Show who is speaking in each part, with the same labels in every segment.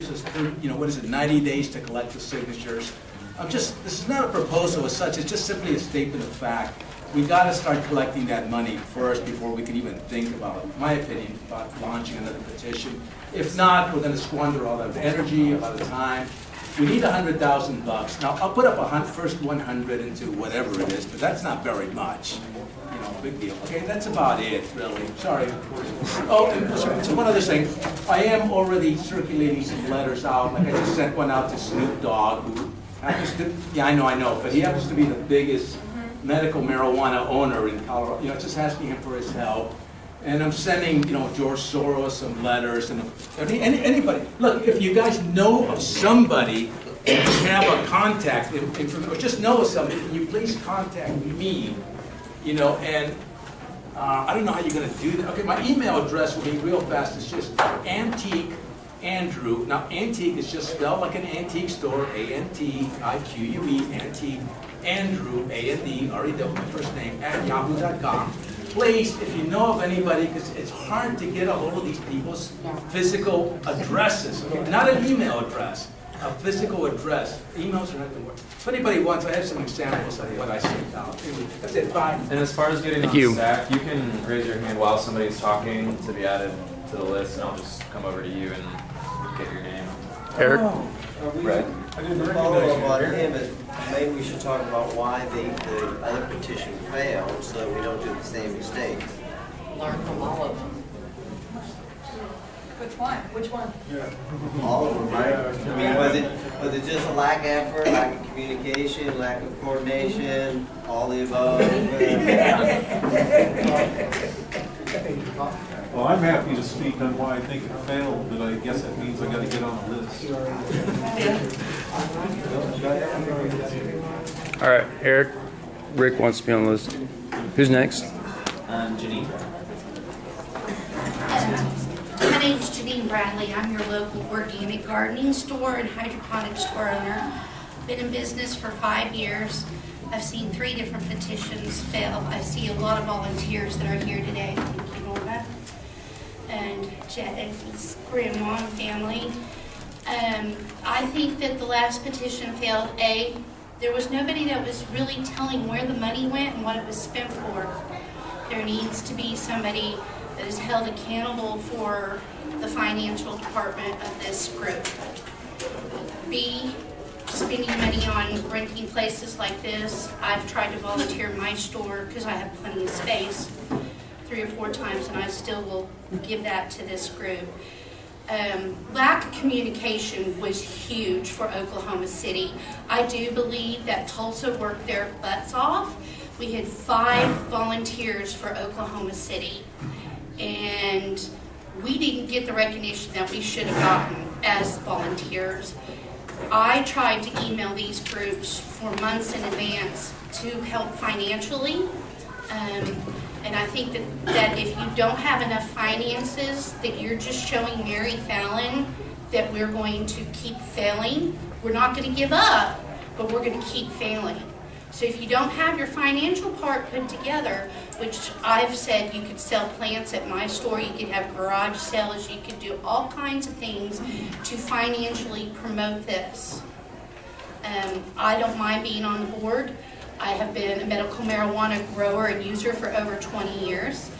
Speaker 1: You know, what is it, 90 days to collect the signatures. This is not a proposal as such, it's just simply a statement of fact. We got to start collecting that money first before we can even think about, in my opinion, about launching another petition. If not, we're going to squander all that energy, a lot of time. We need $100,000. Now, I'll put up first 100 into whatever it is, but that's not very much. You know, big deal. Okay, that's about it, really. Sorry. Oh, and so one other thing. I am already circulating some letters out. Like I just sent one out to Snoop Dogg, who happens to, yeah, I know, but he happens to be the biggest medical marijuana owner in Colorado. You know, just asking him for his help. And I'm sending, you know, George Soros some letters, and anybody. Look, if you guys know of somebody and have a contact, or just know of somebody, can you please contact me? You know, and I don't know how you're going to do that. Okay, my email address will be real fast. It's just Antique Andrew. Now, Antique is just spelled like an antique store, A-N-T-I-Q-U-E, Antique Andrew, A-N-D-R-E-W, my first name, at yahoo.com. Please, if you know of anybody, because it's hard to get a hold of these people's physical addresses, okay? Not an email address, a physical address. Emails are not going to work. If anybody wants, I have some examples of what I sent out. That's it, bye.
Speaker 2: And as far as getting on SAC, you can raise your hand while somebody's talking to be added to the list, and I'll just come over to you and get your name.
Speaker 3: Eric?
Speaker 2: Brett?
Speaker 4: I didn't follow up on him, but maybe we should talk about why the other petition failed so that we don't do the same mistakes.
Speaker 5: Learn from all of them.
Speaker 6: Which one? Which one?
Speaker 4: Yeah. All of them, right? I mean, was it just a lack of effort, lack of communication, lack of coordination, all the above?
Speaker 7: Well, I'm happy to speak on why I think it failed, but I guess that means I got to get on the list.
Speaker 3: All right, Eric. Rick wants to be on the list. Who's next?
Speaker 2: Janine.
Speaker 8: My name's Janine Bradley. I'm your local organic gardening store and hydroponic store owner. Been in business for 5 years. I've seen 3 different petitions fail. I see a lot of volunteers that are here today. Thank you, Norma. And Jet and his grandma and family. I think that the last petition failed. There was nobody that was really telling where the money went and what it was spent for. There needs to be somebody that is held accountable for the financial department of this group. B, spending money on renting places like this. I've tried to volunteer in my store because I have plenty of space 3 or 4 times, and I still will give that to this group. Lack of communication was huge for Oklahoma City. I do believe that Tulsa worked their butts off. We had 5 volunteers for Oklahoma City, and we didn't get the recognition that we should have gotten as volunteers. I tried to email these groups for months in advance to help financially. And I think that if you don't have enough finances, that you're just showing Mary Fallon that we're going to keep failing. We're not going to give up, but we're going to keep failing. So if you don't have your financial part put together, which I've said you could sell plants at my store, you could have garage sales, you could do all kinds of things to financially promote this. I don't mind being on the board. I have been a medical marijuana grower and user for over 20 years.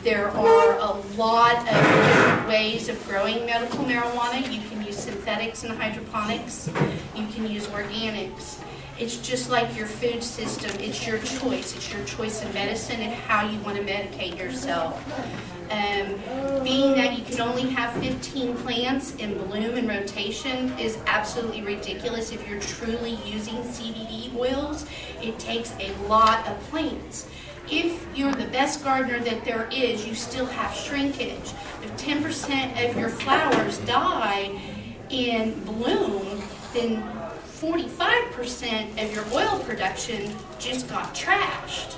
Speaker 8: There are a lot of different ways of growing medical marijuana. You can use synthetics and hydroponics. You can use organics. It's just like your food system. It's your choice. It's your choice of medicine and how you want to medicate yourself. Being that you can only have 15 plants in bloom and rotation is absolutely ridiculous. If you're truly using CBD oils, it takes a lot of plants. If you're the best gardener that there is, you still have shrinkage. If 10% of your flowers die in bloom, then 45% of your oil production just got trashed.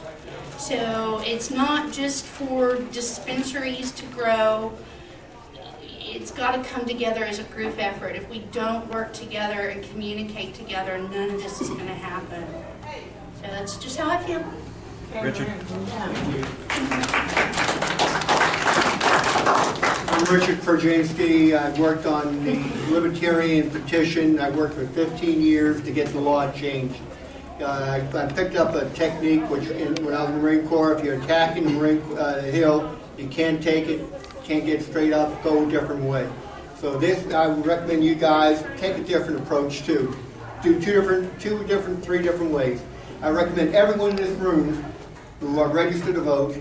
Speaker 8: So it's not just for dispensaries to grow. It's got to come together as a group effort. If we don't work together and communicate together, none of this is going to happen. So that's just how I feel.
Speaker 3: Richard?
Speaker 6: Yeah. I'm Richard Perjanski. I've worked on the Libertarian petition. I worked for 15 years to get the law changed. I picked up a technique which, when I was in the Marine Corps, if you're attacking the hill, you can't take it, can't get straight up, go a different way. So this, I would recommend you guys take a different approach too. Do three different ways. I recommend everyone in this room who are registered to vote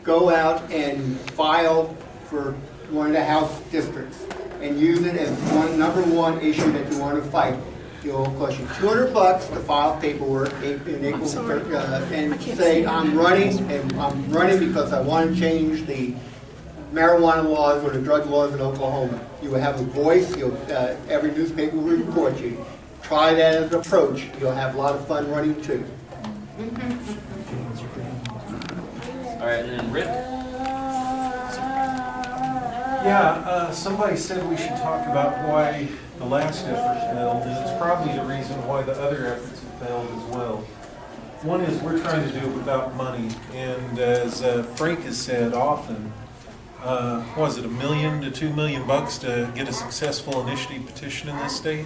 Speaker 6: go out and file for one of the House districts and use it as number one issue that you want to fight. It'll cost you $200 to file paperwork and say I'm running because I want to change the marijuana laws or the drug laws in Oklahoma. You will have a voice. Every newspaper will report you. Try that as an approach. You'll have a lot of fun running too.
Speaker 2: All right, and then Rick.
Speaker 7: Yeah, somebody said we should talk about why the last effort failed, and it's probably the reason why the other efforts have failed as well. One is we're trying to do it without money, and as Frank has said often, was it $1 million to $2 million to get a successful initiative petition in this state?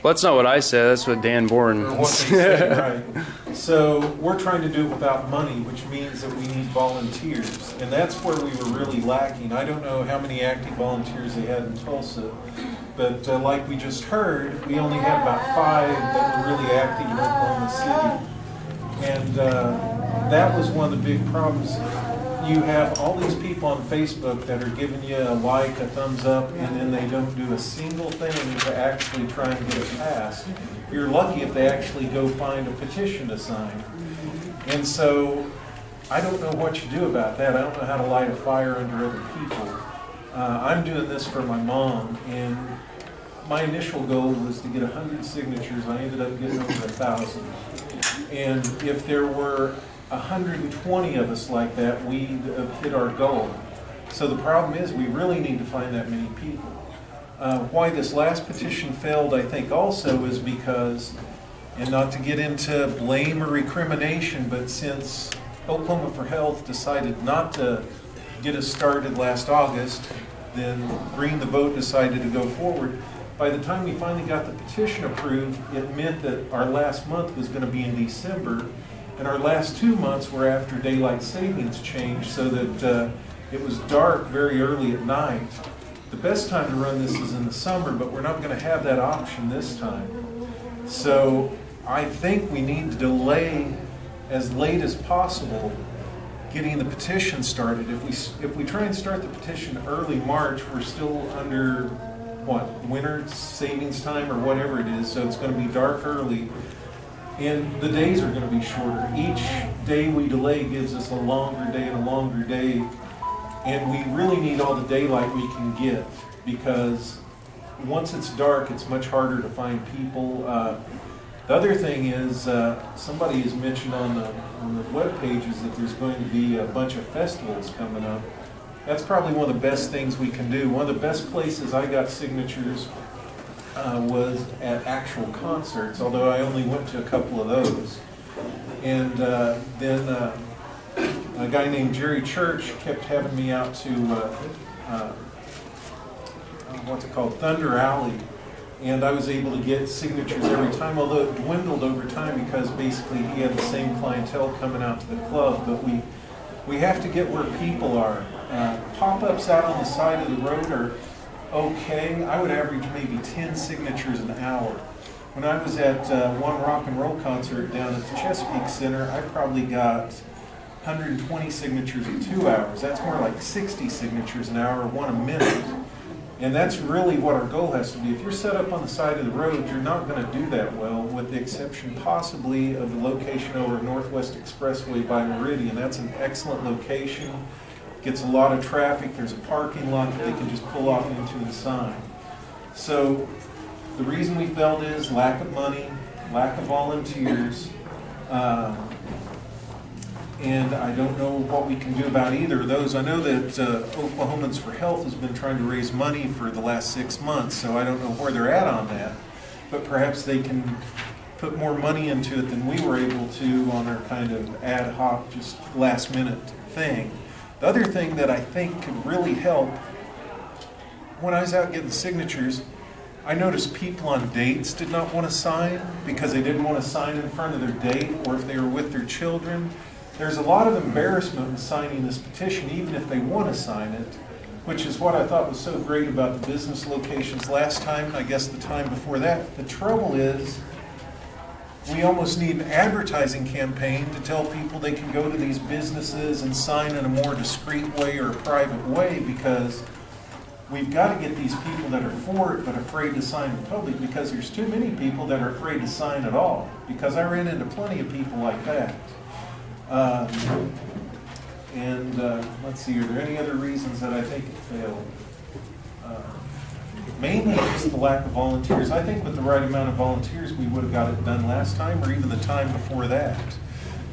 Speaker 3: Well, that's not what I said. That's what Dan Bourne
Speaker 7: Or what they say, right. So we're trying to do it without money, which means that we need volunteers. And that's where we were really lacking. I don't know how many active volunteers they had in Tulsa, but like we just heard, we only had about 5 that were really active in Oklahoma City. And that was one of the big problems. You have all these people on Facebook that are giving you a like, a thumbs up, and then they don't do a single thing to actually try and get it passed. You're lucky if they actually go find a petition to sign. And so I don't know what you do about that. I don't know how to light a fire under other people. I'm doing this for my mom, and my initial goal was to get 100 signatures. I ended up getting over 1,000. And if there were 120 of us like that, we'd have hit our goal. So the problem is we really need to find that many people. Why this last petition failed, I think, also is because, and not to get into blame or recrimination, but since Oklahoma for Health decided not to get us started last August, then Green the Vote decided to go forward. By the time we finally got the petition approved, it meant that our last month was going to be in December. And our last 2 months were after daylight savings changed, so that it was dark very early at night. The best time to run this is in the summer, but we're not going to have that option this time. So I think we need to delay as late as possible getting the petition started. If we try and start the petition early March, we're still under winter savings time or whatever it is, so it's going to be dark early. And the days are going to be shorter. Each day we delay gives us a longer day and a longer day. And we really need all the daylight we can get, because once it's dark, it's much harder to find people. The other thing is, somebody has mentioned on the web pages that there's going to be a bunch of festivals coming up. That's probably one of the best things we can do. One of the best places I got signatures was at actual concerts, although I only went to a couple of those. And then a guy named Jerry Church kept having me out to, what's it called, Thunder Alley. And I was able to get signatures every time, although it dwindled over time because basically he had the same clientele coming out to the club. But we have to get where people are. Pop-ups out on the side of the road are okay. I would average maybe 10 signatures an hour. When I was at one rock and roll concert down at the Chesapeake Center, I probably got 120 signatures in 2 hours. That's more like 60 signatures an hour, 1 a minute. And that's really what our goal has to be. If you're set up on the side of the road, you're not going to do that well, with the exception possibly of the location over Northwest Expressway by Meridian. That's an excellent location. Gets a lot of traffic. There's a parking lot that they can just pull off into the sign. So the reason we failed is lack of money, lack of volunteers, and I don't know what we can do about either of those. I know that Oklahomans for Health has been trying to raise money for the last 6 months, so I don't know where they're at on that. But perhaps they can put more money into it than we were able to on our kind of ad hoc, just last minute thing. The other thing that I think could really help when I was out getting signatures, I noticed people on dates did not want to sign because they didn't want to sign in front of their date, or if they were with their children. There's a lot of embarrassment in signing this petition, even if they want to sign it, which is what I thought was so great about the business locations last time, and I guess the time before that. The trouble is, we almost need an advertising campaign to tell people they can go to these businesses and sign in a more discreet way or a private way, because we've got to get these people that are for it but afraid to sign in public, because there's too many people that are afraid to sign at all, because I ran into plenty of people like that. Let's see, are there any other reasons that I think it failed? Mainly just the lack of volunteers. I think with the right amount of volunteers, we would have got it done last time, or even the time before that.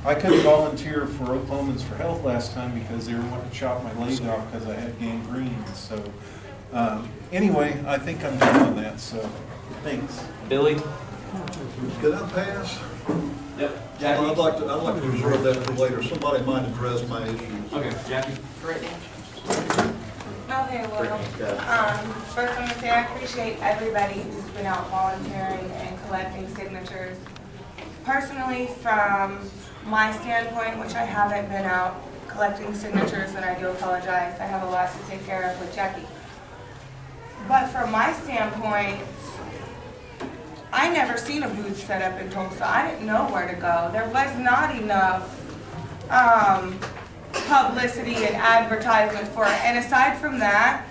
Speaker 7: I couldn't volunteer for Oklahomans for Health last time because they were wanting to chop my leg off because I had gangrene. So anyway, I think I'm done on that, so thanks.
Speaker 2: Billy?
Speaker 9: Can I pass?
Speaker 2: Yep.
Speaker 9: Well, I'd like to reserve that for later. Somebody might address my issues.
Speaker 2: Okay, Jackie?
Speaker 10: Okay, well, first I'm going to say I appreciate everybody who's been out volunteering and collecting signatures. Personally, from my standpoint, which I haven't been out collecting signatures, and I do apologize, I have a lot to take care of with Jackie. But from my standpoint, I never seen a booth set up in Tulsa. I didn't know where to go. There was not enough publicity and advertisement for it. And aside from that,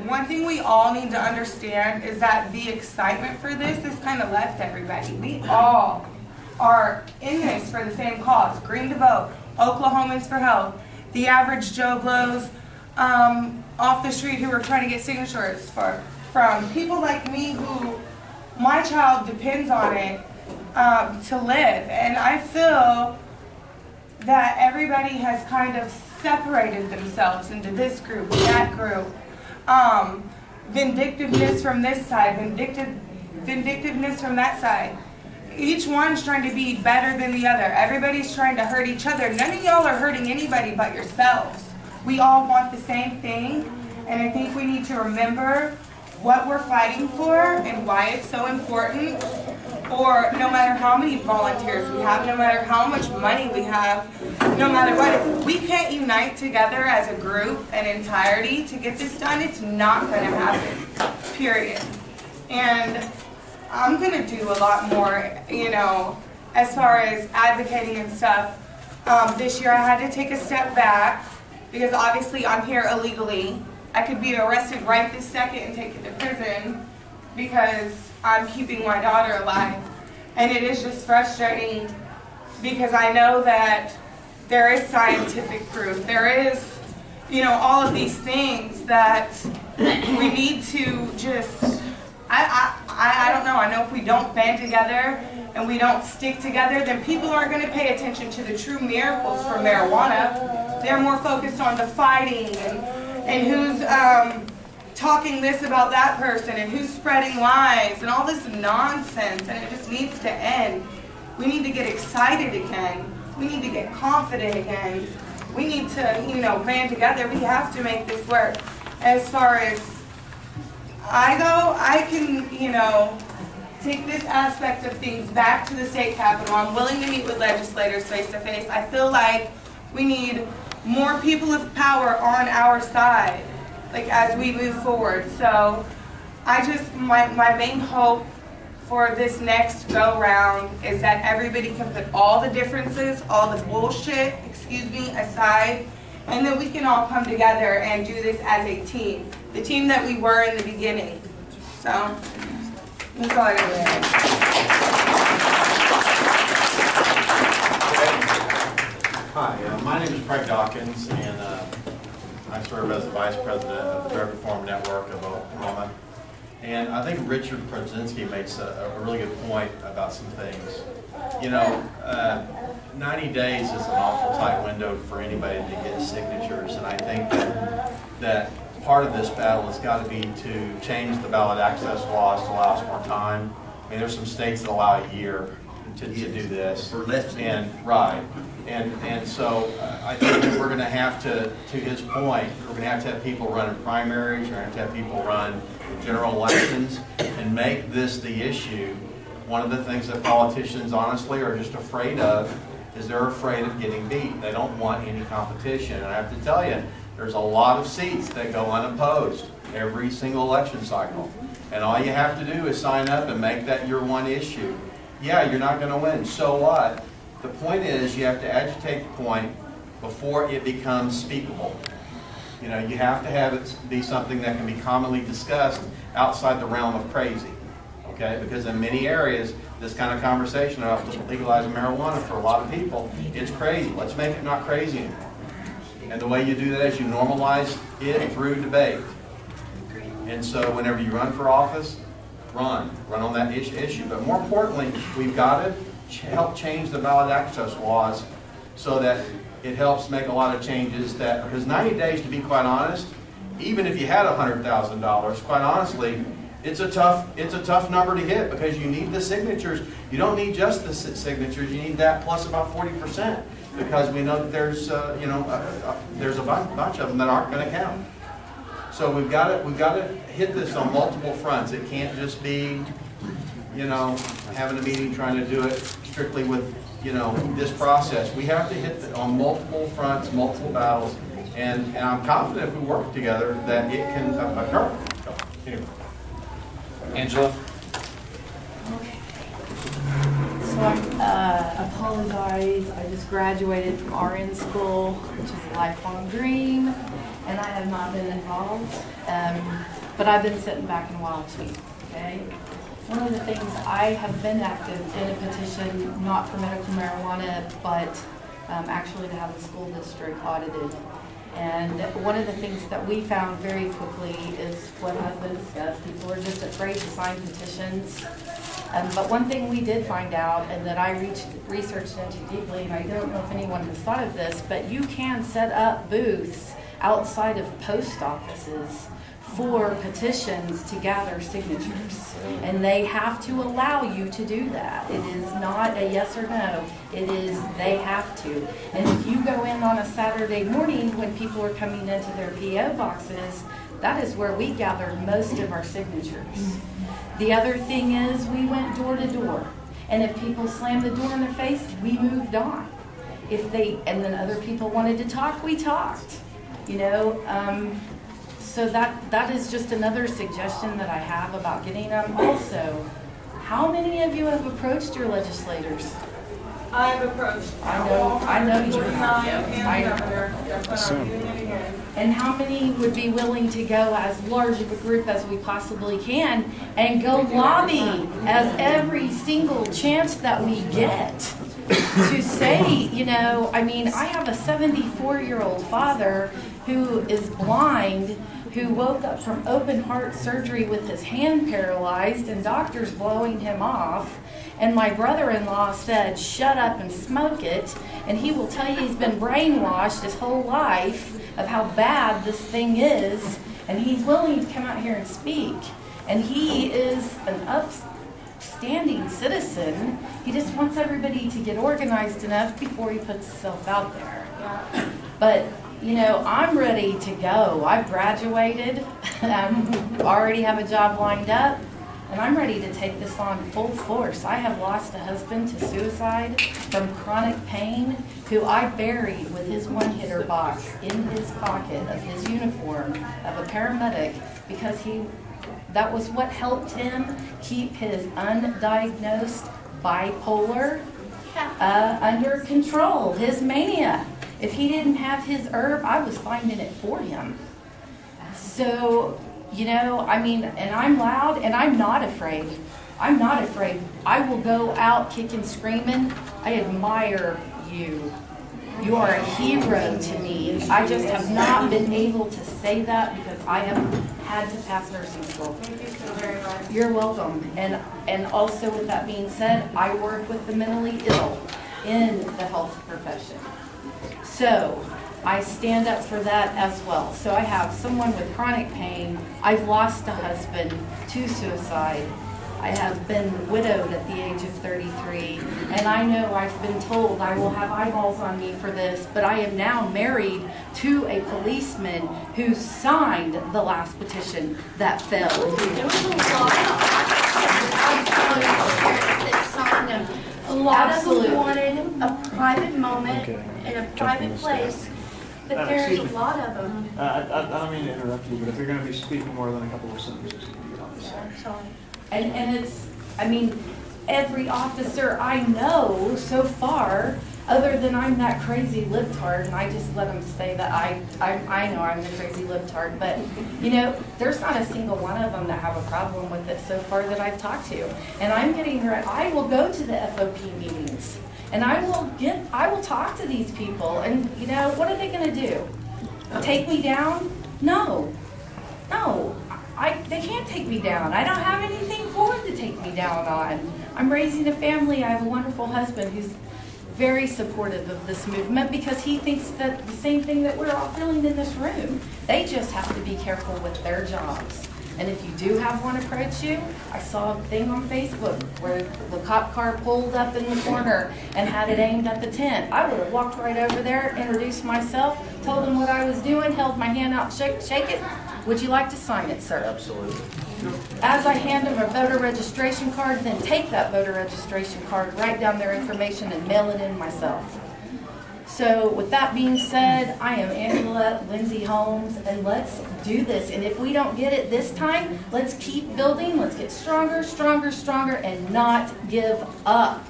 Speaker 10: one thing we all need to understand is that the excitement for this has kind of left everybody. We all are in this for the same cause. Green to Vote, Oklahomans for Health, the average Joe Blows off the street who are trying to get signatures from people like me who my child depends on it to live. And I feel that everybody has kind of separated themselves into this group, that group. Vindictiveness from this side, vindictiveness from that side. Each one's trying to be better than the other. Everybody's trying to hurt each other. None of y'all are hurting anybody but yourselves. We all want the same thing, and I think we need to remember what we're fighting for and why it's so important. Or no matter how many volunteers we have, no matter how much money we have, no matter what, if we can't unite together as a group and entirety to get this done, it's not going to happen, period. And I'm going to do a lot more, you know, as far as advocating and stuff. This year I had to take a step back because obviously I'm here illegally. I could be arrested right this second and taken to prison because I'm keeping my daughter alive. And it is just frustrating because I know that there is scientific proof. There is, you know, all of these things that we need to just, I don't know. I know if we don't band together and we don't stick together, then people aren't going to pay attention to the true miracles for marijuana. They're more focused on the fighting and who's talking this about that person and who's spreading lies and all this nonsense, and it just needs to end. We need to get excited again. We need to get confident again. We need to, you know, band together. We have to make this work. As far as I go, I can, you know, take this aspect of things back to the state capitol. I'm willing to meet with legislators face to face. I feel like we need more people of power on our side, like as we move forward. So I just, my main hope for this next go round is that everybody can put all the differences, all the bullshit, aside, and that we can all come together and do this as a team. The team that we were in the beginning. So that's all I got to say.
Speaker 11: Hi, my name is Craig Dawkins, and I serve as the Vice President of the Drug Reform Network of Oklahoma. And I think Richard Prudzinski makes a really good point about some things. You know, 90 days is an awful tight window for anybody to get signatures, and I think that part of this battle has got to be to change the ballot access laws to allow us more time. I mean, there's some states that allow a year, to do this.
Speaker 4: For less than-
Speaker 11: And, right. And so I think that we're gonna have to his point, we're gonna have people running primaries, we're gonna have people run general elections and make this the issue. One of the things that politicians honestly are just afraid of is they're afraid of getting beat. They don't want any competition. And I have to tell you, there's a lot of seats that go unopposed every single election cycle. And all you have to do is sign up and make that your one issue. Yeah, you're not going to win. So what? The point is you have to agitate the point before it becomes speakable. You know, you have to have it be something that can be commonly discussed outside the realm of crazy. Okay? Because in many areas, this kind of conversation about legalizing marijuana for a lot of people, it's crazy. Let's make it not crazy anymore. And the way you do that is you normalize it through debate. And so whenever you run for office, run on that issue. But more importantly, we've got to help change the ballot access laws so that it helps make a lot of changes that, because 90 days, to be quite honest, even if you had $100,000, quite honestly, it's a tough number to hit because you need the signatures. You don't need just the signatures, you need that plus about 40%, because we know that there's there's a bunch of them that aren't going to count. So we've got to hit this on multiple fronts. It can't just be, having a meeting trying to do it strictly with, this process. We have to hit it on multiple fronts, multiple battles, and I'm confident if we work together that it can occur. So, anyway.
Speaker 2: Angela?
Speaker 5: So I apologize. I just graduated from RN school, which is a lifelong dream, and I have not been involved. But I've been sitting back and watching. Okay. One of the things I have been active in a petition, not for medical marijuana, but actually to have the school district audited. And one of the things that we found very quickly is what has been discussed. People are just afraid to sign petitions. But one thing we did find out, and that I researched into deeply, and I don't know if anyone has thought of this, but you can set up booths outside of post offices for petitions to gather signatures. And they have to allow you to do that. It is not a yes or no. It is they have to. And if you go in on a Saturday morning when people are coming into their P.O. boxes, that is where we gathered most of our signatures. The other thing is we went door to door. And if people slammed the door in their face, we moved on. And then other people wanted to talk, we talked. So that is just another suggestion that I have about getting them. Also, how many of you have approached your legislators?
Speaker 10: I've approached.
Speaker 5: I know you have. And how many would be willing to go as large of a group as we possibly can and go lobby as every single chance that we get to say, I have a 74-year-old father who is blind, who woke up from open heart surgery with his hand paralyzed and doctors blowing him off. And my brother-in-law said, shut up and smoke it. And he will tell you he's been brainwashed his whole life of how bad this thing is. And he's willing to come out here and speak. And he is an upstanding citizen. He just wants everybody to get organized enough before he puts himself out there. But I'm ready to go. I've graduated. I already have a job lined up. And I'm ready to take this on full force. I have lost a husband to suicide from chronic pain, who I buried with his one-hitter box in his pocket of his uniform of a paramedic, because that was what helped him keep his undiagnosed bipolar under control, his mania. If he didn't have his herb, I was finding it for him. So, and I'm loud and I'm not afraid. I'm not afraid. I will go out kicking, screaming. I admire you. You are a hero to me. I just have not been able to say that because I have had to pass nursing school.
Speaker 10: Thank you so very much.
Speaker 5: You're welcome. And also, with that being said, I work with the mentally ill in the health profession. So I stand up for that as well. So I have someone with chronic pain. I've lost a husband to suicide. I have been widowed at the age of 33, and I know I've been told I will have eyeballs on me for this, but I am now married to a policeman who signed the last petition that failed.
Speaker 8: There was a lot that signed them. A lot of them wanted a private moment in a private place, but there's a lot of them.
Speaker 12: I don't mean to interrupt you, but if you're going to be speaking more than a couple of sentences, you can get on this.
Speaker 8: I'm sorry.
Speaker 5: And it's, I mean, every officer I know so far, other than I'm that crazy libtard, and I just let them say that I know I'm the crazy libtard, but, you know, there's not a single one of them that have a problem with it so far that I've talked to. And I'm getting her, I will go to the FOP meetings, and I will talk to these people, and, you know, what are they gonna do? Take me down? No. They can't take me down. I don't have anything for them to take me down on. I'm raising a family. I have a wonderful husband who's very supportive of this movement because he thinks that the same thing that we're all feeling in this room. They just have to be careful with their jobs. And if you do have one approach you, I saw a thing on Facebook where the cop car pulled up in the corner and had it aimed at the tent. I would have walked right over there, introduced myself, told them what I was doing, held my hand out, shake it. Would you like to sign it, sir?
Speaker 2: Absolutely.
Speaker 5: As I hand them a voter registration card, then take that voter registration card, write down their information, and mail it in myself. So with that being said, I am Angela Lindsay Holmes, and let's do this. And if we don't get it this time, let's keep building. Let's get stronger, stronger, stronger, and not give up.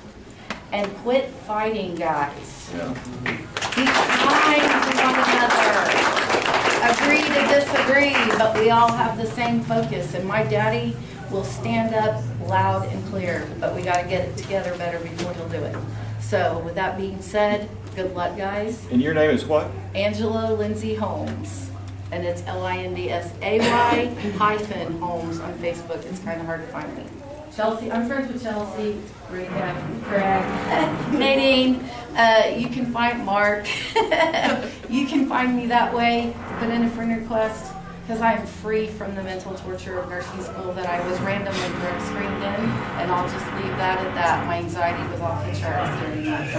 Speaker 5: And quit fighting, guys.
Speaker 2: Yeah.
Speaker 5: Be kind to one another. Agree to disagree, but we all have the same focus. And my daddy will stand up loud and clear, but we got to get it together better before he'll do it. So with that being said, good luck, guys.
Speaker 12: And your name is what?
Speaker 5: Angela Lindsay Holmes. And it's LINDSAY-Holmes on Facebook. It's kind of hard to find me. Chelsea, I'm friends with Chelsea, Rita, Craig, Nadine. You can find Mark. You can find me that way. Put in a friend request because I am free from the mental torture of nursing school that I was randomly screened in, and I'll just leave that at that. My anxiety was off the charts during that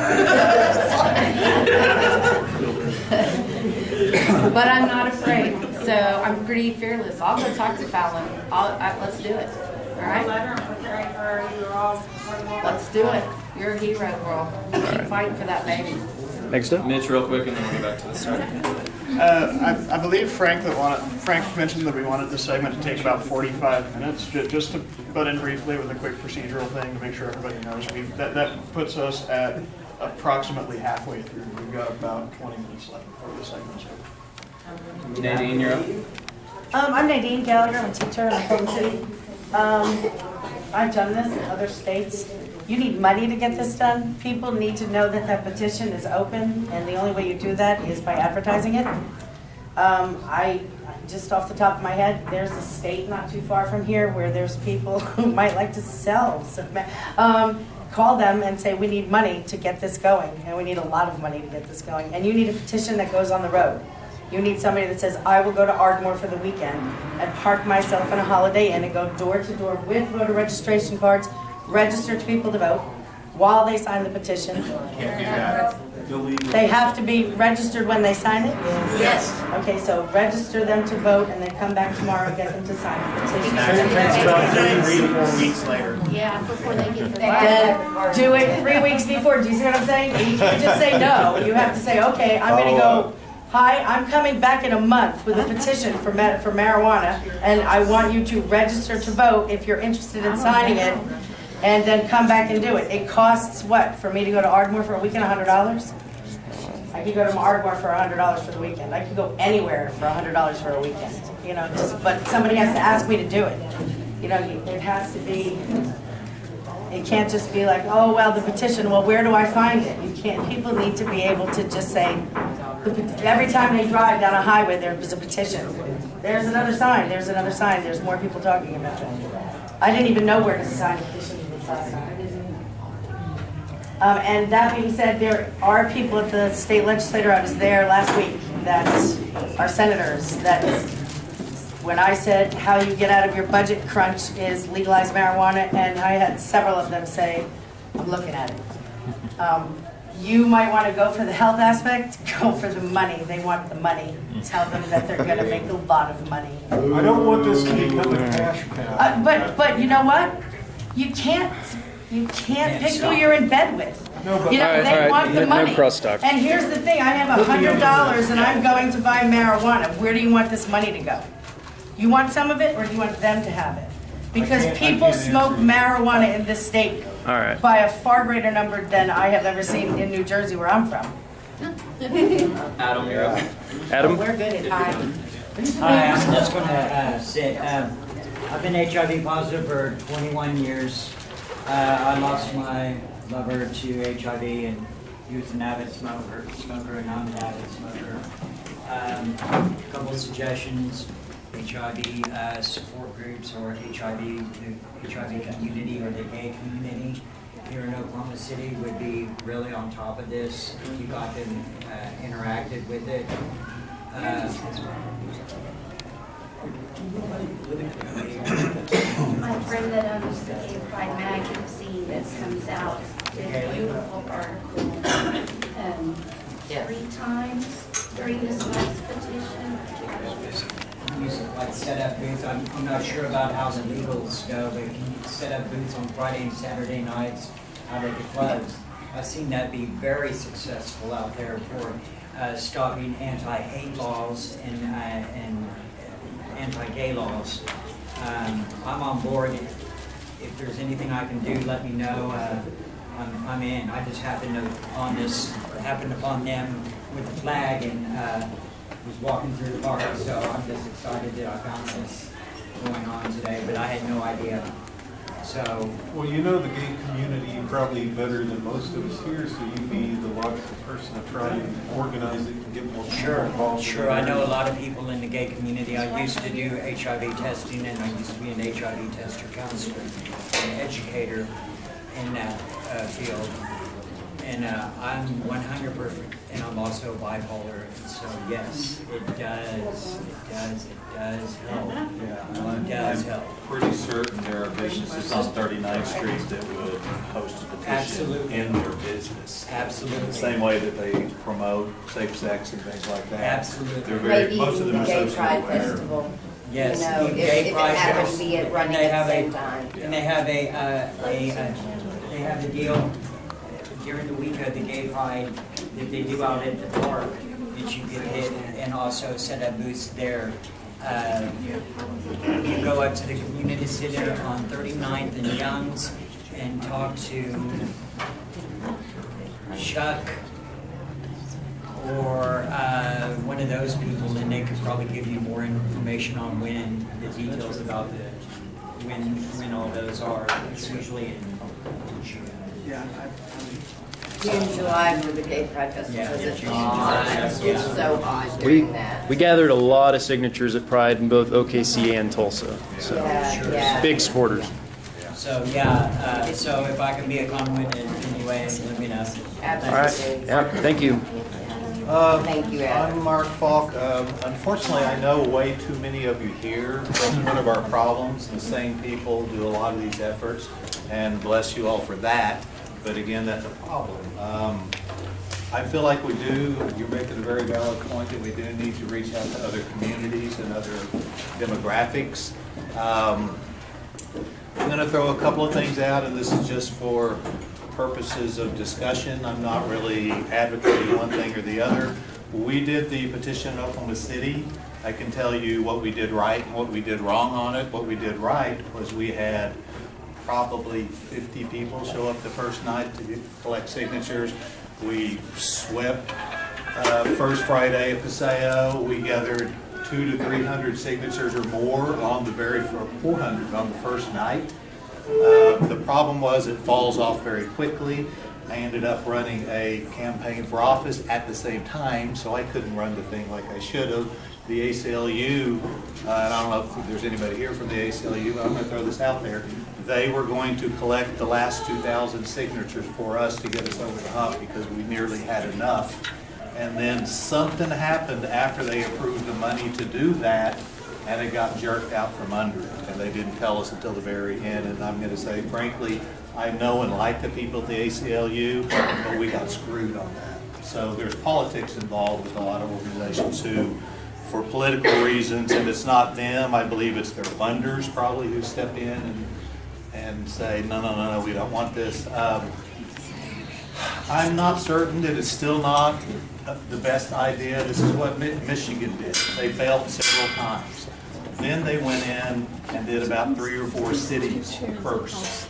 Speaker 5: time. But I'm not afraid, so I'm pretty fearless. I'll go talk to Fallon. Let's do it. All right? Let's do it. You're a hero, girl. Keep fighting for that baby.
Speaker 3: Next up.
Speaker 2: Mitch, real quick, and then we'll get back to the start.
Speaker 12: I believe Frank mentioned that we wanted this segment to take about 45 minutes. Just to put in briefly with a quick procedural thing to make sure everybody knows, that puts us at approximately halfway through. We've got about 20 minutes left before the segment's over.
Speaker 2: Nadine, you're up.
Speaker 13: I'm Nadine Gallagher. I'm a teacher in Oklahoma City. I've done this in other states. You need money to get this done. People need to know that that petition is open, and the only way you do that is by advertising it. Just off the top of my head, there's a state not too far from here where there's people who might like to sell. Call them and say, we need money to get this going, and we need a lot of money to get this going. And you need a petition that goes on the road. You need somebody that says, I will go to Ardmore for the weekend and park myself in a Holiday Inn and go door to door with voter registration cards, register to people to vote while they sign the petition.
Speaker 11: Can't do that.
Speaker 13: They have to be registered when they sign it?
Speaker 8: Yes.
Speaker 13: Okay, so register them to vote and then come back tomorrow and get them to sign the petition.
Speaker 12: Takes about 3 to 4 weeks later.
Speaker 8: Yeah, before they get the
Speaker 13: And do it 3 weeks before. Do you see what I'm saying? You can't just say no. You have to say, okay, I'm going to go, hi, I'm coming back in a month with a petition for marijuana, and I want you to register to vote if you're interested in signing it, and then come back and do it. It costs what, for me to go to Ardmore for a weekend, $100? I could go to Ardmore for $100 for the weekend. I could go anywhere for $100 for a weekend. You know, but somebody has to ask me to do it. You know, it has to be, it can't just be like, oh, well, the petition, well, where do I find it? You can't, people need to be able to just say, every time they drive down a highway, there's a petition. There's another sign, there's another sign, there's more people talking about it. I didn't even know where to sign petitions this last time. And that being said, there are people at the state legislature, I was there last week, that are senators that when I said how you get out of your budget crunch is legalize marijuana, and I had several of them say, I'm looking at it. You might want to go for the health aspect, go for the money. They want the money. Tell them that they're going to make a lot of money.
Speaker 7: I don't want this to become a cash cow.
Speaker 13: But you know what? You can't pick who you're in bed with.
Speaker 7: No, but
Speaker 13: You know, they want the money.
Speaker 3: No cross talk.
Speaker 13: And here's the thing, I have $100 and I'm going to buy marijuana. Where do you want this money to go? You want some of it, or do you want them to have it? Because people smoke marijuana in this state
Speaker 3: All right.
Speaker 13: by a far greater number than I have ever seen in New Jersey, where I'm from.
Speaker 2: Adam, you're up.
Speaker 3: Adam?
Speaker 13: We're good at hiding.
Speaker 14: Hi, I'm just gonna say, I've been HIV positive for 21 years. I lost my lover to HIV, and he was an avid smoker, and I'm an avid smoker. A couple of suggestions: HIV support groups, or the HIV community, or the gay community here in Oklahoma City would be really on top of this. You got them interacted with it.
Speaker 8: My friend that owns the Gay Pride magazine that comes out did a beautiful article 3 times during this last petition.
Speaker 14: Like set up booths. I'm not sure about how the legals go, but can you set up booths on Friday and Saturday nights out at the clubs? I've seen that be very successful out there for stopping anti-hate laws and anti-gay laws. I'm on board. If there's anything I can do, let me know. I'm in. I just happened upon them with the flag and was walking through the park, so I'm just excited that I found this going on today, but I had no idea. So,
Speaker 7: well, you know the gay community probably better than most of us here, so you'd be the logical person to try and organize it and get more people involved.
Speaker 14: Sure. I know a lot of people in the gay community. I used to do HIV testing, and I used to be an HIV tester, counselor, and educator in that field. And I'm 100%, and I'm also bipolar, so yes, it does help.
Speaker 9: Yeah,
Speaker 14: it does help.
Speaker 9: Pretty certain there are businesses on 39th Street that would host a petition in their business.
Speaker 14: Absolutely.
Speaker 9: Same way that they promote safe sex and things like that.
Speaker 14: Absolutely.
Speaker 9: They're very, most of them
Speaker 15: the
Speaker 9: are
Speaker 15: Gay
Speaker 9: social
Speaker 15: Pride
Speaker 9: aware.
Speaker 15: Festival.
Speaker 14: Yes,
Speaker 15: You know,
Speaker 14: the
Speaker 15: if
Speaker 14: gay
Speaker 15: it
Speaker 14: pride
Speaker 15: happens
Speaker 14: shows.
Speaker 15: to be it running
Speaker 14: And they
Speaker 15: at the
Speaker 14: have
Speaker 15: same time.
Speaker 14: And they have a deal during the week of the gay pride that they do out at the park that you can hit, and also set up booths there. You go up to the community center on 39th and Youngs and talk to Chuck or one of those people, and they could probably give you more information on when, the details about when all those are. It's usually in June.
Speaker 15: Yeah, June, July for the Gay Pride Festival.
Speaker 14: Yeah,
Speaker 15: It's
Speaker 14: June,
Speaker 15: odd.
Speaker 14: July,
Speaker 15: It's
Speaker 14: yeah.
Speaker 15: so odd during that.
Speaker 3: We gathered a lot of signatures at Pride in both OKC and Tulsa. So
Speaker 15: Yeah.
Speaker 3: big supporters.
Speaker 14: So yeah, so if I can be a conduit in any way, let me know.
Speaker 3: All right. Yeah. Thank you.
Speaker 15: Thank you, Adam.
Speaker 9: I'm Mark Falk. Unfortunately, I know way too many of you here. That's one of our problems. The same people do a lot of these efforts, and bless you all for that. But again, that's a problem. I feel like we do, you're making a very valid point that we do need to reach out to other communities and other demographics. I'm going to throw a couple of things out, and this is just for purposes of discussion. I'm not really advocating one thing or the other. We did the petition in Oklahoma City. I can tell you what we did right and what we did wrong on it. What we did right was we had probably 50 people show up the first night to collect signatures. We swept first Friday of Paseo. We gathered 200 to 300 signatures or more on the 400 on the first night. The problem was it falls off very quickly. I ended up running a campaign for office at the same time, so I couldn't run the thing like I should have. The ACLU, and I don't know if there's anybody here from the ACLU, but I'm going to throw this out there. They were going to collect the last 2,000 signatures for us to get us over the hump because we nearly had enough. And then something happened after they approved the money to do that, and it got jerked out from under it, and they didn't tell us until the very end. And I'm going to say, frankly, I know and like the people at the ACLU, but we got screwed on that. So there's politics involved with a lot of organizations who, for political reasons, and it's not them, I believe it's their funders probably who step in and say, no, we don't want this. I'm not certain that it's still not the best idea. This is what Michigan did. They failed several times. Then they went in and did about 3 or 4 cities first.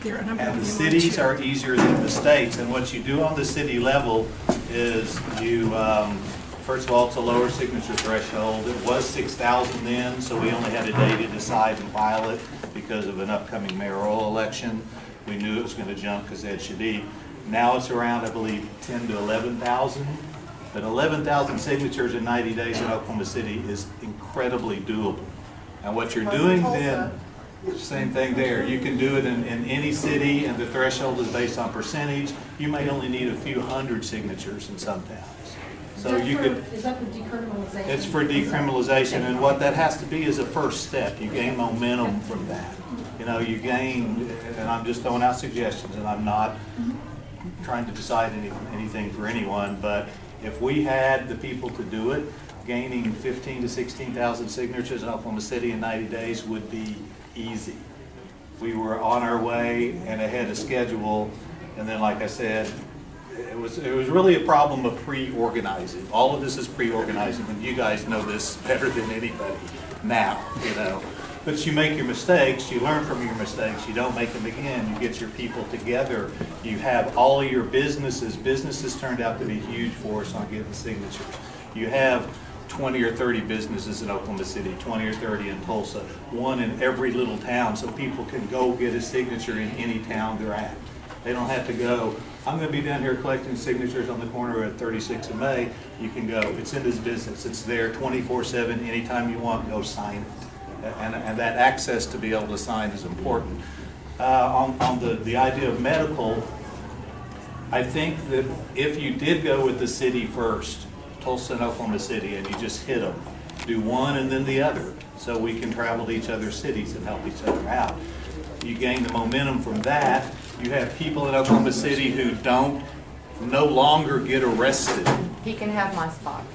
Speaker 9: And the cities are easier than the states. And what you do on the city level is you, first of all, it's a lower signature threshold. It was 6,000 then, so we only had a day to decide and file it because of an upcoming mayoral election. We knew it was going to jump because Ed Shadid. Now it's around, I believe, 10 to 11,000. But 11,000 signatures in 90 days in Oklahoma City is incredibly doable. And what you're doing then, same thing there. You can do it in any city, and the threshold is based on percentage. You may only need a few hundred signatures in some towns. So you could.
Speaker 13: Is that for decriminalization?
Speaker 9: It's for decriminalization, and what that has to be is a first step. You gain momentum from that. You know, you gain, and I'm just throwing out suggestions, and I'm not trying to decide anything for anyone, but if we had the people to do it, gaining 15 to 16,000 signatures in Oklahoma City in 90 days would be easy. We were on our way and ahead of schedule, and then, like I said, it was really a problem of pre-organizing. All of this is pre-organizing, and you guys know this better than anybody now, you know. But you make your mistakes, you learn from your mistakes, you don't make them again, you get your people together, you have all of your businesses. Businesses turned out to be huge for us on getting signatures. You have 20 or 30 businesses in Oklahoma City, 20 or 30 in Tulsa, one in every little town, so people can go get a signature in any town they're at. They don't have to go, I'm going to be down here collecting signatures on the corner at 36 and May. You can go, it's in this business, it's there 24/7, anytime you want, go sign it. And that access to be able to sign is important. On the idea of medical, I think that if you did go with the city first, Tulsa and Oklahoma City, and you just hit them, do one and then the other, so we can travel to each other's cities and help each other out. You gain the momentum from that. You have people in Oklahoma City who no longer get arrested.
Speaker 16: He can have my spot.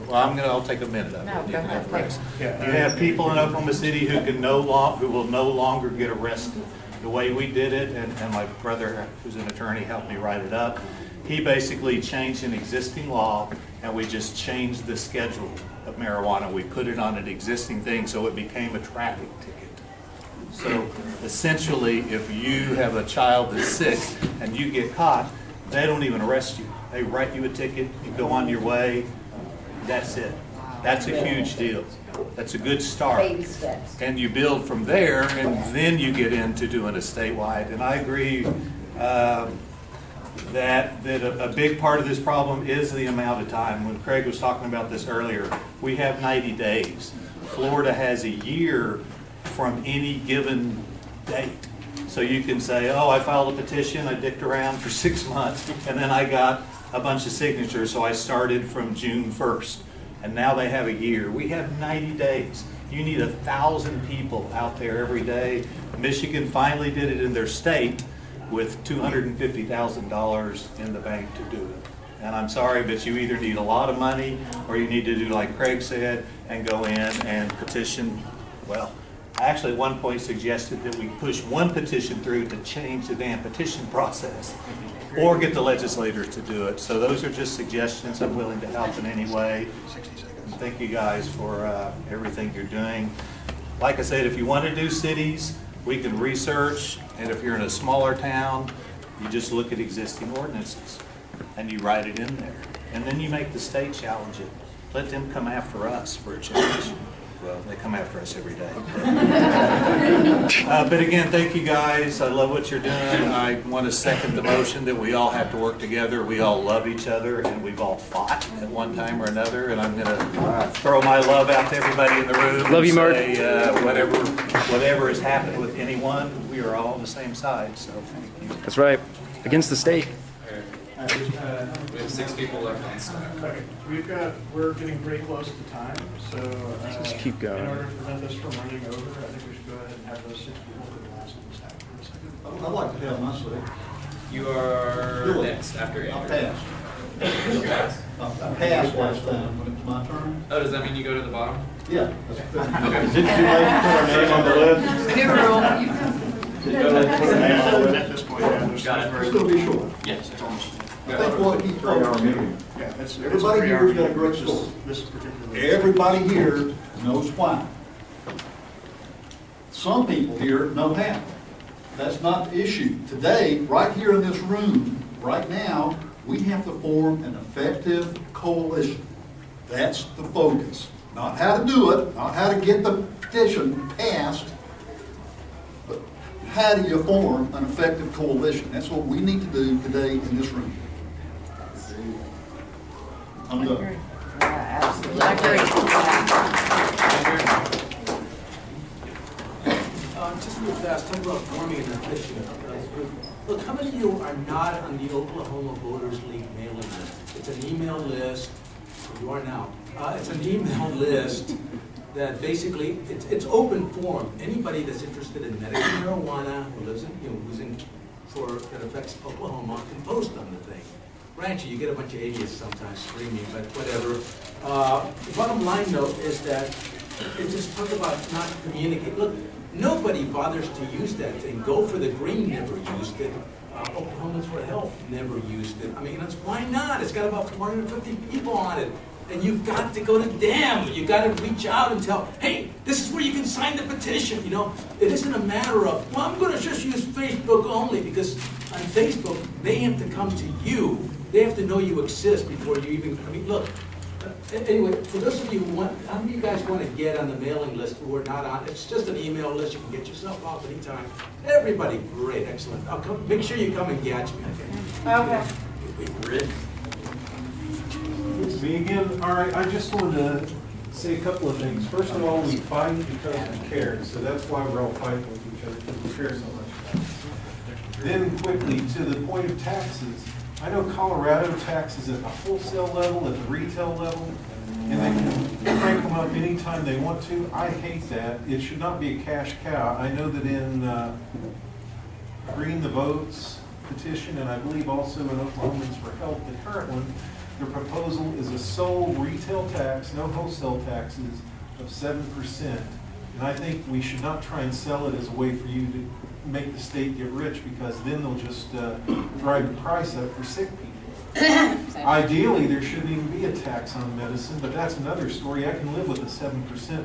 Speaker 9: Well, I'll take a minute of it.
Speaker 16: No,
Speaker 9: You
Speaker 16: go
Speaker 9: can have
Speaker 16: ahead.
Speaker 9: the rest. You have people in Oklahoma City who will no longer get arrested. The way we did it, and my brother, who's an attorney, helped me write it up. He basically changed an existing law, and we just changed the schedule of marijuana. We put it on an existing thing, so it became a traffic ticket. So essentially, if you have a child that's sick and you get caught, they don't even arrest you. They write you a ticket, you go on your way. That's it. That's a huge deal. That's a good start.
Speaker 16: Baby steps.
Speaker 9: And you build from there, and then you get into doing a statewide. And I agree that a big part of this problem is the amount of time. When Craig was talking about this earlier, we have 90 days. Florida has a year from any given date. So you can say, oh, I filed a petition, I dicked around for 6 months, and then I got a bunch of signatures, so I started from June 1st. And now they have a year. We have 90 days. You need 1,000 people out there every day. Michigan finally did it in their state with $250,000 in the bank to do it. And I'm sorry, but you either need a lot of money or you need to do like Craig said and go in and petition. Well, I actually at one point suggested that we push one petition through to change the damn petition process or get the legislators to do it. So those are just suggestions. I'm willing to help in any way. And thank you guys for everything you're doing. Like I said, if you want to do cities, we can research, and if you're in a smaller town, you just look at existing ordinances and you write it in there. And then you make the state challenge it. Let them come after us for a change. Well, they come after us every day. But again, thank you guys. I love what you're doing. I want to second the motion that we all have to work together. We all love each other, and we've all fought at one time or another. And I'm going to throw my love out to everybody in the room.
Speaker 3: Love you, Mark.
Speaker 9: Say, whatever has happened with anyone, we are all on the same side. So thank you.
Speaker 3: That's right. Against the state.
Speaker 2: We have 6 people left on staff.
Speaker 12: Okay, we're getting pretty close to time, so
Speaker 3: Just keep going.
Speaker 12: in order to prevent this from running over, I think we should go ahead and have those 6 people for the last one staff for a second.
Speaker 9: I'd like to have my say.
Speaker 2: You are
Speaker 9: Do it.
Speaker 2: next after
Speaker 9: I
Speaker 2: Andrew.
Speaker 9: passed.
Speaker 2: You passed?
Speaker 9: I passed last time when it was my turn.
Speaker 2: Oh, does that mean you go to the bottom?
Speaker 9: Yeah.
Speaker 2: Okay.
Speaker 9: Is it too late to put our name on the list?
Speaker 15: New rule.
Speaker 12: At this point, yeah, there's
Speaker 2: Got it.
Speaker 9: It's gonna be short.
Speaker 2: Yes.
Speaker 9: I think we'll keep focused.
Speaker 12: Yeah, it's a
Speaker 9: Everybody
Speaker 12: 3 hour
Speaker 9: here's got a
Speaker 12: meeting,
Speaker 9: great
Speaker 12: this-
Speaker 9: story.
Speaker 12: This particular.
Speaker 9: Everybody here knows why. Some people here know how. That's not the issue. Today, right here in this room, right now, we have to form an effective coalition. That's the focus. Not how to do it, not how to get the petition passed, but how do you form an effective coalition? That's what we need to do today in this room. I'm done.
Speaker 15: Absolutely. I agree.
Speaker 1: Just real fast, talk about forming an petition. Look, how many of you are not on the Oklahoma Voters League mailing list? It's an email list. You are now. It's an email list that basically it's open forum. Anybody that's interested in medical marijuana who lives in that affects Oklahoma can post on the thing. Granted, you get a bunch of idiots sometimes screaming, but whatever. The bottom line, though, is that it just talk about not communicating. Look, nobody bothers to use that thing. Go for the Green never used it. Oklahomans for Health never used it. I mean, why not? It's got about 450 people on it. And you've got to go to them. You've got to reach out and tell, hey, this is where you can sign the petition. You know, it isn't a matter of, well, I'm going to just use Facebook only, because on Facebook, they have to come to you. They have to know you exist before you even, I mean, look. Anyway, for those of you who want, how many of you guys want to get on the mailing list who are not on? It's just an email list. You can get yourself off anytime. Everybody, great, excellent. I'll come. Make sure you come and catch me.
Speaker 10: Okay.
Speaker 1: Rick.
Speaker 7: It's me again. All right, I just wanted to say a couple of things. First of all, we fight because we care, so that's why we're all fighting with each other, because we care so much. Then quickly, to the point of taxes. I know Colorado taxes at the wholesale level, at the retail level, and they can crank them up anytime they want to. I hate that. It should not be a cash cow. I know that in Green the Votes petition, and I believe also in Oklahomans for Health, the current one, the proposal is a sole retail tax, no wholesale taxes, of 7%. And I think we should not try and sell it as a way for you to make the state get rich, because then they'll just drive the price up for sick people. Ideally, there shouldn't even be a tax on medicine, but that's another story. I can live with a 7%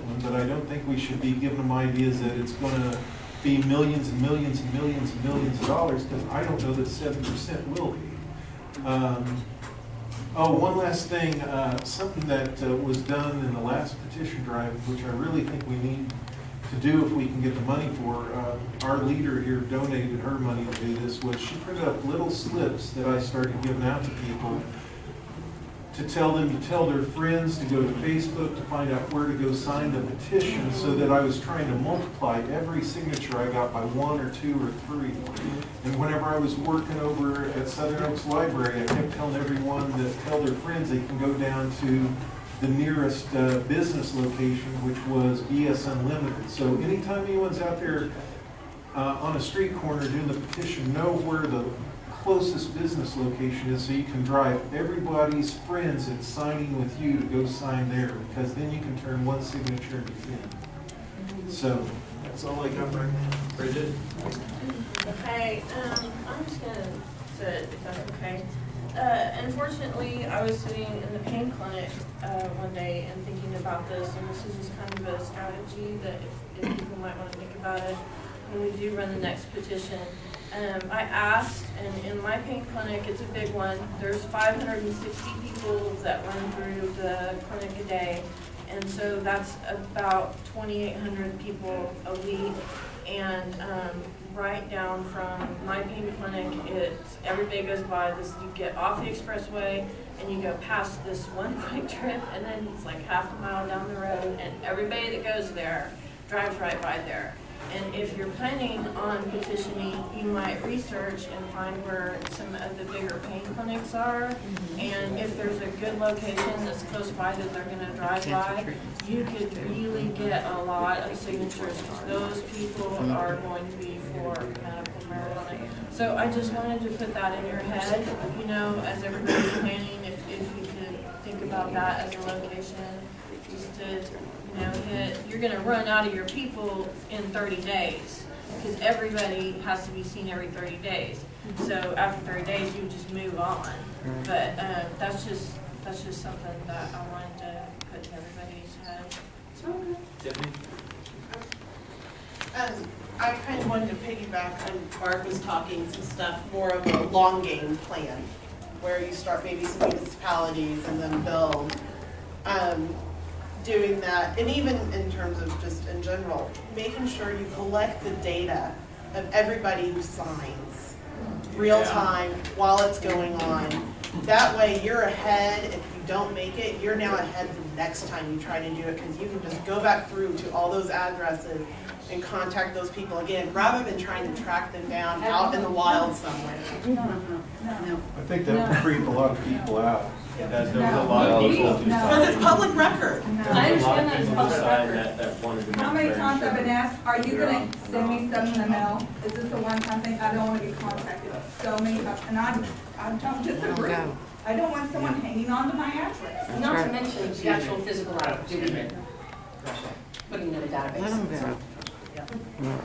Speaker 7: one, but I don't think we should be giving them ideas that it's going to be millions and millions and millions and millions of dollars, because I don't know that 7% will be. Oh, one last thing, something that was done in the last petition drive, which I really think we need to do if we can get the money for. Our leader here donated her money to do this, was she printed up little slips that I started giving out to people to tell them to tell their friends to go to Facebook to find out where to go sign the petition, so that I was trying to multiply every signature I got by 1 or 2 or 3. And whenever I was working over at Southern Oaks Library, I kept telling everyone to tell their friends they can go down to the nearest business location, which was BS Unlimited. So anytime anyone's out there on a street corner doing the petition, know where the closest business location is, so you can drive everybody's friends that's signing with you to go sign there, because then you can turn one signature into 10. So that's all I got right now. Bridget?
Speaker 16: Okay, I'm just gonna sit, if that's okay. Unfortunately, I was sitting in the pain clinic one day and thinking about this, and this is just kind of a strategy that if people might want to think about it when we do run the next petition. I asked, and in my pain clinic, it's a big one, there's 560 people that run through the clinic a day, and so that's about 2,800 people a week. And right down from my pain clinic, it's every day goes by this, you get off the expressway and you go past this one quick trip, and then it's like half a mile down the road, and everybody that goes there drives right by there. And if you're planning on petitioning, you might research and find where some of the bigger pain clinics are. And if there's a good location that's close by that they're gonna drive by, you could really get a lot of signatures, because those people are going to be for medical marijuana. So I just wanted to put that in your head, you know, as everybody's planning, if you could think about that as a location, just to, you know, you're gonna run out of your people in 30 days, because everybody has to be seen every 30 days. So after 30 days, you just move on. But that's just something that I wanted to put in everybody's head.
Speaker 2: Tiffany?
Speaker 17: I kind of wanted to piggyback on Mark was talking some stuff, more of a long game plan, where you start maybe some municipalities and then build. Doing that, and even in terms of just in general, making sure you collect the data of everybody who signs real time while it's going on. That way you're ahead. If you don't make it, you're now ahead the next time you try to do it, because you can just go back through to all those addresses and contact those people again, rather than trying to track them down out in the wild somewhere.
Speaker 7: I think that would creep a lot of people out. There was a lot of people who
Speaker 17: Because it's public record.
Speaker 18: I understand that it's public record. How many times I've been asked, are you going to send me stuff in the mail? Is this a one-time thing? I don't want to be contacted so many times. And I don't disagree. I don't want someone hanging on to my address.
Speaker 15: Not to mention the actual physical act of doing it. Putting it in a database.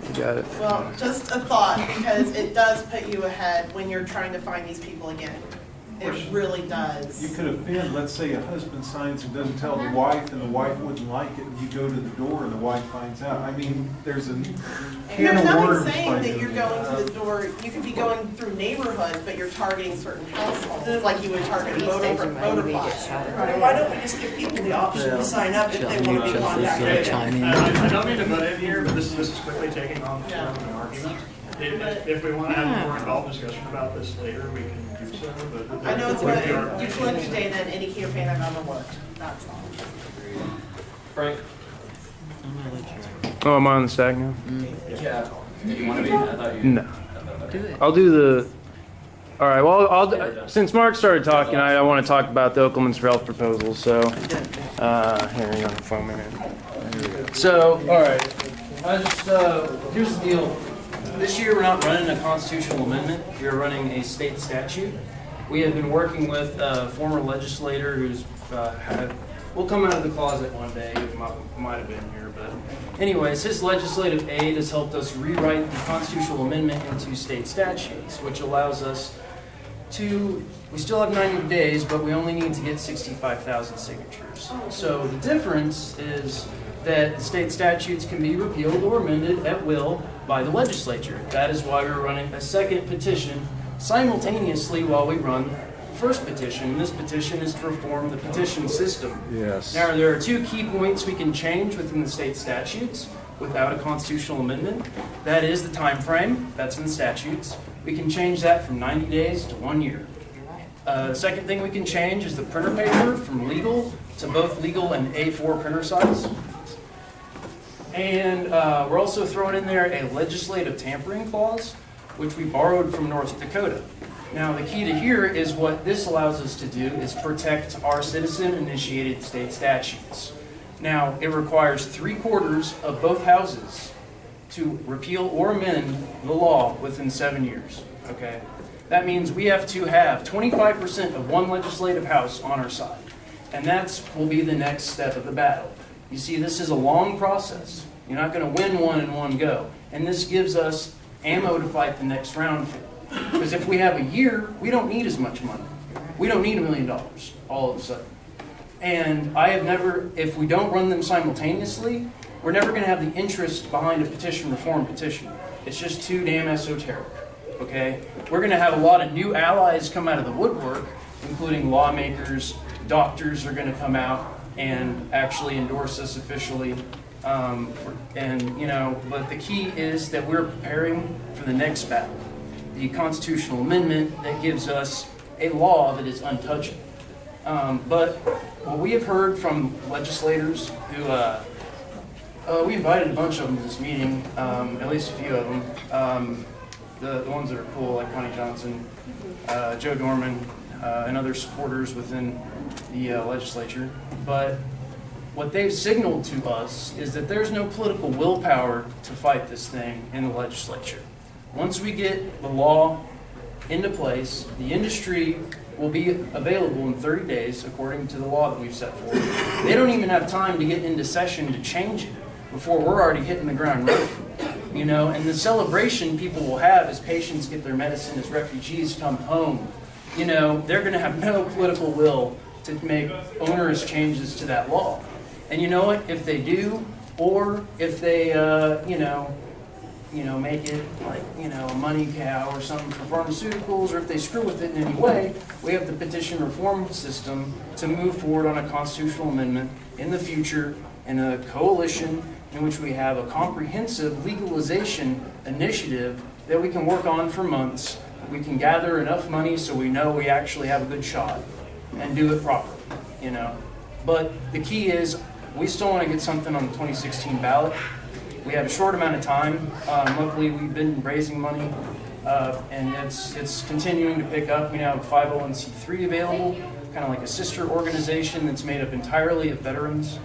Speaker 3: You got it.
Speaker 17: Well, just a thought, because it does put you ahead when you're trying to find these people again. It really does.
Speaker 7: You could offend, let's say a husband signs and doesn't tell the wife, and the wife wouldn't like it, and you go to the door and the wife finds out. I mean, there's a
Speaker 17: And
Speaker 7: can
Speaker 17: there's
Speaker 7: of
Speaker 17: nothing
Speaker 7: worms
Speaker 17: saying
Speaker 7: by
Speaker 17: that you're
Speaker 7: doing
Speaker 17: going
Speaker 7: that.
Speaker 17: to the door, you could be going through neighborhoods, but you're targeting certain households, like you would target voter files.
Speaker 19: Why don't we just give people the option to sign up if they want to be contacted?
Speaker 12: I don't mean to butt in here, but this is quickly taking on the form of an argument. If we want to have a more involved discussion about this later, we can do so. But
Speaker 17: I know it's good, you collect the data in any campaign I've ever worked, that's all.
Speaker 2: Frank?
Speaker 3: Oh, am I on the stack now?
Speaker 2: Yeah. You want to be? I thought you.
Speaker 3: No. I'll do the. All right. Well, since Mark started talking, I want to talk about the Oakland's for Health proposal. So, here you go, phone minute. So, all right. I just here's the deal. This year we're not running a constitutional amendment. We're running a state statute. We have been working with a former legislator who's will come out of the closet one day. He might have been here, but anyways, his legislative aid has helped us rewrite the constitutional amendment into state statutes, which allows us to, we still have 90 days, but we only need to get 65,000 signatures. So the difference is that the state statutes can be repealed or amended at will by the legislature. That is why we're running a second petition simultaneously while we run the first petition. And this petition is to reform the petition system. Yes. Now, there are two key points we can change within the state statutes without a constitutional amendment. That is the time frame. That's in the statutes. We can change that from 90 days to 1 year. The second thing we can change is the printer paper from legal to both legal and A4 printer size. And we're also throwing in there a legislative tampering clause, which we borrowed from North Dakota. Now, the key to here is what this allows us to do is protect our citizen-initiated state statutes. Now, it requires 3/4 of both houses to repeal or amend the law within 7 years, okay? That means we have to have 25% of one legislative house on our side. And that will be the next step of the battle. You see, this is a long process. You're not going to win one in one go. And this gives us ammo to fight the next round for. Because if we have a year, we don't need as much money. We don't need $1 million all of a sudden. And I have never, if we don't run them simultaneously, we're never going to have the interest behind a petition reform petition. It's just too damn esoteric. Okay? We're going to have a lot of new allies come out of the woodwork, including lawmakers, doctors are going to come out and actually endorse us officially. And, you know, but the key is that we're preparing for the next battle. The constitutional amendment that gives us a law that is untouchable. But what we have heard from legislators who We invited a bunch of them to this meeting, at least a few of them. The ones that are cool, like Connie Johnson, Joe Dorman, and other supporters within the legislature. But what they've signaled to us is that there's no political willpower to fight this thing in the legislature. Once we get the law into place, the industry will be available in 30 days, according to the law that we've set forth. They don't even have time to get into session to change it before we're already hitting the ground running. You know, and the celebration people will have as patients get their medicine, as refugees come home, you know, they're going to have no political will to make onerous changes to that law. And you know what? If they do, or if they, make it like, a money cow or something for pharmaceuticals, or if they screw with it in any way, we have the petition reform system to move forward on a constitutional amendment in the future in a coalition in which we have a comprehensive legalization initiative that we can work on for months. We can gather enough money so we know we actually have a good shot and do it properly, But the key is we still want to get something on the 2016 ballot. We have a short amount of time. Luckily, we've been raising money, and it's continuing to pick up. We now have a 501c3 available, kind of like a sister organization that's made up entirely of veterans.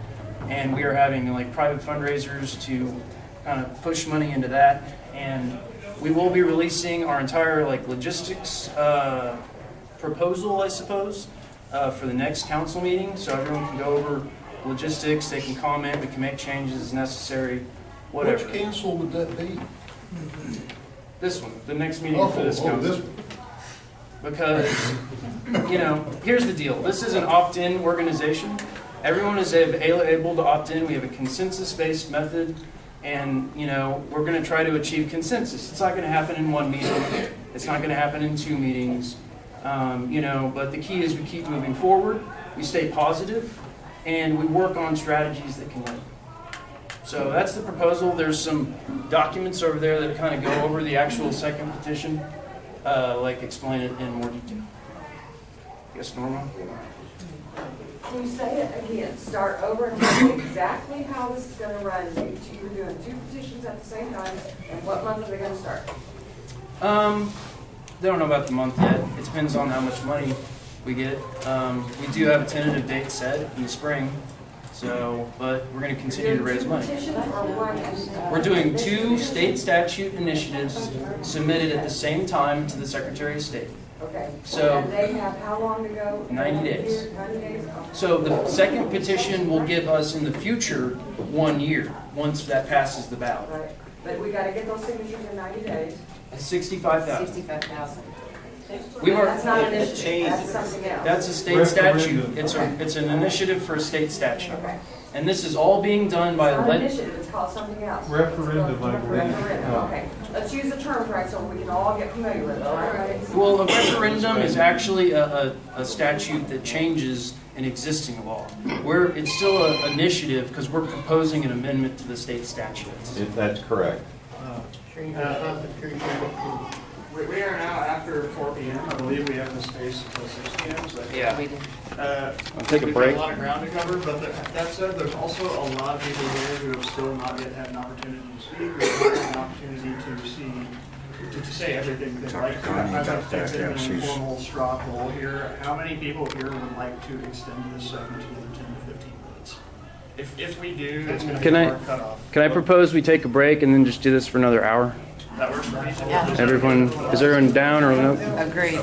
Speaker 3: And we are having private fundraisers to kind of push money into that. And we will be releasing our entire logistics proposal, I suppose, for the next council meeting. So everyone can go over logistics, they can comment, we can make changes as necessary, whatever.
Speaker 20: Which council would that be?
Speaker 3: This one, the next meeting for this council.
Speaker 20: This one.
Speaker 3: Because, here's the deal. This is an opt-in organization. Everyone is able to opt in. We have a consensus-based method, and we're going to try to achieve consensus. It's not going to happen in one meeting. It's not going to happen in 2 meetings. But the key is we keep moving forward. We stay positive, and we work on strategies that can win. So that's the proposal. There's some documents over there that kind of go over the actual second petition, explain it in more detail. Yes, Norma?
Speaker 21: Can you say it again? Start over and tell me exactly how this is going to run. You're doing 2 petitions at the same time, and what month are they going to start?
Speaker 3: They don't know about the month yet. It depends on how much money we get. We do have a tentative date set in the spring, but we're going to continue to raise money. We're doing 2 state statute initiatives submitted at the same time to the Secretary of State.
Speaker 21: Okay.
Speaker 3: So,
Speaker 21: and they have how long to go?
Speaker 3: 90 days.
Speaker 21: 90 days?
Speaker 3: So the second petition will give us in the future 1 year, once that passes the ballot.
Speaker 21: Right. But we got to get those signatures in 90 days.
Speaker 3: 65,000.
Speaker 21: 65,000.
Speaker 3: That's
Speaker 21: not an initiative. That's something else.
Speaker 3: That's a state statute. It's an initiative for a state statute. Okay. And this is all being done by
Speaker 21: it's not an initiative. It's called something else.
Speaker 7: Referendum, I believe.
Speaker 21: Referendum. Okay. Let's use the terms right so we can all get familiar with it. All right.
Speaker 3: Well, a referendum is actually a statute that changes an existing law. It's still an initiative because we're proposing an amendment to the state statutes.
Speaker 20: If that's correct.
Speaker 12: We are now after 4 p.m. I believe we have the space until 6 p.m. So
Speaker 3: yeah.
Speaker 12: I'll
Speaker 3: take a
Speaker 12: we've
Speaker 3: break.
Speaker 12: got a lot of ground to cover, but that said, there's also a lot of people here who have still not yet had an opportunity to speak, or not had an opportunity to say everything they'd like to. I've got an informal straw poll here. How many people here would like to extend this segment to another 10 to 15 minutes? If we do, it's going to be a hard cutoff.
Speaker 3: Can I propose we take a break and then just do this for another hour?
Speaker 12: That works for me.
Speaker 3: Yeah. Is everyone down or no?
Speaker 21: Agreed.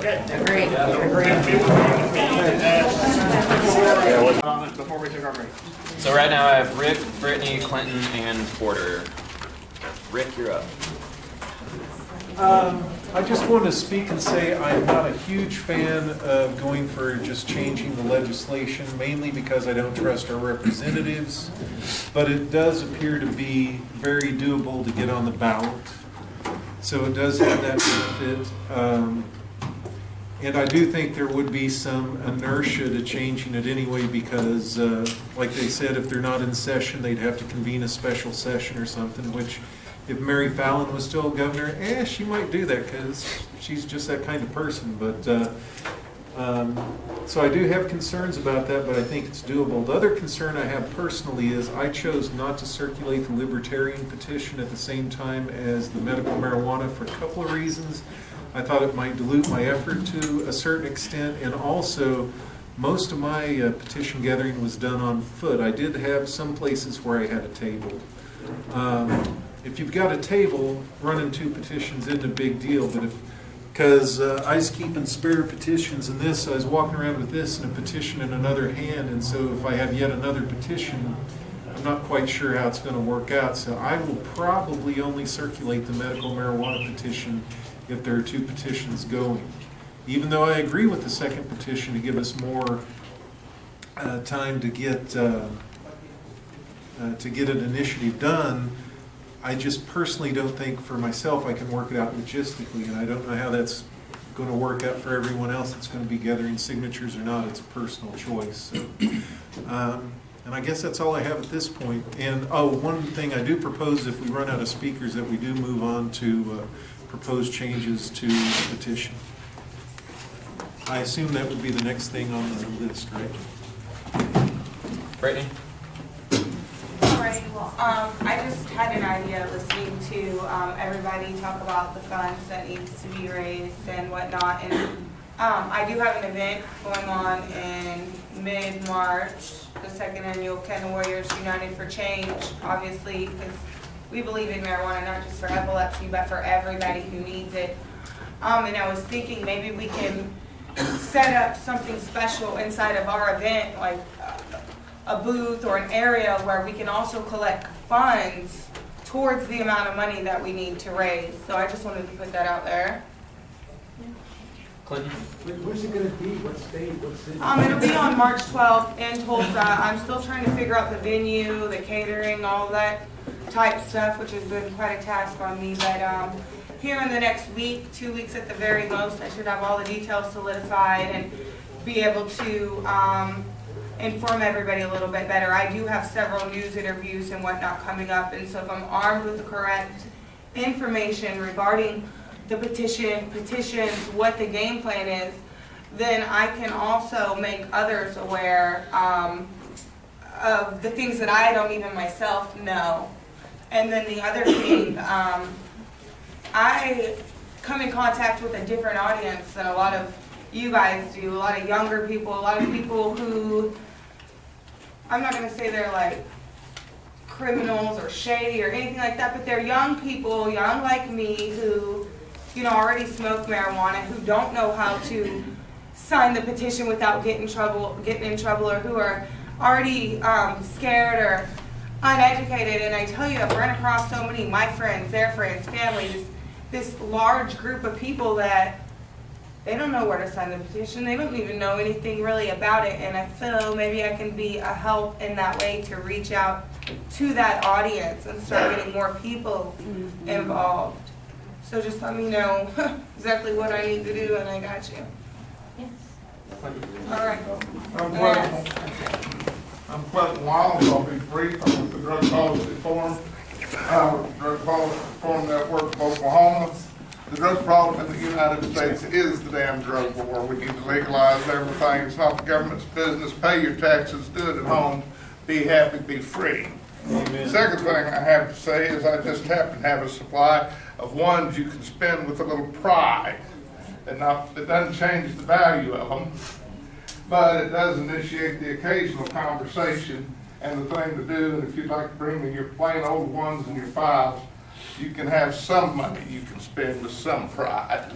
Speaker 12: Before we take our break.
Speaker 2: So right now I have Rick, Brittany, Clinton, and Porter. Rick, you're up.
Speaker 7: I just want to speak and say I'm not a huge fan of going for just changing the legislation, mainly because I don't trust our representatives, but it does appear to be very doable to get on the ballot. So it does have that benefit. And I do think there would be some inertia to changing it anyway because, like they said, if they're not in session, they'd have to convene a special session or something, which if Mary Fallon was still governor, she might do that because she's just that kind of person. But So I do have concerns about that, but I think it's doable. The other concern I have personally is I chose not to circulate the libertarian petition at the same time as the medical marijuana for a couple of reasons. I thought it might dilute my effort to a certain extent, and also most of my petition gathering was done on foot. I did have some places where I had a table. If you've got a table, running 2 petitions isn't a big deal, but because I was keeping spare petitions in this, I was walking around with this and a petition in another hand, and so if I have yet another petition, I'm not quite sure how it's going to work out. So I will probably only circulate the medical marijuana petition if there are 2 petitions going. Even though I agree with the second petition to give us more time to get an initiative done, I just personally don't think for myself I can work it out logistically, and I don't know how that's going to work out for everyone else that's going to be gathering signatures or not. It's a personal choice. So, and I guess that's all I have at this point. And one thing I do propose, if we run out of speakers, that we do move on to propose changes to the petition. I assume that would be the next thing on the list, right?
Speaker 2: Brittany?
Speaker 10: Alright, well, I just had an idea listening to everybody talk about the funds that needs to be raised and whatnot. And I do have an event going on in mid-March, the 2nd annual Ken Warriors United for Change, obviously, because we believe in marijuana not just for epilepsy, but for everybody who needs it. And I was thinking maybe we can set up something special inside of our event, like a booth or an area where we can also collect funds towards the amount of money that we need to raise. So I just wanted to put that out there.
Speaker 2: Clinton?
Speaker 20: Where's it going to be? What state? What city?
Speaker 10: It'll be on March 12th in Tulsa. I'm still trying to figure out the venue, the catering, all that type stuff, which has been quite a task on me. But here in the next week, 2 weeks at the very most, I should have all the details solidified and be able to inform everybody a little bit better. I do have several news interviews and whatnot coming up, and so if I'm armed with the correct information regarding the petitions, what the game plan is, then I can also make others aware of the things that I don't even myself know. And then the other thing, I come in contact with a different audience than a lot of you guys do, a lot of younger people, a lot of people who, I'm not going to say they're like criminals or shady or anything like that, but they're young people, young like me, who, you know, already smoke marijuana, who don't know how to sign the petition without getting in trouble, or who are already scared or uneducated. And I tell you, I've run across so many, my friends, their friends, family, this large group of people that they don't know where to sign the petition. They don't even know anything really about it. And I feel maybe I can be a help in that way to reach out to that audience and start getting more people involved. So just let me know exactly what I need to do, and I got you. Yes. All right.
Speaker 22: I'm Clinton Wild. I'll be brief. I'm with the Drug Policy Forum. Drug Policy Forum Network of Oklahoma. The drug problem in the United States is the damn drug war. We need to legalize everything. It's not the government's business. Pay your taxes, do it at home, be happy, be free. The second thing I have to say is I just happen to have a supply of ones you can spend with a little pride. It doesn't change the value of them, but it does initiate the occasional conversation and the thing to do. And if you'd like to bring me your plain old ones and your files, you can have some money you can spend with some pride.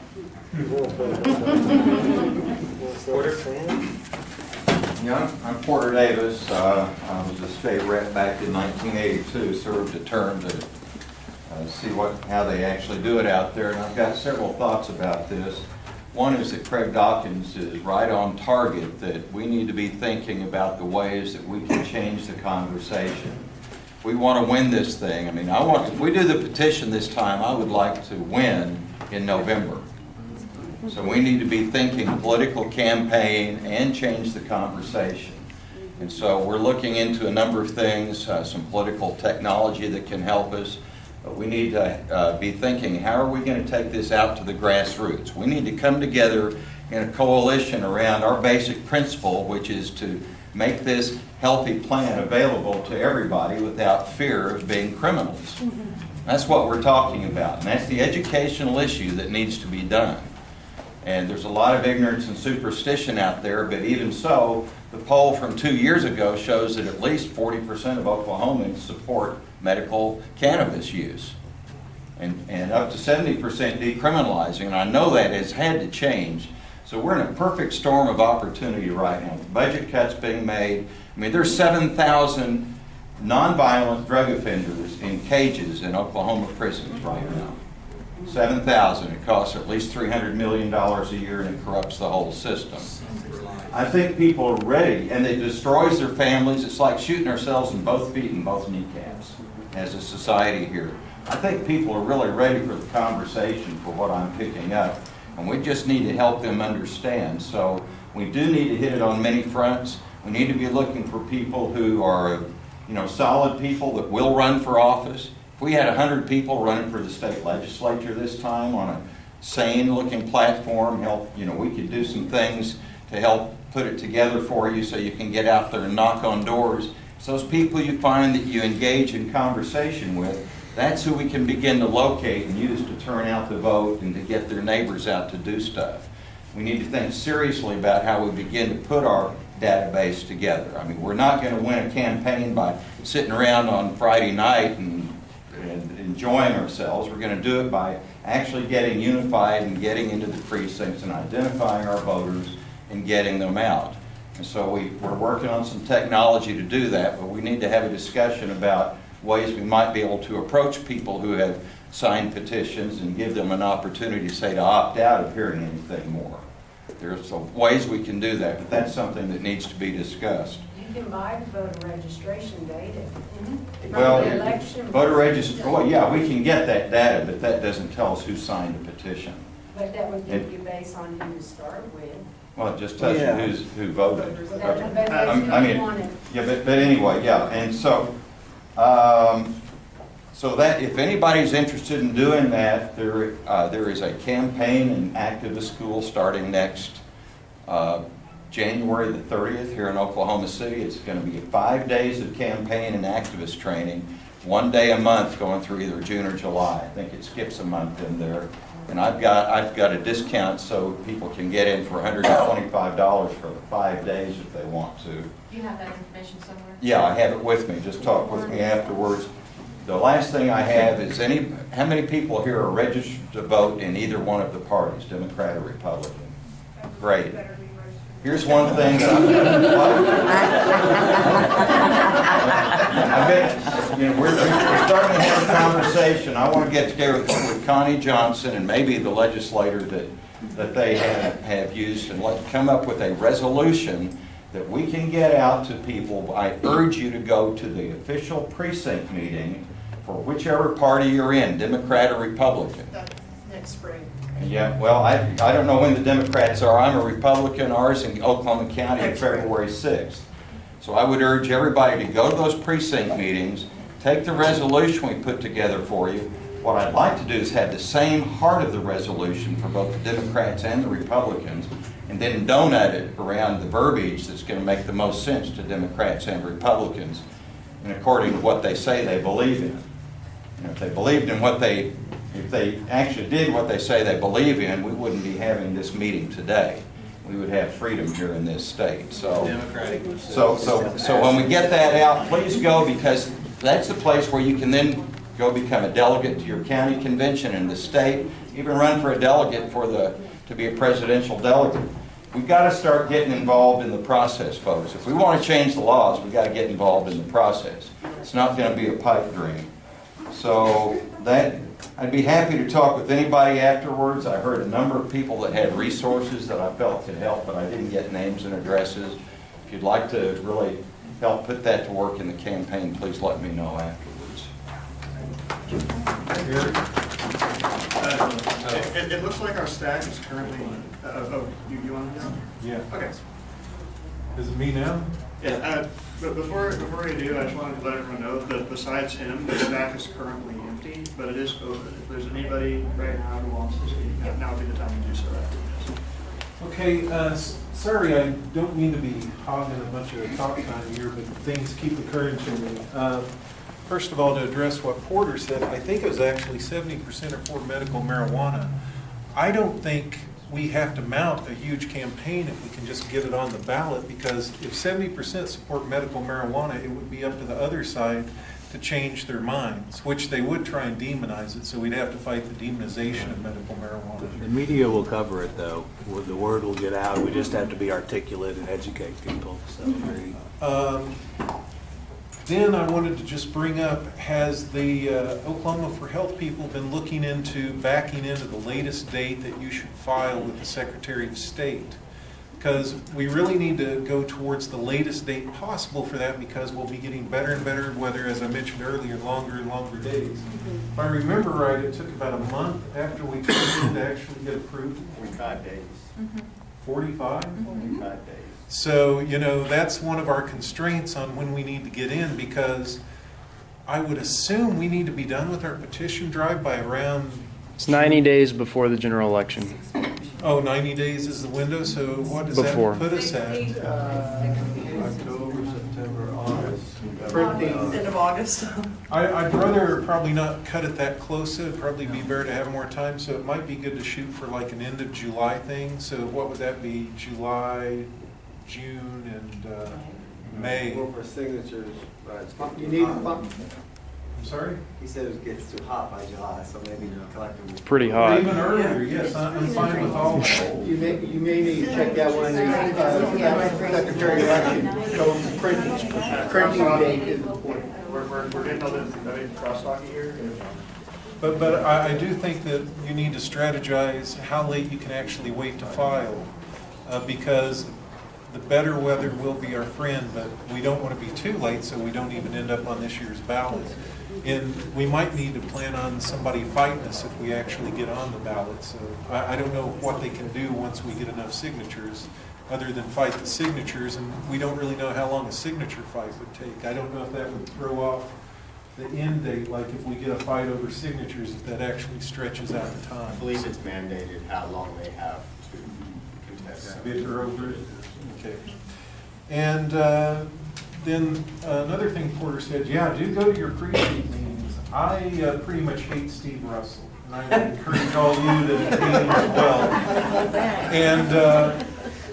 Speaker 23: Yeah, I'm Porter Davis. I was a state rep back in 1982, served a term to see how they actually do it out there, and I've got several thoughts about this. One is that Craig Dawkins is right on target, that we need to be thinking about the ways that we can change the conversation. We want to win this thing. I mean, if we do the petition this time, I would like to win in November. So we need to be thinking political campaign and change the conversation. And so we're looking into a number of things, some political technology that can help us. But we need to be thinking, how are we going to take this out to the grassroots? We need to come together in a coalition around our basic principle, which is to make this healthy plan available to everybody without fear of being criminals. That's what we're talking about, and that's the educational issue that needs to be done. And there's a lot of ignorance and superstition out there, but even so, the poll from 2 years ago shows that at least 40% of Oklahomans support medical cannabis use, and up to 70% decriminalizing, and I know that has had to change. So we're in a perfect storm of opportunity right now. Budget cuts being made. I mean, there's 7,000 nonviolent drug offenders in cages in Oklahoma prisons right now. 7,000. It costs at least $300 million a year, and it corrupts the whole system. I think people are ready, and it destroys their families. It's like shooting ourselves in both feet and both kneecaps as a society here. I think people are really ready for the conversation, for what I'm picking up, and we just need to help them understand. So we do need to hit it on many fronts. We need to be looking for people who are, solid people that will run for office. If we had 100 people running for the state legislature this time on a sane-looking platform, we could do some things to help put it together for you so you can get out there and knock on doors. It's those people you find that you engage in conversation with, that's who we can begin to locate and use to turn out the vote and to get their neighbors out to do stuff. We need to think seriously about how we begin to put our database together. I mean, we're not going to win a campaign by sitting around on Friday night and enjoying ourselves. We're going to do it by actually getting unified and getting into the precincts and identifying our voters and getting them out. And so we're working on some technology to do that, but we need to have a discussion about ways we might be able to approach people who have signed petitions and give them an opportunity to opt out of hearing anything more. There's some ways we can do that, but that's something that needs to be discussed.
Speaker 21: You can buy the voter registration data.
Speaker 23: Well, voter registration, well, yeah, we can get that data, but that doesn't tell us who signed the petition.
Speaker 21: But that would give you based on who you started with.
Speaker 23: Well, it just tells you who voted.
Speaker 21: Yeah,
Speaker 23: but anyway, yeah, and so, so that if anybody's interested in doing that, there is a campaign and activist school starting next January the 30th here in Oklahoma City. It's going to be 5 days of campaign and activist training, 1 day a month going through either June or July. I think it skips a month in there. And I've got a discount so people can get in for $125 for the 5 days if they want to.
Speaker 15: Do you have that information somewhere?
Speaker 23: Yeah, I have it with me. Just talk with me afterwards. The last thing I have is how many people here are registered to vote in either one of the parties, Democrat or Republican? Great. Here's one thing that we're starting to have a conversation. I want to get together with Connie Johnson and maybe the legislator that they have used and come up with a resolution that we can get out to people. I urge you to go to the official precinct meeting for whichever party you're in, Democrat or Republican.
Speaker 17: That's next spring.
Speaker 23: Yeah, well, I don't know when the Democrats are. I'm a Republican. Ours in Oklahoma County on February 6th. So I would urge everybody to go to those precinct meetings, take the resolution we put together for you. What I'd like to do is have the same heart of the resolution for both the Democrats and the Republicans, and then donut it around the verbiage that's going to make the most sense to Democrats and Republicans, and according to what they say they believe in. And if they believed in if they actually did what they say they believe in, we wouldn't be having this meeting today. We would have freedom here in this state. So when we get that out, please go, because that's the place where you can then go become a delegate to your county convention in the state, even run for a delegate to be a presidential delegate. We've got to start getting involved in the process, folks. If we want to change the laws, we've got to get involved in the process. It's not going to be a pipe dream. So I'd be happy to talk with anybody afterwards. I heard a number of people that had resources that I felt could help, but I didn't get names and addresses. If you'd like to really help put that to work in the campaign, please let me know afterwards.
Speaker 12: It looks like our stack is currently, you want to go?
Speaker 7: Yeah.
Speaker 12: Okay.
Speaker 7: Is it me now?
Speaker 12: Yeah, but before we do, I just wanted to let everyone know that besides him, the stack is currently empty, but it is open. If there's anybody right now who wants to speak, now would be the time to do so after this.
Speaker 7: Okay, sorry, I don't mean to be hogging a bunch of talk time here, but things keep occurring to me. First of all, to address what Porter said, I think it was actually 70% are for medical marijuana. I don't think we have to mount a huge campaign if we can just get it on the ballot, because if 70% support medical marijuana, it would be up to the other side to change their minds, which they would try and demonize it, so we'd have to fight the demonization of medical marijuana.
Speaker 4: The media will cover it, though. The word will get out. We just have to be articulate and educate people. So,
Speaker 7: Then I wanted to just bring up, has the Oklahoma for Health people been looking into backing into the latest date that you should file with the Secretary of State? Because we really need to go towards the latest date possible for that, because we'll be getting better and better weather, as I mentioned earlier, longer and longer days. If I remember right, it took about a month after we turned in to actually get approved.
Speaker 11: 45 days.
Speaker 7: 45?
Speaker 11: 45 days.
Speaker 7: So, you know, that's one of our constraints on when we need to get in, because I would assume we need to be done with our petition drive by around...
Speaker 3: It's 90 days before the general election.
Speaker 7: Oh, 90 days is the window, so what does
Speaker 3: Before.
Speaker 7: that put us at?
Speaker 11: October, September, August.
Speaker 19: 15th. End of August.
Speaker 7: I'd rather probably not cut it that close. It'd probably be better to have more time, so it might be good to shoot for like an end of July thing. So what would that be? July, June, and May?
Speaker 5: Well, for signatures, you need a pump.
Speaker 7: I'm sorry?
Speaker 5: He said it gets too hot by July, so maybe collectively.
Speaker 3: It's pretty hot.
Speaker 7: Even earlier, yes, I'm fine with all that.
Speaker 5: You may need to check that one, Secretary of Election, show them printing date is important.
Speaker 12: We're getting a little crosstalky here.
Speaker 7: But I do think that you need to strategize how late you can actually wait to file, because the better weather will be our friend, but we don't want to be too late so we don't even end up on this year's ballot. And we might need to plan on somebody fighting us if we actually get on the ballot. So I don't know what they can do once we get enough signatures, other than fight the signatures, and we don't really know how long a signature fight would take. I don't know if that would throw off the end date, like if we get a fight over signatures, if that actually stretches out the time.
Speaker 11: I believe it's mandated how long they have to contest.
Speaker 7: Bicker over it? Okay. And then another thing Porter said, yeah, do go to your precinct meetings. I pretty much hate Steve Russell, and I would encourage all you to hate him as well. And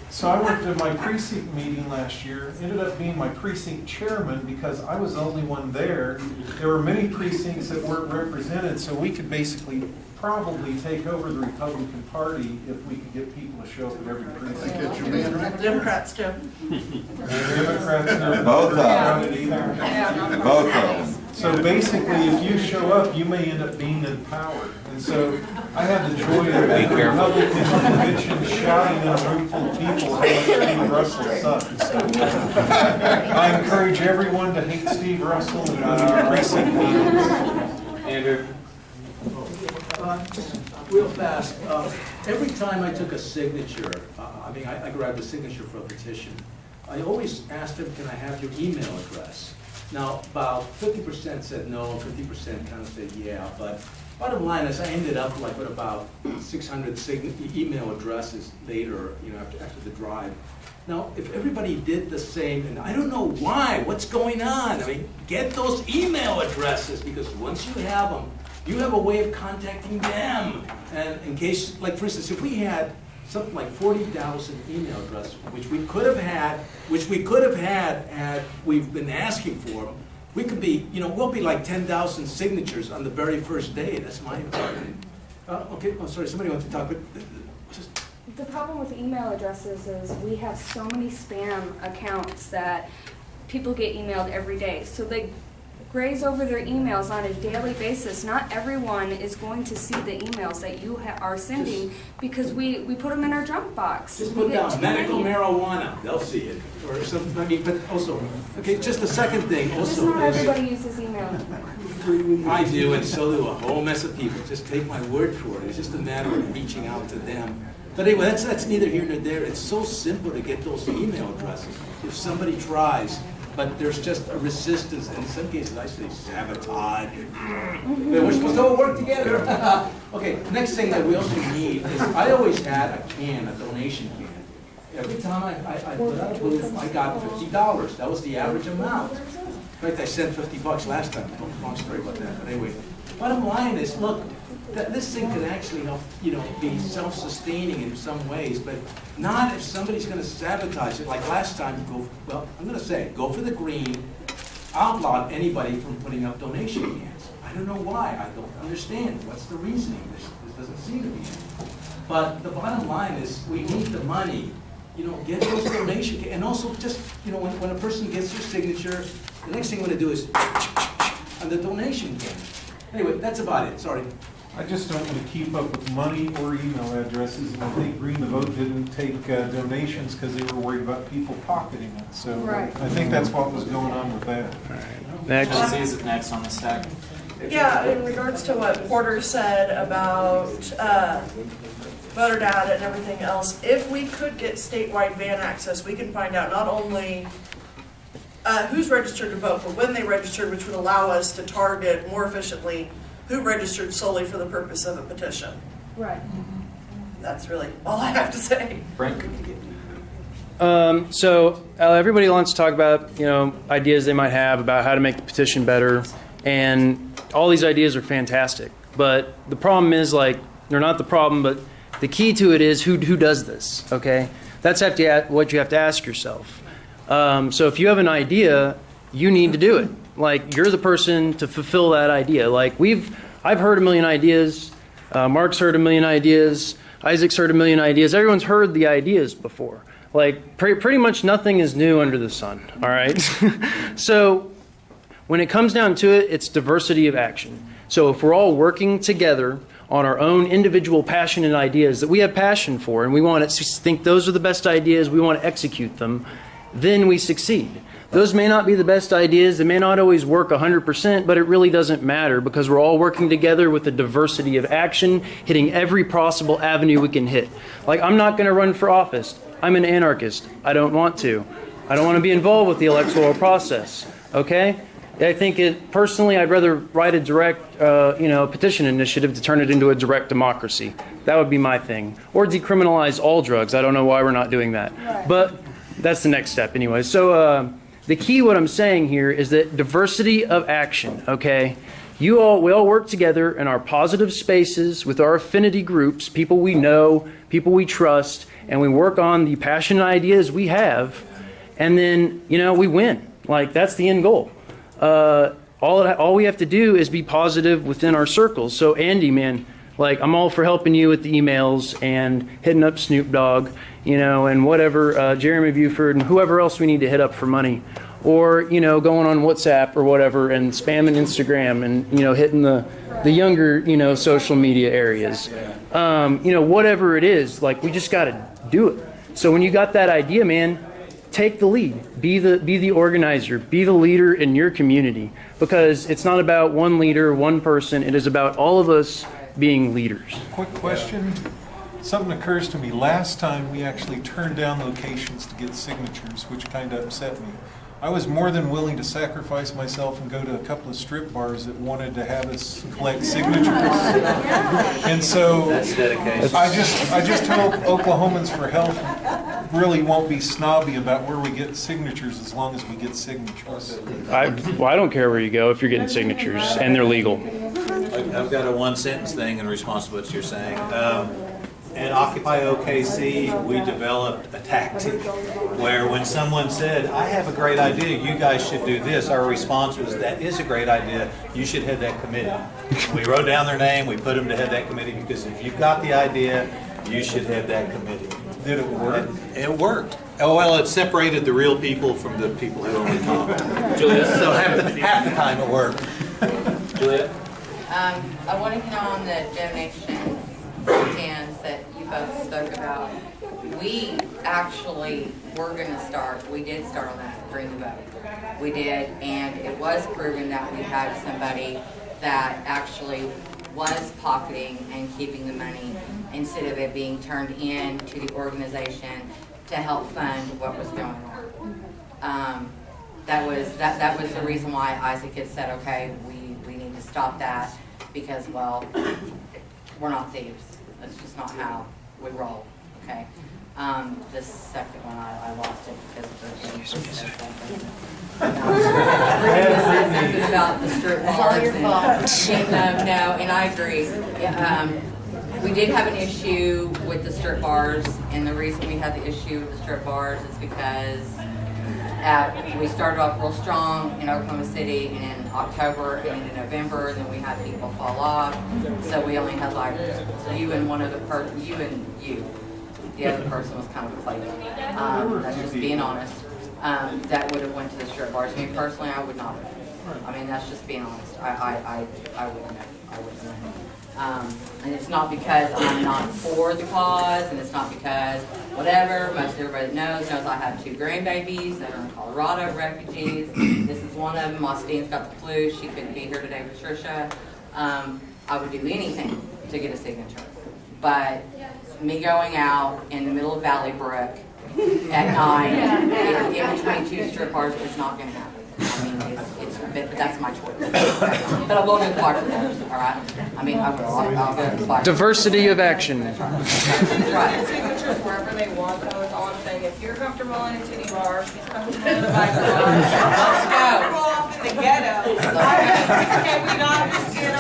Speaker 7: so I went to my precinct meeting last year, ended up being my precinct chairman because I was the only one there. There were many precincts that weren't represented, so we could basically probably take over the Republican Party if we could get people to show up at every precinct.
Speaker 19: Democrats too.
Speaker 7: Democrats are
Speaker 23: Both of them.
Speaker 7: counted either.
Speaker 23: Both of them.
Speaker 7: So basically, if you show up, you may end up being in power. And so I had the joy of at the Republican convention shouting at a room full of people how much Steve Russell sucks. So I encourage everyone to hate Steve Russell and go to your precinct meetings.
Speaker 2: Andrew?
Speaker 1: Just real fast, every time I took a signature, I grabbed a signature for a petition, I always asked them, can I have your email address? Now, about 50% said no, 50% kind of said yeah, but bottom line is I ended up like with about 600 email addresses later, after the drive. Now, if everybody did the same, and I don't know why, what's going on? Get those email addresses, because once you have them, you have a way of contacting them. And in case, like for instance, if we had something like 40,000 email addresses, which we could have had had we've been asking for them, we could be, we'll be like 10,000 signatures on the very first day. That's my opinion. Okay, sorry, somebody wants to talk, but just...
Speaker 6: The problem with email addresses is we have so many spam accounts that people get emailed every day. So they graze over their emails on a daily basis. Not everyone is going to see the emails that you are sending because we put them in our junk box.
Speaker 1: Just put down medical marijuana. They'll see it. Or something. But also, okay, just the second thing. Also,
Speaker 6: just not everybody uses email.
Speaker 1: I do, and so do a whole mess of people. Just take my word for it. It's just a matter of reaching out to them. But anyway, that's neither here nor there. It's so simple to get those email addresses. If somebody tries, but there's just a resistance. In some cases, I say sabotage. We're supposed to all work together. Okay, next thing that we also need is, I always had a donation can. Every time I put out a booth, I got $50. That was the average amount. In fact, I sent $50 last time. Long story about that, but anyway. Bottom line is, look, this thing can actually help, be self-sustaining in some ways, but not if somebody's going to sabotage it. Like last time, I'm going to say, go for the green, outlaw anybody from putting up donation cans. I don't know why. I don't understand. What's the reasoning? This doesn't seem to be it. But the bottom line is, we need the money. Get those donation cans. And also just, when a person gets your signature, the next thing you want to do is on the donation can. Anyway, that's about it. Sorry.
Speaker 7: I just don't want to keep up with money or email addresses, and I think Green the Vote didn't take donations because they were worried about people pocketing it. So I think that's what was going on with that.
Speaker 3: Next.
Speaker 2: Chelsea's next on the stack.
Speaker 19: Yeah, in regards to what Porter said about voter data and everything else, if we could get statewide van access, we can find out not only who's registered to vote, but when they registered, which would allow us to target more efficiently who registered solely for the purpose of a petition.
Speaker 6: Right.
Speaker 19: That's really all I have to say.
Speaker 2: Frank?
Speaker 3: So everybody wants to talk about, ideas they might have about how to make the petition better, and all these ideas are fantastic. But the problem is, they're not the problem, but the key to it is who does this, okay? That's what you have to ask yourself. So if you have an idea, you need to do it. You're the person to fulfill that idea. I've heard a million ideas. Mark's heard a million ideas. Isaac's heard a million ideas. Everyone's heard the ideas before. Pretty much nothing is new under the sun, all right? So when it comes down to it, it's diversity of action. So if we're all working together on our own individual passion and ideas that we have passion for, and we want to think those are the best ideas, we want to execute them, then we succeed. Those may not be the best ideas, they may not always work 100%, but it really doesn't matter because we're all working together with a diversity of action, hitting every possible avenue we can hit. I'm not going to run for office. I'm an anarchist. I don't want to. I don't want to be involved with the electoral process, okay? I think personally, I'd rather write a direct, petition initiative to turn it into a direct democracy. That would be my thing. Or decriminalize all drugs. I don't know why we're not doing that. Right. But that's the next step anyway. So the key, what I'm saying here, is that diversity of action, okay? We all work together in our positive spaces with our affinity groups, people we know, people we trust, and we work on the passionate ideas we have, and then, we win. That's the end goal. All we have to do is be positive within our circles. So Andy, man, I'm all for helping you with the emails and hitting up Snoop Dogg, and whatever, Jeremy Buford and whoever else we need to hit up for money. Or, going on WhatsApp or whatever and spamming Instagram and, hitting the younger, social media areas. Whatever it is, we just got to do it. So when you got that idea, man, take the lead. Be the organizer. Be the leader in your community. Because it's not about one leader, one person. It is about all of us being leaders.
Speaker 7: Quick question. Something occurs to me. Last time we actually turned down locations to get signatures, which kind of upset me. I was more than willing to sacrifice myself and go to a couple of strip bars that wanted to have us collect signatures. And so
Speaker 9: that's dedication.
Speaker 7: I just hope Oklahomans for Health really won't be snobby about where we get signatures as long as we get signatures.
Speaker 3: I don't care where you go if you're getting signatures and they're legal.
Speaker 9: I've got a one-sentence thing in response to what you're saying. At Occupy OKC, we developed a tactic where when someone said, I have a great idea, you guys should do this, our response was, that is a great idea, you should head that committee. We wrote down their name, we put them to head that committee, because if you've got the idea, you should head that committee.
Speaker 7: Did it work?
Speaker 9: It worked. Oh, well, it separated the real people from the people who only talk.
Speaker 2: Juliet?
Speaker 9: So half the time it worked.
Speaker 2: Juliet?
Speaker 8: I want to hit on the donation cans that you both spoke about. We actually were going to start, we did start on that Green the Vote. We did, and it was proven that we had somebody that actually was pocketing and keeping the money instead of it being turned in to the organization to help fund what was going on. that was the reason why Isaac had said, okay, we need to stop that because, well, we're not thieves. That's just not how we roll, okay? The second one, I lost it because of the something about the strip malls. No, and I agree. We did have an issue with the strip bars, and the reason we had the issue with the strip bars is because we started off real strong in Oklahoma City in October and into November, and then we had people fall off. So we only had like you and one other person, you. The other person was kind of a flaky. That's just being honest. That would have went to the strip bars. Me personally, I would not have. I mean, that's just being honest. I wouldn't have. I wouldn't have. And it's not because I'm not for the cause, and it's not because whatever. Most everybody that knows I have 2 grandbabies that are in Colorado, refugees. This is one of them. Austine's got the flu. She couldn't be here today with Trisha. I would do anything to get a signature. But me going out in the middle of Valley Brook at night in between 2 strip bars is not going to happen. I mean, but that's my choice. But I will do the park bars, all right? I mean, I'll go to the park.
Speaker 3: Diversity of action.
Speaker 8: Right.
Speaker 18: Signatures wherever they want, though, is all I'm saying. If you're comfortable in a titty bar, she's comfortable in a bike bar. Let's go. Off in the ghetto. Can we not just get
Speaker 7: I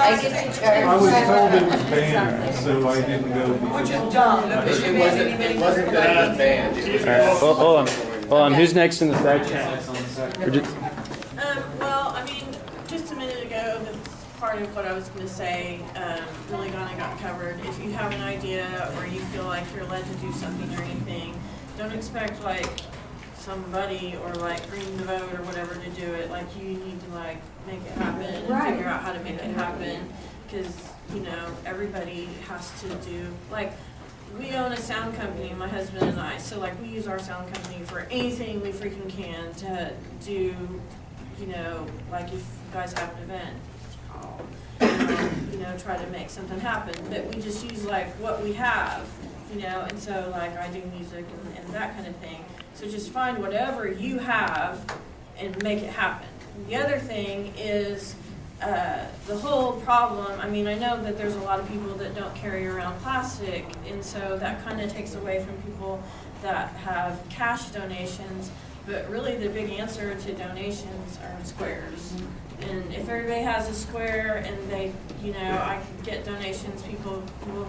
Speaker 7: was told it was banned, so I didn't go.
Speaker 18: Which is dumb.
Speaker 5: It wasn't that it was banned.
Speaker 3: All right, well, hold on. Who's next in the section?
Speaker 13: Well, I mean, just a minute ago, that's part of what I was going to say really kind of got covered. If you have an idea or you feel like you're led to do something or anything, don't expect like somebody or like Green the Vote or whatever to do it. Like you need to like make it happen and figure out how to make it happen, because you know everybody has to do like. We own a sound company, my husband and I, so like we use our sound company for anything we freaking can to do, you know, like if you guys have an event, call, you know, try to make something happen. But we just use like what we have, you know, and so like I do music and that kind of thing. So just find whatever you have and make it happen. The other thing is the whole problem, I mean, I know that there's a lot of people that don't carry around plastic, and so that kind of takes away from people that have cash donations, but really the big answer to donations are squares. And if everybody has a square and they, you know, I can get donations, people will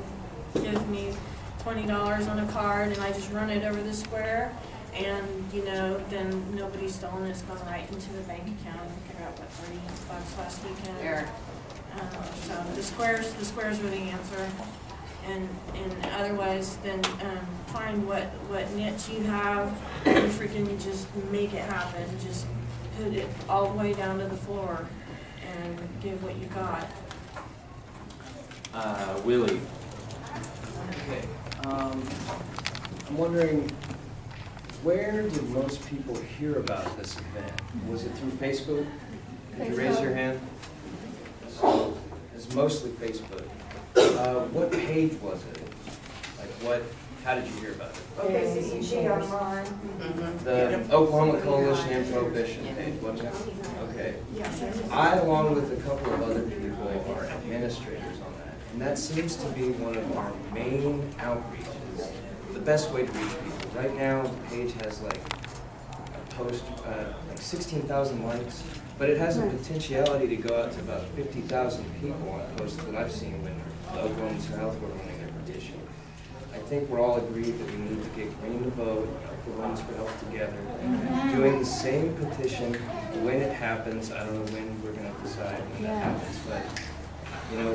Speaker 13: give me $20 on a card and I just run it over the square, and, you know, then nobody's stolen it, it's gone right into the bank account. I figured out what, $30 last weekend. So the squares are the answer. And otherwise, then find what niche you have and freaking just make it happen. Just put it all the way down to the floor and give what you got.
Speaker 14: Willie. Okay. I'm wondering, where did most people hear about this event? Was it through Facebook? Could you raise your hand? So it's mostly Facebook. What page was it? Like how did you hear about it?
Speaker 21: OKCCG online.
Speaker 14: The Oklahoma Coalition and Prohibition page, wasn't it? Okay. I, along with a couple of other people, are administrators on that. And that seems to be one of our main outreaches. The best way to reach people. Right now, the page has like a post, like 16,000 likes, but it has a potentiality to go out to about 50,000 people on posts that I've seen when the Oklahoma South were running their petition. I think we're all agreed that we need to get Green to Vote, Oklahomans for Health together, doing the same petition when it happens. I don't know when we're going to decide when that happens, but you know,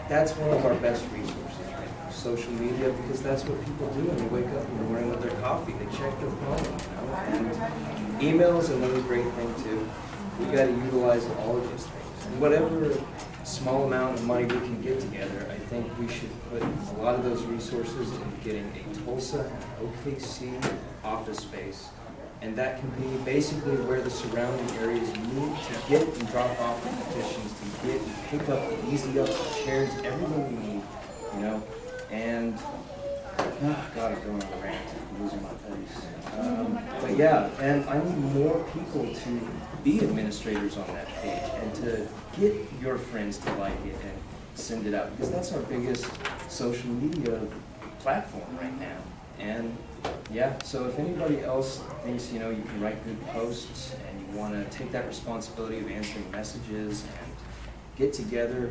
Speaker 14: that's one of our best resources. Social media, because that's what people do when they wake up in the morning with their coffee. They check their phone, you know? And email is another great thing too. We got to utilize all of those things. And whatever small amount of money we can get together, I think we should put a lot of those resources into getting a Tulsa and OKC office space. And that can be basically where the surrounding areas meet to get and drop off the petitions, to get and pick up, easy up the chairs, everything we need, you know. And Oh, God, I'm going on a rant. I'm losing my face. But yeah, and I need more people to be administrators on that page and to get your friends to like it and send it out, because that's our biggest social media platform right now. And yeah, so if anybody else thinks, you know, you can write good posts and you want to take that responsibility of answering messages and get together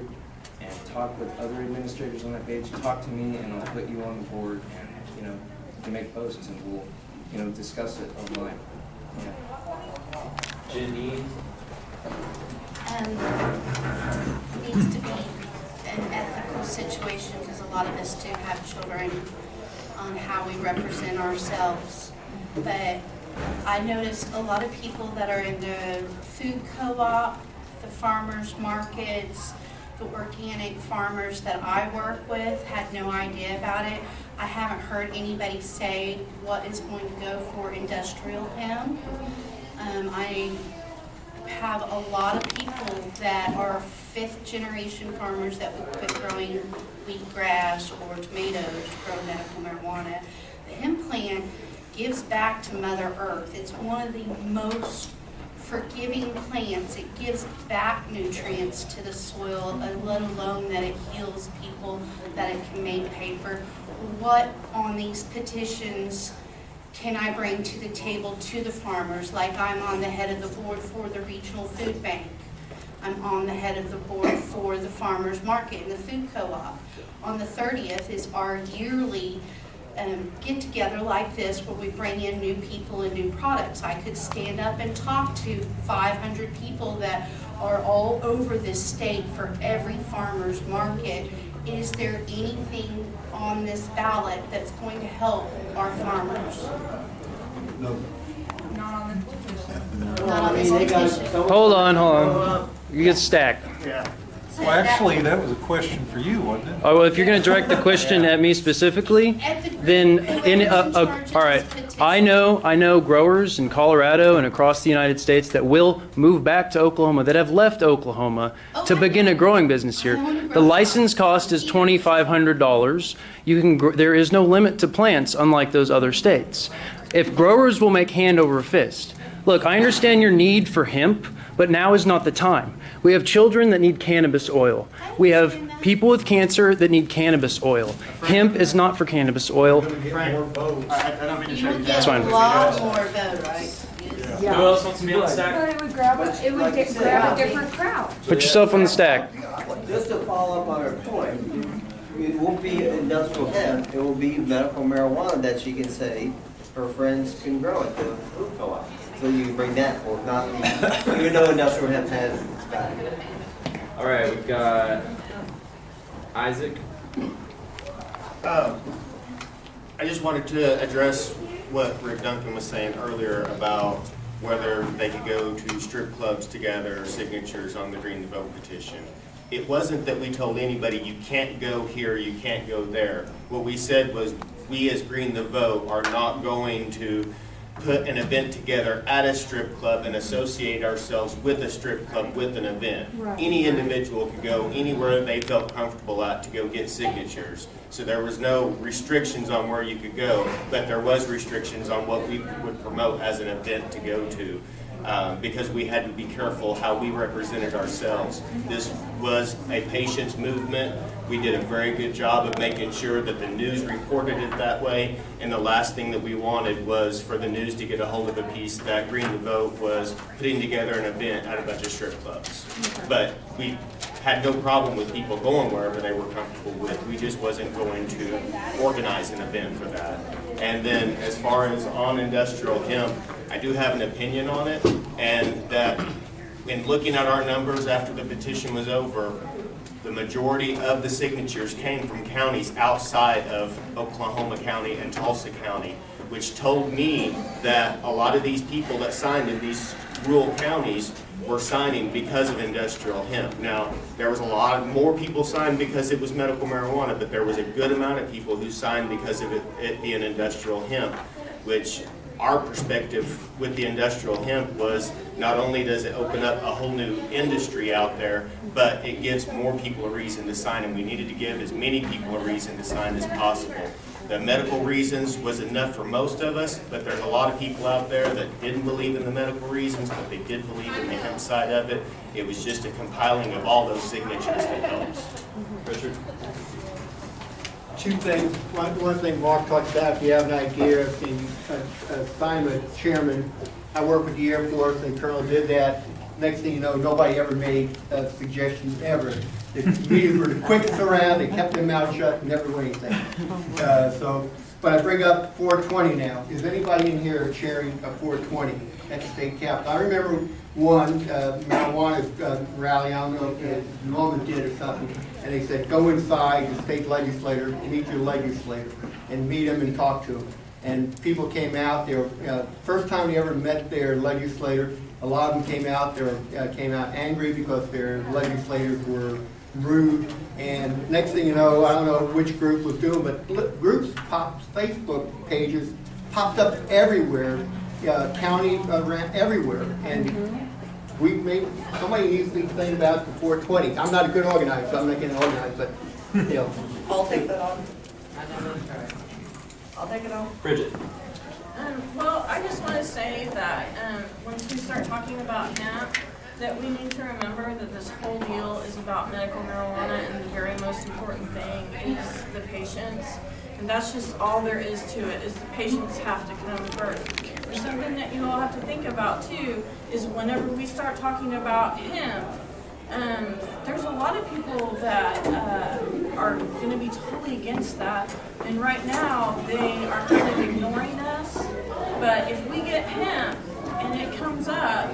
Speaker 14: and talk with other administrators on that page, talk to me and I'll put you on the board, and you know, you can make posts and we'll, you know, discuss it online. Yeah.
Speaker 2: Janine?
Speaker 10: It needs to be an ethical situation, because a lot of us do have children, on how we represent ourselves. But I noticed a lot of people that are in the food co-op, the farmers markets, the organic farmers that I work with had no idea about it. I haven't heard anybody say what is going to go for industrial hemp. I have a lot of people that are fifth-generation farmers that would quit growing wheatgrass or tomatoes to grow medical marijuana. The hemp plant gives back to Mother Earth. It's one of the most forgiving plants. It gives back nutrients to the soil, let alone that it heals people, that it can make paper. What on these petitions can I bring to the table to the farmers? Like, I'm on the head of the board for the regional food bank. I'm on the head of the board for the farmers market and the food co-op. On the 30th is our yearly get together like this, where we bring in new people and new products. I could stand up and talk to 500 people that are all over this state for every farmer's market. Is there anything on this ballot that's going to help our farmers?
Speaker 5: No.
Speaker 18: Not on this petition.
Speaker 10: Not on this petition.
Speaker 3: Hold on. You get stacked.
Speaker 5: Yeah.
Speaker 7: Well, actually, that was a question for you, wasn't it?
Speaker 3: Oh, well, if you're going to direct the question at me specifically, then all right. I know growers in Colorado and across the United States that will move back to Oklahoma, that have left Oklahoma to begin a growing business here. The license cost is $2,500. You can. There is no limit to plants, unlike those other states. If growers will make hand over fist, look, I understand your need for hemp, but now is not the time. We have children that need cannabis oil. We have people with cancer that need cannabis oil. Hemp is not for cannabis oil.
Speaker 5: Frank, I don't mean to show you that.
Speaker 3: That's fine.
Speaker 10: A lot more vote, right?
Speaker 2: Who else wants to be on the stack?
Speaker 6: But it would grab a different crowd.
Speaker 3: Put yourself on the stack.
Speaker 16: Just to follow up on her point, it won't be industrial hemp, it will be medical marijuana that she can say her friends can grow at the food co-op. So you can bring that forward, not the, even though industrial hemp has its back.
Speaker 2: All right, we've got Isaac.
Speaker 11: I just wanted to address what Rick Duncan was saying earlier about whether they could go to strip clubs to gather signatures on the Green the Vote petition. It wasn't that we told anybody you can't go here, you can't go there. What we said was we as Green the Vote are not going to put an event together at a strip club and associate ourselves with a strip club with an event.
Speaker 6: Right.
Speaker 11: Any individual could go anywhere they felt comfortable at to go get signatures. So there was no restrictions on where you could go, but there was restrictions on what we would promote as an event to go to. Because we had to be careful how we represented ourselves. This was a patience movement. We did a very good job of making sure that the news reported it that way, and the last thing that we wanted was for the news to get a hold of a piece that Green the Vote was putting together an event at a bunch of strip clubs. But we had no problem with people going wherever they were comfortable with. We just wasn't going to organize an event for that. And then as far as on industrial hemp, I do have an opinion on it, and that in looking at our numbers after the petition was over, the majority of the signatures came from counties outside of Oklahoma County and Tulsa County, which told me that a lot of these people that signed in these rural counties were signing because of industrial hemp. Now, there was a lot more people signed because it was medical marijuana, but there was a good amount of people who signed because of it being industrial hemp, which our perspective with the industrial hemp was not only does it open up a whole new industry out there, but it gives more people a reason to sign, and we needed to give as many people a reason to sign as possible.
Speaker 15: The medical reasons was enough for most of us, but there's a lot of people out there that didn't believe in the medical reasons, but they did believe in the hemp side of it. It was just a compiling of all those signatures that helps. Richard?
Speaker 5: Two things. One thing Mark talked about, if you have an idea, can assign a chairman. I work with the Air Force, and Colonel did that. Next thing you know, nobody ever made suggestions ever. The meetings were the quickest around. They kept their mouth shut and never went anything. But I bring up 420 now. Is anybody in here chairing a 420 at the state capitol? I remember one marijuana rally. I don't know if Norman did or something. And they said, go inside the state legislator and meet your legislator and meet him and talk to him. And people came out. They were first time they ever met their legislator. A lot of them came out. They came out angry because their legislators were rude. And next thing you know, I don't know which group was doing, but groups Facebook pages popped up everywhere, county around everywhere. And we made, somebody needs to think about the 420. I'm not a good organizer, so I'm not going to organize, but you know.
Speaker 19: I'll take that on. I'll take it on.
Speaker 2: Bridget.
Speaker 13: Well, I just want to say that once we start talking about hemp, that we need to remember that this whole deal is about medical marijuana, and the very most important thing is the patients. And that's just all there is to it, is the patients have to come first. And something that you all have to think about too is whenever we start talking about hemp, there's a lot of people that are going to be totally against that. And right now, they are kind of ignoring us. But if we get hemp and it comes up,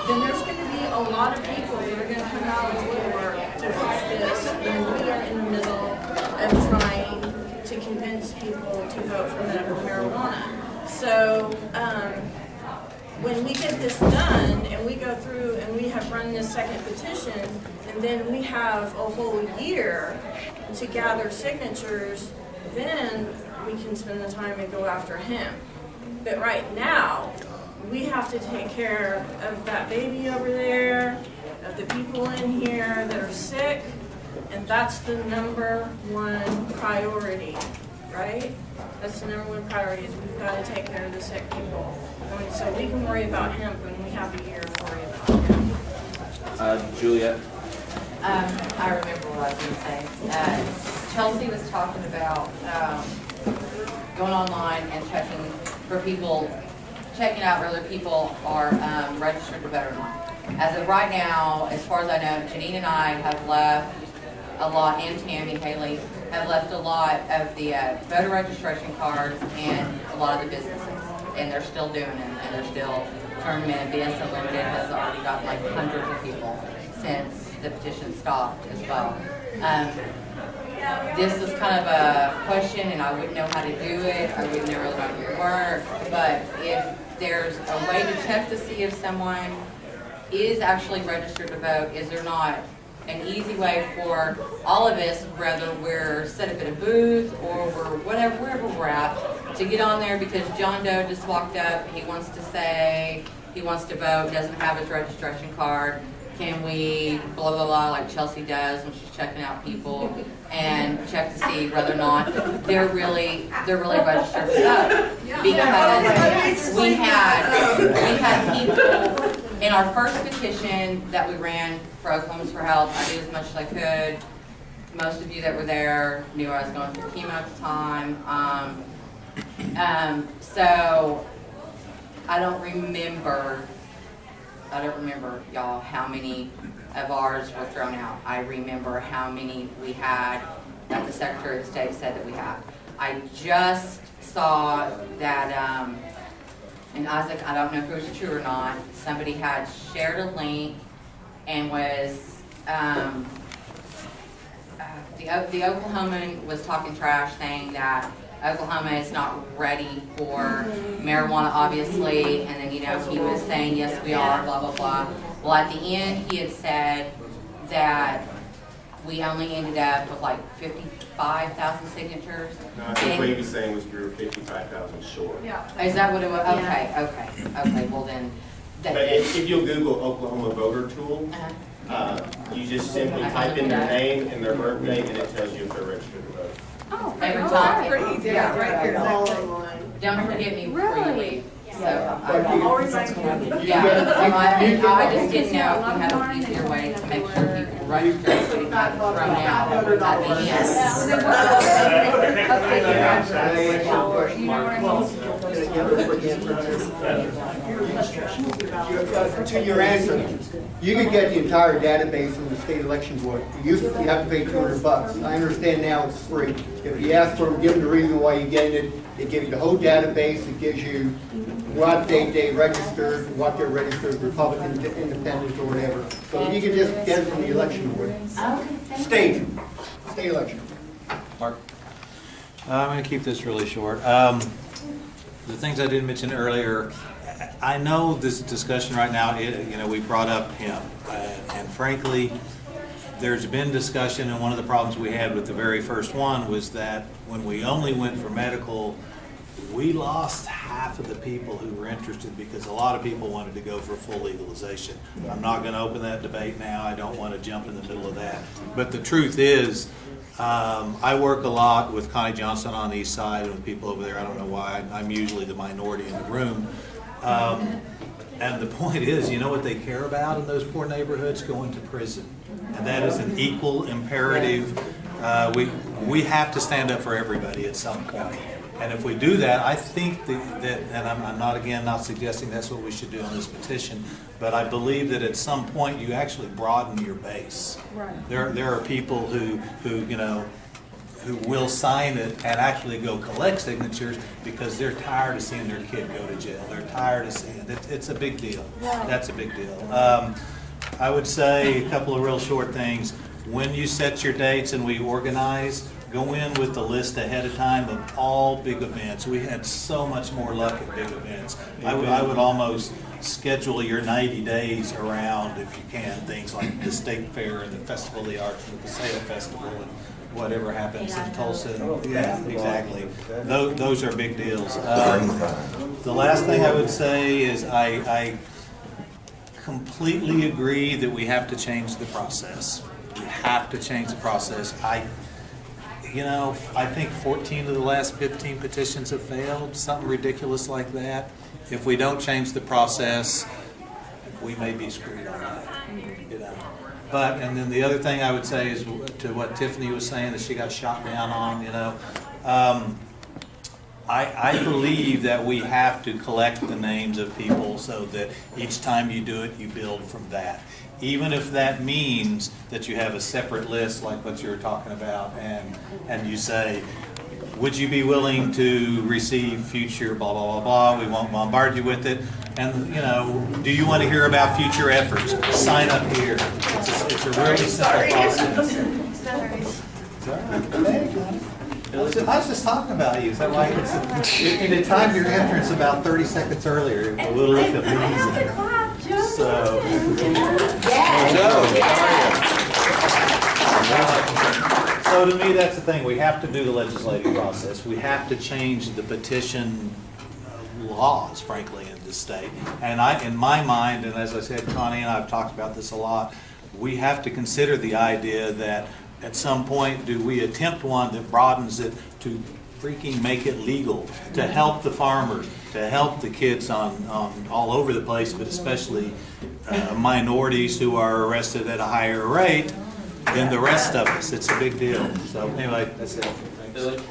Speaker 13: then there's going to be a lot of people that are going to come out the door to fix this. And we are in the middle of trying to convince people to vote for medical marijuana. So when we get this done and we go through and we have run this second petition, and then we have a whole year to gather signatures, then we can spend the time and go after him. But right now, we have to take care of that baby over there, of the people in here that are sick, and that's the #1 priority, right? That's the #1 priority, is we've got to take care of the sick people. And so we can worry about hemp when we have a year to worry about hemp.
Speaker 2: Juliet.
Speaker 8: I remember what I was going to say. Chelsea was talking about going online and checking for people, checking out whether people are registered to vote or not. As of right now, as far as I know, Janine and I have left a lot, and Tammy, Haley, have left a lot of the voter registration cards and a lot of the businesses. And they're still doing it, and they're still turning them in. BS Unlimited has already got like hundreds of people since the petition stopped as well. This is kind of a question, and I wouldn't know how to do it. I wouldn't know really how it would work. But if there's a way to check to see if someone is actually registered to vote, is there not an easy way for all of us, whether we're set up at a booth or we're wherever we're at, to get on there? Because John Doe just walked up, he wants to say he wants to vote, doesn't have his registration card. Can we blah blah blah like Chelsea does when she's checking out people, and check to see whether or not they're really registered to vote? Because we had people in our first petition that we ran for Oklahomans for Health. I did as much as I could. Most of you that were there knew I was going through chemo at the time. So I don't remember, y'all, how many of ours were thrown out. I remember how many we had that the Secretary of State said that we had. I just saw that, and Isaac, I don't know if it was true or not, somebody had shared a link and was, the Oklahoman was talking trash, saying that Oklahoma is not ready for marijuana, obviously, and then, he was saying, yes, we are, blah, blah, blah. Well, at the end, he had said that we only ended up with like 55,000 signatures.
Speaker 15: No, I think what he was saying was we were 55,000 short.
Speaker 13: Yeah.
Speaker 8: Is that what it was? Okay, okay, well then.
Speaker 15: But if you'll Google Oklahoma voter tool, You just simply type in their name and their birthday, and it tells you if they're registered to vote.
Speaker 6: Oh,
Speaker 8: Every
Speaker 6: okay.
Speaker 8: time.
Speaker 6: Pretty easy.
Speaker 8: Yeah,
Speaker 6: Right here.
Speaker 8: Don't forget me before you leave. So,
Speaker 5: I'll
Speaker 8: remind you. Yeah, so I just didn't know if we had an easier way to make sure people register so we got thrown out at the end.
Speaker 5: To your answer, you could get the entire database from the state election board. You have to pay $200. I understand now it's free. If you ask for them, give them the reason why you're getting it. It gives you the whole database. It gives you what date they registered, what they're registered, Republican, Independent, or whatever. So you can just get it from the election board. State election.
Speaker 9: Mark? I'm going to keep this really short. The things I didn't mention earlier, I know this discussion right now, we brought up hemp, and frankly, there's been discussion, and one of the problems we had with the very first one was that when we only went for medical, we lost half of the people who were interested because a lot of people wanted to go for full legalization. I'm not going to open that debate now. I don't want to jump in the middle of that. But the truth is, I work a lot with Connie Johnson on the east side and with people over there. I don't know why. I'm usually the minority in the room. And the point is, you know what they care about in those poor neighborhoods? Going to prison. And that is an equal imperative. We have to stand up for everybody at some point. And if we do that, I think that and I'm not suggesting that's what we should do on this petition, but I believe that at some point you actually broaden your base. Right. There are people who will sign it and actually go collect signatures because they're tired of seeing their kid go to jail. They're tired of seeing it. It's a big deal. Right. That's a big deal. I would say a couple of real short things. When you set your dates and we organize, go in with the list ahead of time of all big events. We had so much more luck at big events. I would almost schedule your 90 days around, if you can, things like the State Fair and the Festival of the Arts and the Paseo Festival and whatever happens in Tulsa. Yeah, exactly. Those are big deals. The last thing I would say is I completely agree that we have to change the process. We have to change the process. I think 14 of the last 15 petitions have failed, something ridiculous like that. If we don't change the process, we may be screwed on that. But, and then the other thing I would say is to what Tiffany was saying that she got shot down on, I believe that we have to collect the names of people so that each time you do it, you build from that. Even if that means that you have a separate list like what you were talking about, and you say, would you be willing to receive future blah, blah, blah, blah, we won't bombard you with it, and do you want to hear about future efforts? Sign up here. It's a really simple process. I was just talking about you. Is that right? If you timed your entrance about 30 seconds earlier, it would look amazing. So to me, that's the thing. We have to do the legislative process. We have to change the petition laws, frankly, in this state. And in my mind, and as I said, Connie and I have talked about this a lot, we have to consider the idea that at some point, do we attempt one that broadens it to freaking make it legal, to help the farmers, to help the kids on all over the place, but especially minorities who are arrested at a higher rate than the rest of us. It's a big deal. So anyway, that's it. Thanks.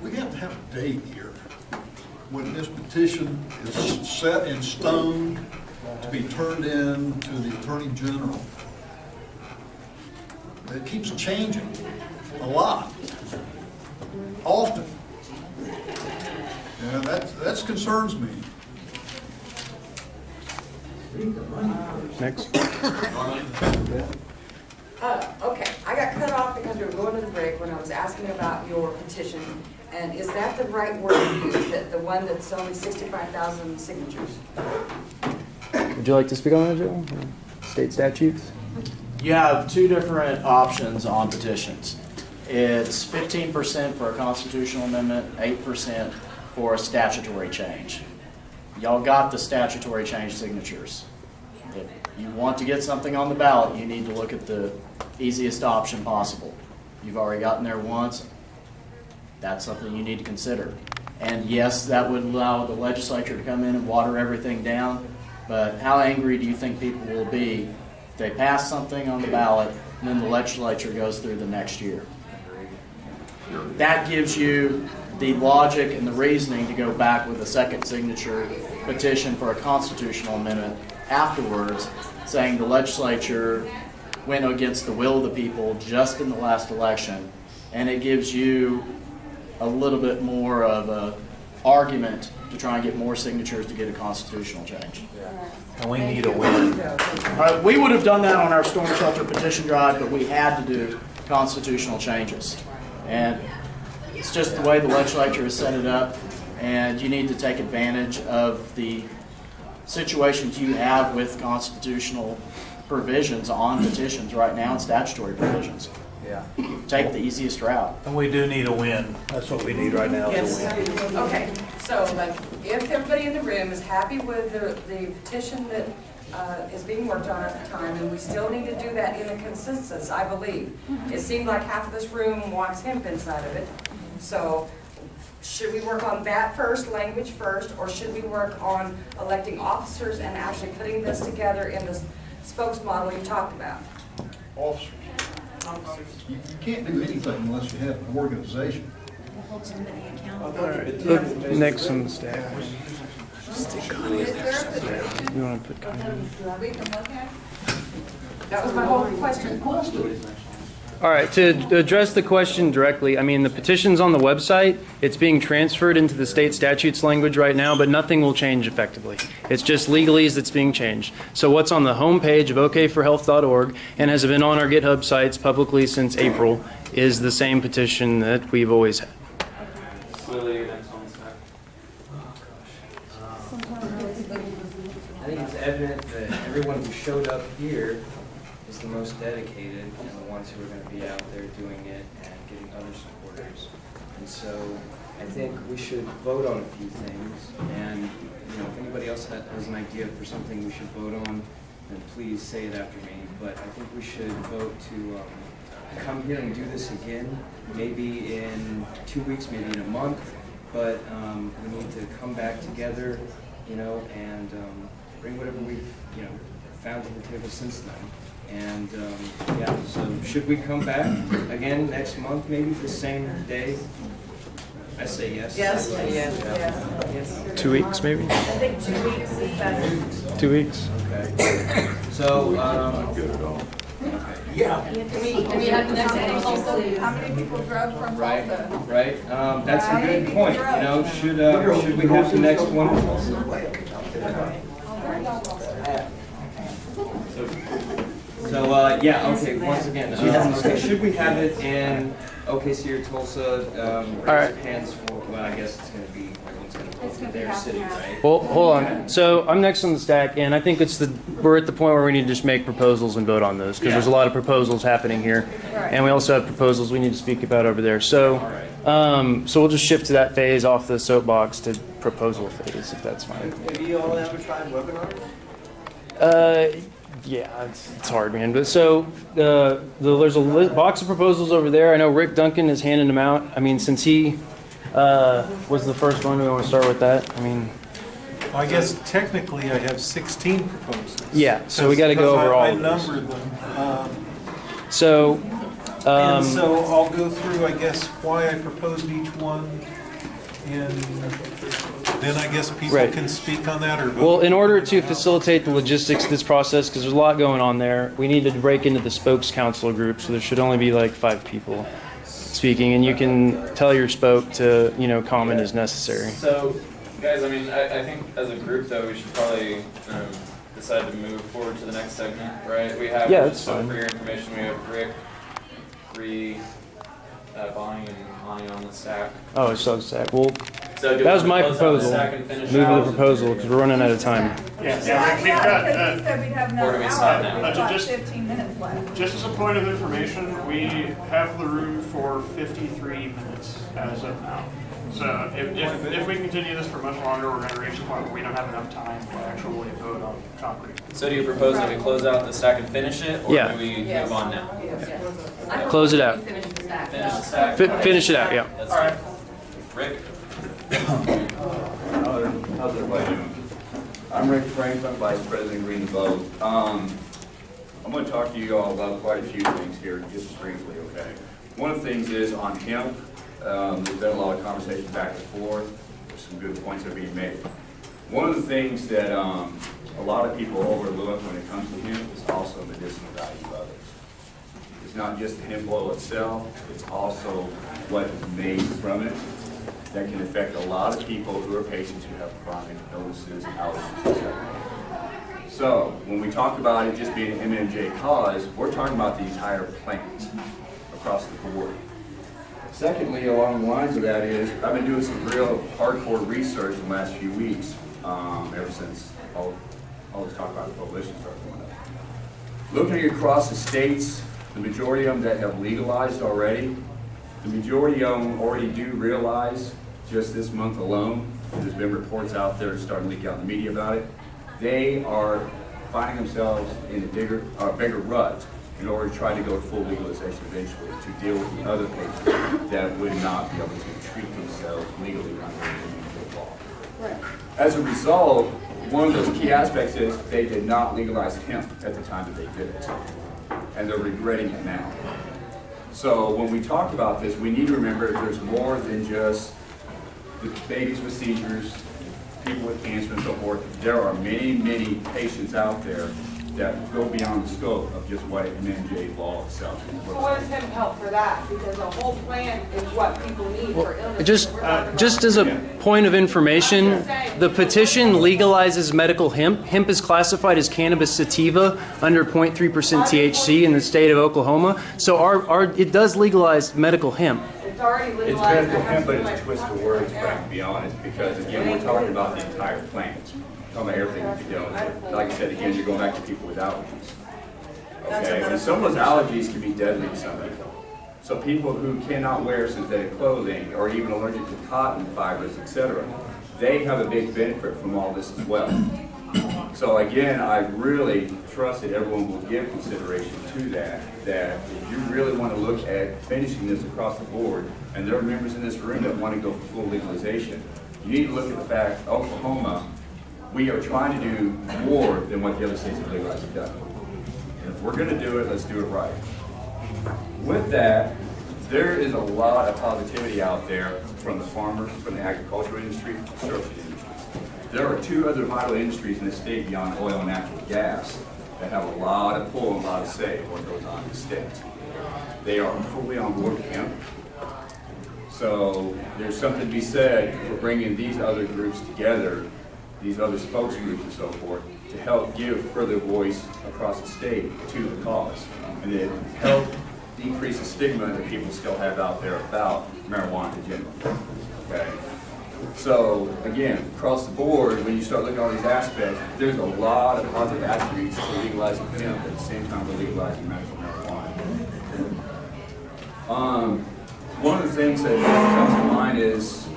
Speaker 17: We have to have a date here when this petition is set in stone to be turned in to the Attorney General. It keeps changing a lot, often. Yeah, that concerns me.
Speaker 3: Next.
Speaker 21: Okay, I got cut off because we were going to the break when I was asking about your petition. And is that the right word to use, that the one that's only 65,000 signatures?
Speaker 3: Would you like to speak on that, Joe? State statutes?
Speaker 20: You have two different options on petitions. It's 15% for a constitutional amendment, 8% for a statutory change. y'all got the statutory change signatures. If you want to get something on the ballot, you need to look at the easiest option possible. You've already gotten there once. That's something you need to consider. And yes, that would allow the legislature to come in and water everything down, but how angry do you think people will be if they pass something on the ballot and then the legislature goes through the next year? That gives you the logic and the reasoning to go back with a second signature petition for a constitutional amendment afterwards, saying the legislature went against the will of the people just in the last election, and it gives you a little bit more of a argument to try and get more signatures to get a constitutional change.
Speaker 9: And we need a win.
Speaker 20: We would have done that on our storm shelter petition drive, but we had to do constitutional changes. And it's just the way the legislature has set it up, and you need to take advantage of the situations you have with constitutional provisions on petitions right now and statutory provisions.
Speaker 9: Yeah.
Speaker 20: Take the easiest route.
Speaker 9: And we do need a win. That's what we need right now is a
Speaker 21: Yes.
Speaker 9: win.
Speaker 21: Okay, so like, if everybody in the room is happy with the petition that is being worked on at the time, and we still need to do that in a consensus, I believe. It seemed like half of this room wants hemp inside of it. So should we work on that first, language first, or should we work on electing officers and actually putting this together in the spokes model you talked about?
Speaker 17: Officers. You can't do anything unless you have an organization.
Speaker 10: Hold somebody accountable.
Speaker 3: Look next on the staff. You want to put
Speaker 18: We can look at?
Speaker 21: That was my whole question.
Speaker 3: All right, to address the question directly, I mean, the petition's on the website. It's being transferred into the state statutes language right now, but nothing will change effectively. It's just legalese that's being changed. So what's on the homepage of okforhealth.org and has been on our GitHub sites publicly since April is the same petition that we've always had.
Speaker 14: I think it's evident that everyone who showed up here is the most dedicated and the ones who are going to be out there doing it and getting other supporters. And so I think we should vote on a few things. And if anybody else has an idea for something we should vote on, then please say it after me. But I think we should vote to come here and do this again, maybe in 2 weeks, maybe in a month. But we need to come back together, and bring whatever we've, found to the table since then. And so should we come back again next month, maybe the same day? I say yes.
Speaker 21: Yes. Yes.
Speaker 3: 2 weeks, maybe?
Speaker 21: I think 2 weeks is better.
Speaker 3: 2 weeks.
Speaker 14: Okay. So,
Speaker 21: Yeah. Can we have the next meeting also?
Speaker 18: How many people drove from
Speaker 14: right,
Speaker 18: Tulsa?
Speaker 14: right. That's a good point. Should we have the next one? So yeah, okay, once again, okay, should we have it in OKC or Tulsa, raise
Speaker 3: right.
Speaker 14: your hands for, well, I guess it's going to be, everyone's going to vote for their city, right?
Speaker 3: Well, hold on. So I'm next on the stack, and I think we're at the point where we need to just make proposals and vote on those, because there's a lot of proposals happening here, and we also have proposals we need to speak about over there. So, so we'll just shift to that phase off the soapbox to proposal phase, if that's fine.
Speaker 16: Have you all ever tried webinars?
Speaker 3: Yeah, it's hard, man. But so there's a box of proposals over there. I know Rick Duncan is handing them out. I mean, since he was the first one, we want to start with that. I mean,
Speaker 7: I guess technically I have 16 proposals.
Speaker 3: Yeah, so we got to go over all
Speaker 7: I
Speaker 3: of those.
Speaker 7: numbered them.
Speaker 3: So,
Speaker 7: and so I'll go through, I guess, why I proposed each one, and then I guess people can speak on that or vote.
Speaker 3: Well, in order to facilitate the logistics of this process, because there's a lot going on there, we need to break into the Spokescouncil group, so there should only be like 5 people speaking, and you can tell your spoke to, comment as necessary.
Speaker 2: So, guys, I mean, I think as a group, though, we should probably decide to move forward to the next segment, right? We have,
Speaker 3: that's
Speaker 2: so
Speaker 3: fine.
Speaker 2: for your information, we have Rick, Bree, Bonnie, and Connie on the stack.
Speaker 3: Oh, it's on the stack. Well,
Speaker 2: So do
Speaker 3: That was
Speaker 2: we
Speaker 3: my
Speaker 2: close out the
Speaker 3: proposal.
Speaker 2: stack and finish
Speaker 3: Move
Speaker 2: out?
Speaker 3: the proposal because we're running out of time.
Speaker 18: Yeah, we've got,
Speaker 13: because he said we'd have
Speaker 2: Or
Speaker 13: another
Speaker 2: do we stop
Speaker 13: hour,
Speaker 2: now?
Speaker 13: we've got
Speaker 4: Just-
Speaker 13: 15 minutes left.
Speaker 4: Just as a point of information, we have the room for 53 minutes as of now. So if we continue this for much longer, we're gonna reach a point where we don't have enough time to actually vote on concrete.
Speaker 2: So do you propose that we close out the stack and finish it, or
Speaker 3: Yeah.
Speaker 2: do we move on now?
Speaker 3: Close it out.
Speaker 8: Finish the stack.
Speaker 2: Finish the stack.
Speaker 3: Finish it out, yeah.
Speaker 2: That's
Speaker 4: All right.
Speaker 2: Rick?
Speaker 12: How's everybody doing? I'm Rick Franklin, Vice President Green the Vote. I'm going to talk to you all about quite a few things here, just briefly, okay? One of the things is on hemp. There's been a lot of conversation back and forth. There's some good points that are being made. One of the things that a lot of people overlook when it comes to hemp is also the medicinal value of it. It's not just the hemp oil itself, it's also what is made from it that can affect a lot of people who are patients who have chronic illnesses, allergies, etc. So when we talk about it just being an MMJ cause, we're talking about the entire plant across the board. Secondly, along the lines of that is, I've been doing some real hardcore research in the last few weeks, ever since all this talk about the prohibition started going up. Looking across the states, the majority of them that have legalized already, the majority of them already do realize, just this month alone, there's been reports out there starting to leak out in the media about it, they are finding themselves in a bigger rut in order to try to go to full legalization eventually to deal with the other patients that would not be able to treat themselves legally under the law.
Speaker 18: Right.
Speaker 12: As a result, one of those key aspects is they did not legalize hemp at the time that they did it, and they're regretting it now. So when we talk about this, we need to remember there's more than just the babies with seizures, people with cancer and so forth. There are many, many patients out there that go beyond the scope of just what MMJ law itself is.
Speaker 21: So what does hemp help for that? Because a whole plant is what people need for illness.
Speaker 3: Just as a point of information, the petition legalizes medical hemp. Hemp is classified as cannabis sativa under 0.3% THC in the state of Oklahoma. So it does legalize medical hemp.
Speaker 21: It's already
Speaker 12: It's
Speaker 21: legalized.
Speaker 12: medical hemp, but it's a twist of words, Frank, to be honest, because again, we're talking about the entire plant. Talking about everything we can do. Like I said, again, you're going back to people with allergies. Okay, and some of those allergies can be deadly to some people. So people who cannot wear synthetic clothing or even allergic to cotton fibers, etc., they have a big benefit from all this as well. So again, I really trust that everyone will give consideration to that if you really want to look at finishing this across the board, and there are members in this room that want to go for full legalization, you need to look at the fact, Oklahoma, we are trying to do more than what the other states have legalized have done. And if we're going to do it, let's do it right. With that, there is a lot of positivity out there from the farmers, from the agricultural industry, from the construction industry. There are two other vital industries in the state beyond oil and natural gas that have a lot of pull and a lot of say in what goes on in the state. They are fully on board with hemp. So there's something to be said for bringing these other groups together, these other spokes groups and so forth, to help give further voice across the state to the cause, and then help decrease the stigma that people still have out there about marijuana in general. Okay? So again, across the board, when you start looking at all these aspects, there's a lot of positive attributes to legalizing hemp at the same time we're legalizing medical marijuana. One of the things that comes to mind is,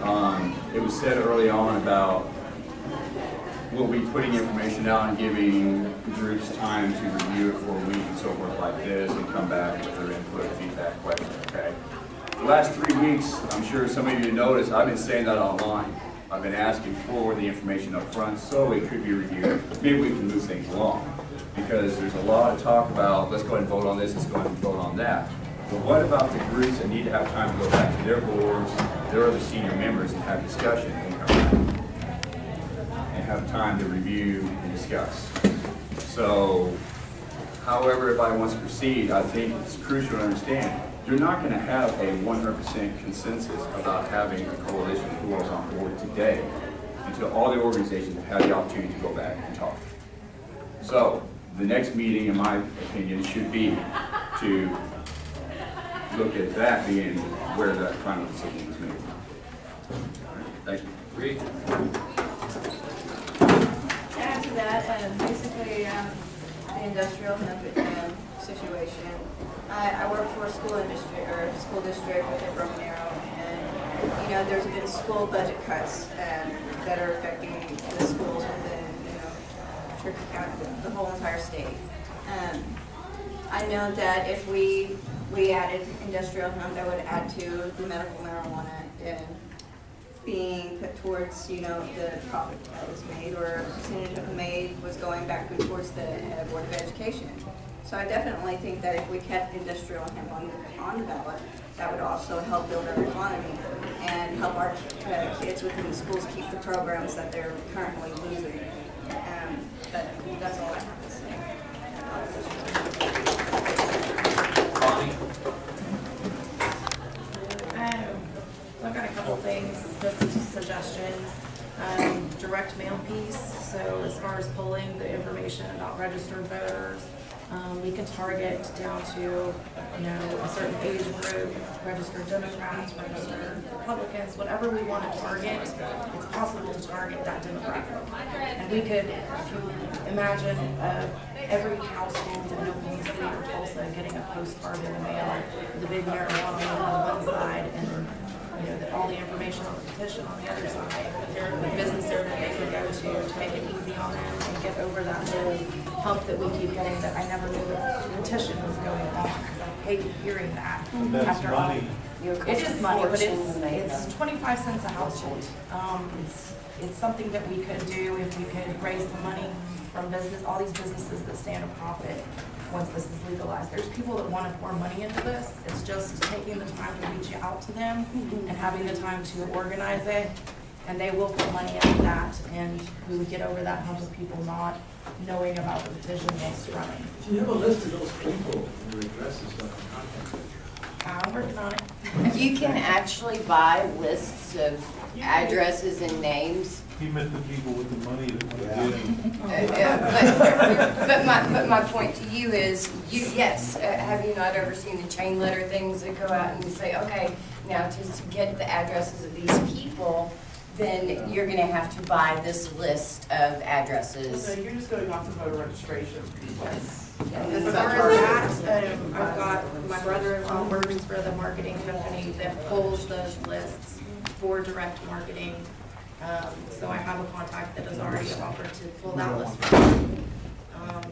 Speaker 12: it was said early on about we'll be putting information out and giving groups time to review it for a week and so forth like this and come back with their input, feedback, questions, okay? The last 3 weeks, I'm sure some of you noticed, I've been saying that online. I've been asking for the information up front so it could be reviewed. Maybe we can move things along because there's a lot of talk about let's go ahead and vote on this, let's go ahead and vote on that. But what about the groups that need to have time to go back to their boards, their other senior members and have discussion and come back and have time to review and discuss? So, however everybody wants to proceed, I think it's crucial to understand you're not going to have a 100% consensus about having a coalition of who is on board today until all the organizations have had the opportunity to go back and talk. So, the next meeting, in my opinion, should be to look at that being where that final decision is made. Thank you.
Speaker 2: Reed?
Speaker 1: To add to that, basically, the industrial hemp situation. I work for a school district within Broken Arrow, and there's been school budget cuts that are affecting the schools within Cherokee County, the whole entire state. I know that if we added industrial hemp, that would add to the medical marijuana and being put towards, the profit that was made, or a percentage of made was going back towards the Board of Education. So I definitely think that if we kept industrial hemp on the ballot, that would also help build our economy and help our kids within the schools keep the programs that they're currently losing. But that's all I have to say.
Speaker 13: I've got a couple things, just suggestions. Direct mail piece, so as far as pulling the information about registered voters, we can target down to, a certain age group, registered Democrats, registered Republicans, whatever we want to target, it's possible to target that demographic. And we could, if you imagine every household in Oklahoma City or Tulsa getting a postcard in the mail with a big marijuana on one side and all the information on the petition on the other side, the businesses that they can go to make it easy on them and get over that little hump that we keep getting that I never knew the petition was going on. I hate hearing that.
Speaker 7: That's money.
Speaker 13: It is money, but it's 25 cents a household. It's something that we could do if we could raise the money from all these businesses that stand to profit once this is legalized. There's people that want to pour money into this. It's just taking the time to reach out to them and having the time to organize it, and they will put money into that, and we would get over that hump of people not knowing about the petition while it's running.
Speaker 22: Do you have a list of those people and their addresses so I can contact them?
Speaker 13: I'm working on it.
Speaker 23: You can actually buy lists of addresses and names.
Speaker 7: He meant the people with the money that want to get
Speaker 23: But my point to you is, yes, have you not ever seen the chain letter things that go out and you say, okay, now to get the addresses of these people, then you're going to have to buy this list of addresses.
Speaker 19: So you're just going off the voter registration.
Speaker 23: Yes.
Speaker 13: As far as that, I've got my brother-in-law works for the marketing company that pulls those lists for direct marketing. So I have a contact that has already offered to pull that list for me.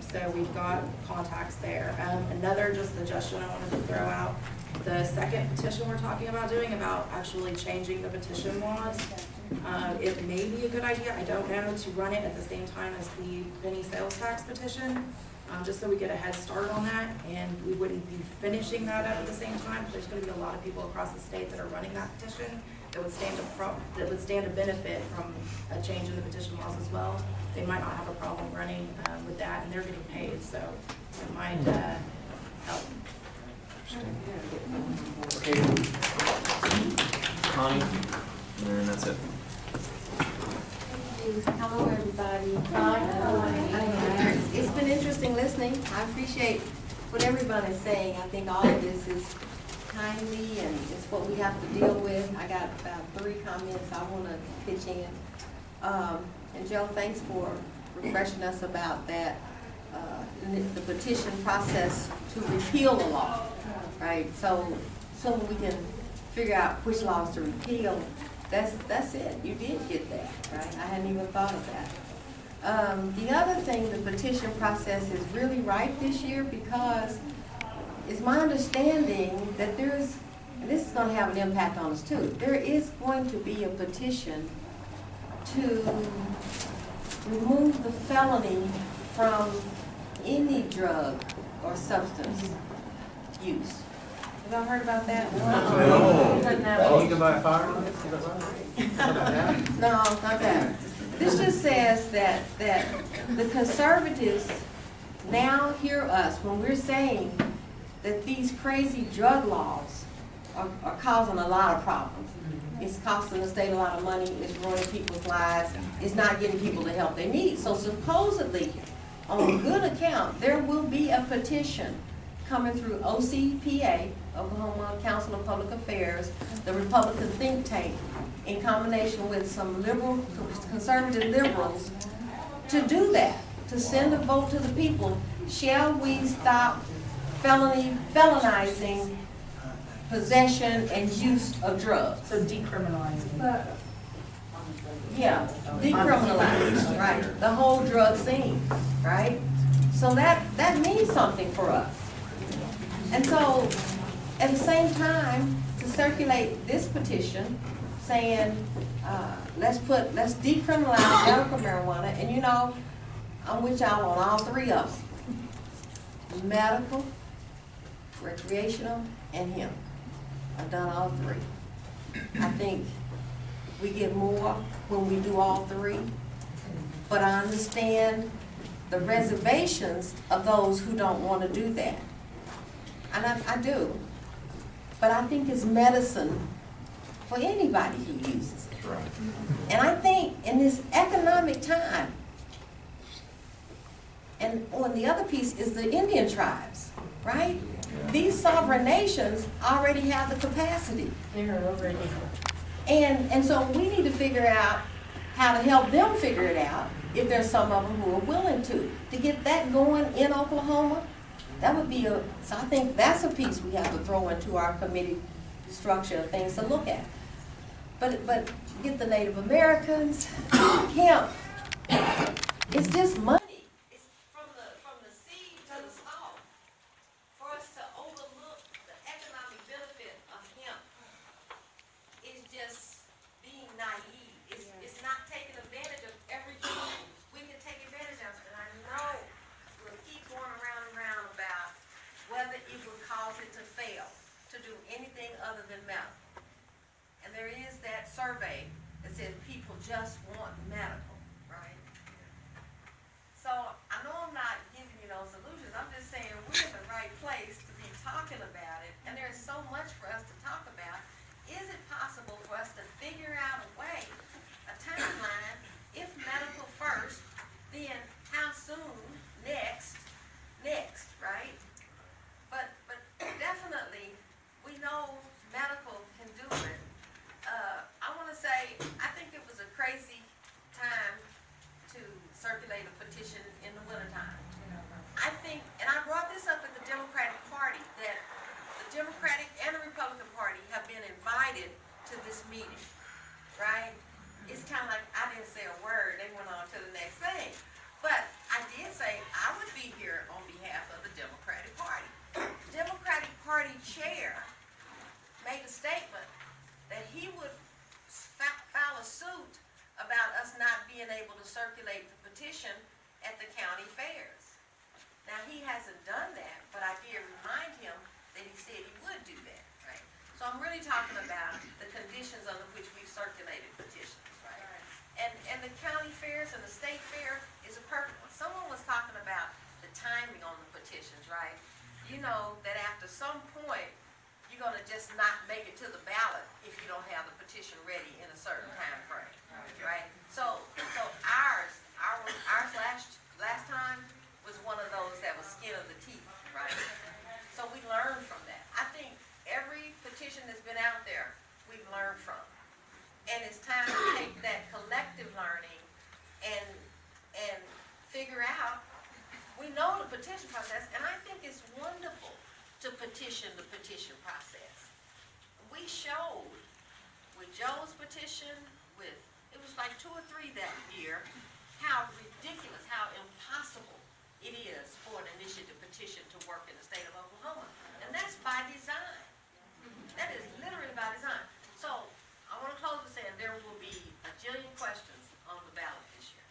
Speaker 13: So we've got contacts there. Another just suggestion I wanted to throw out, the second petition we're talking about doing about actually changing the petition laws, it may be a good idea, I don't know, to run it at the same time as the penny sales tax petition, just so we get a head start on that, and we wouldn't be finishing that up at the same time. There's going to be a lot of people across the state that are running that petition that would stand to benefit from a change in the petition laws as well. They might not have a problem running with that, and they're getting paid, so it might help.
Speaker 2: Okay. Connie, and then that's it.
Speaker 24: Hello, everybody. It's been interesting listening. I appreciate what everyone is saying. I think all of this is timely and it's what we have to deal with. I got about 3 comments I want to pitch in. And Joe, thanks for refreshing us about that, the petition process to repeal the law, right? So we can figure out which laws to repeal. That's it. You did get that, right? I hadn't even thought of that. The other thing, the petition process is really right this year because it's my understanding that and this is going to have an impact on us too, there is going to be a petition to remove the felony from any drug or substance use. Have y'all heard about that?
Speaker 7: No. You can buy a firearm?
Speaker 24: No, not that. This just says that the conservatives now hear us when we're saying that these crazy drug laws are causing a lot of problems. It's costing the state a lot of money, it's ruining people's lives, it's not getting people the help they need. So supposedly, on good account, there will be a petition coming through OCPA, Oklahoma Council of Public Affairs, the Republican think tank, in combination with some conservative liberals, to do that, to send a vote to the people. Shall we stop felonizing possession and use of drugs?
Speaker 18: So decriminalizing.
Speaker 24: Yeah, decriminalizing, right, the whole drug scene, right? So that means something for us. And so, at the same time, to circulate this petition saying, let's decriminalize medical marijuana, and you know, I'm with y'all on all three of them. Medical, recreational, and hemp. I've done all three. I think we get more when we do all three, but I understand the reservations of those who don't want to do that. And I do. But I think it's medicine for anybody who uses it.
Speaker 2: Right.
Speaker 24: And I think in this economic time, and on the other piece is the Indian tribes, right? These sovereign nations already have the capacity.
Speaker 18: They're already.
Speaker 24: And so we need to figure out how to help them figure it out, if there's some of them who are willing to get that going in Oklahoma. That would be so I think that's a piece we have to throw into our committee structure of things to look at. But get the Native Americans, hemp, it's just money. It's from the seed to the stalk. For us to overlook the economic benefit of hemp is just being naive. It's not taking advantage of everything we can take advantage of. And I know we'll keep going around and around about whether it would cause it to fail to do anything other than medical. And there is that survey that says people just want medical, right? So I know I'm not giving you those illusions. I'm just saying we're in the right place to be talking about it. And there's so much for us to talk about. Is it possible for us to figure out a way, a timeline, if medical first, then how soon next, right? But definitely, we know medical can do it. I want to say, I think it was a crazy time to circulate a petition in the wintertime. I think, and I brought this up at the Democratic Party, that the Democratic and the Republican Party have been invited to this meeting, right? It's kind of like, I didn't say a word, they went on to the next thing. But I did say I would be here on behalf of the Democratic Party. The Democratic Party chair made a statement that he would file a suit about us not being able to circulate the petition at the county fairs. Now, he hasn't done that, but I did remind him that he said he would do that, right? So I'm really talking about the conditions under which we've circulated petitions, right? And the county fairs and the state fair is a perfect one. Someone was talking about the timing on the petitions, right? You know that after some point, you're gonna just not make it to the ballot if you don't have the petition ready in a certain time frame, right? So ours last time was one of those that was skin of the teeth, right? So we learned from that. I think every petition that's been out there, we've learned from. And it's time to take that collective learning and figure out, we know the petition process, and I think it's wonderful to petition the petition process. We showed with Joe's petition, it was like 2 or 3 that year, how ridiculous, how impossible it is for an initiative petition to work in the state of Oklahoma. And that's by design. That is literally by design. So I want to close with saying there will be a jillion questions on the ballot this year.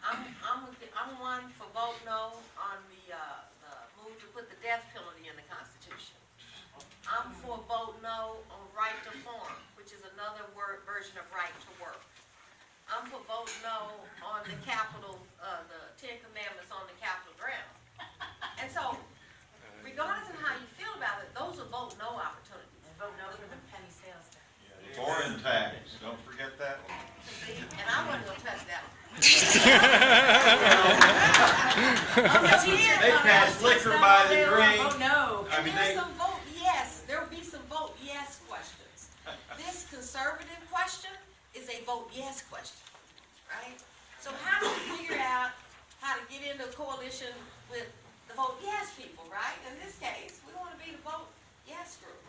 Speaker 24: I'm one for vote no on the move to put the death penalty in the Constitution. I'm for vote no on right to farm, which is another version of right to work. I'm for vote no on the Capitol, the 10 Commandments on the Capitol ground. And so, regardless of how you feel about it, those are vote no opportunities. Vote no for the penny sales tax.
Speaker 5: Foreign tax, don't forget that one.
Speaker 24: See, and I wasn't gonna touch that one.
Speaker 5: They pass liquor by the drink.
Speaker 24: Oh, no.
Speaker 5: I mean,
Speaker 24: There's some vote yes. There will be some vote yes questions. This conservative question
Speaker 6: in the coalition with the vote yes people, right? In this case, we want to be the vote yes group.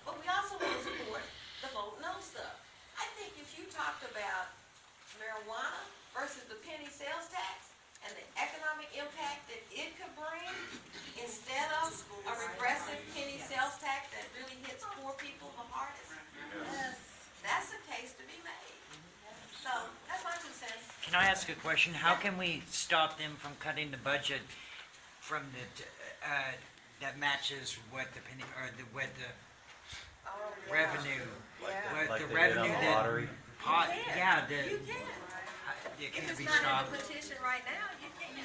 Speaker 6: But we also want to support the vote no stuff. I think if you talked about marijuana versus the penny sales tax and the economic impact that it could bring instead of a regressive penny sales tax that really hits poor people the hardest, that's a case to be made. So that's my 2 cents.
Speaker 11: Can I ask a question? How can we stop them from cutting the budget from the, that matches what the penny, or the, what the revenue, what the revenue that, yeah, the, it
Speaker 6: If
Speaker 11: can
Speaker 6: it's
Speaker 11: be
Speaker 6: not in
Speaker 11: stopped.
Speaker 6: the petition right now, you can't.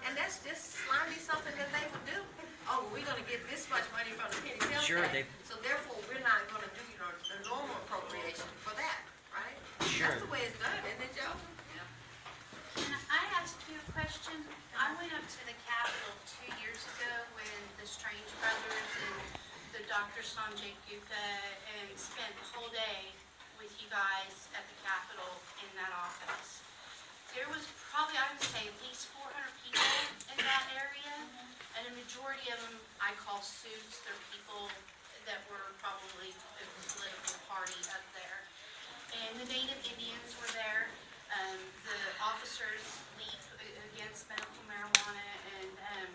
Speaker 6: And that's just slimy something that they would do. Oh, we're gonna get this much money from the penny sales
Speaker 11: Sure,
Speaker 6: tax,
Speaker 11: they-
Speaker 6: so therefore we're not gonna do, the normal appropriation for that, right?
Speaker 11: Sure.
Speaker 6: That's the way it's done, isn't it, Joe?
Speaker 10: Can I ask you a question? I went up to the Capitol 2 years ago when the Strange Brothers and the Dr. Sanjay Gupta and spent the whole day with you guys at the Capitol in that office. There was probably, I would say, at least 400 people in that area, and a majority of them I call suits. They're people that were probably a political party up there. And the Native Indians were there. The officers leap against medical marijuana and,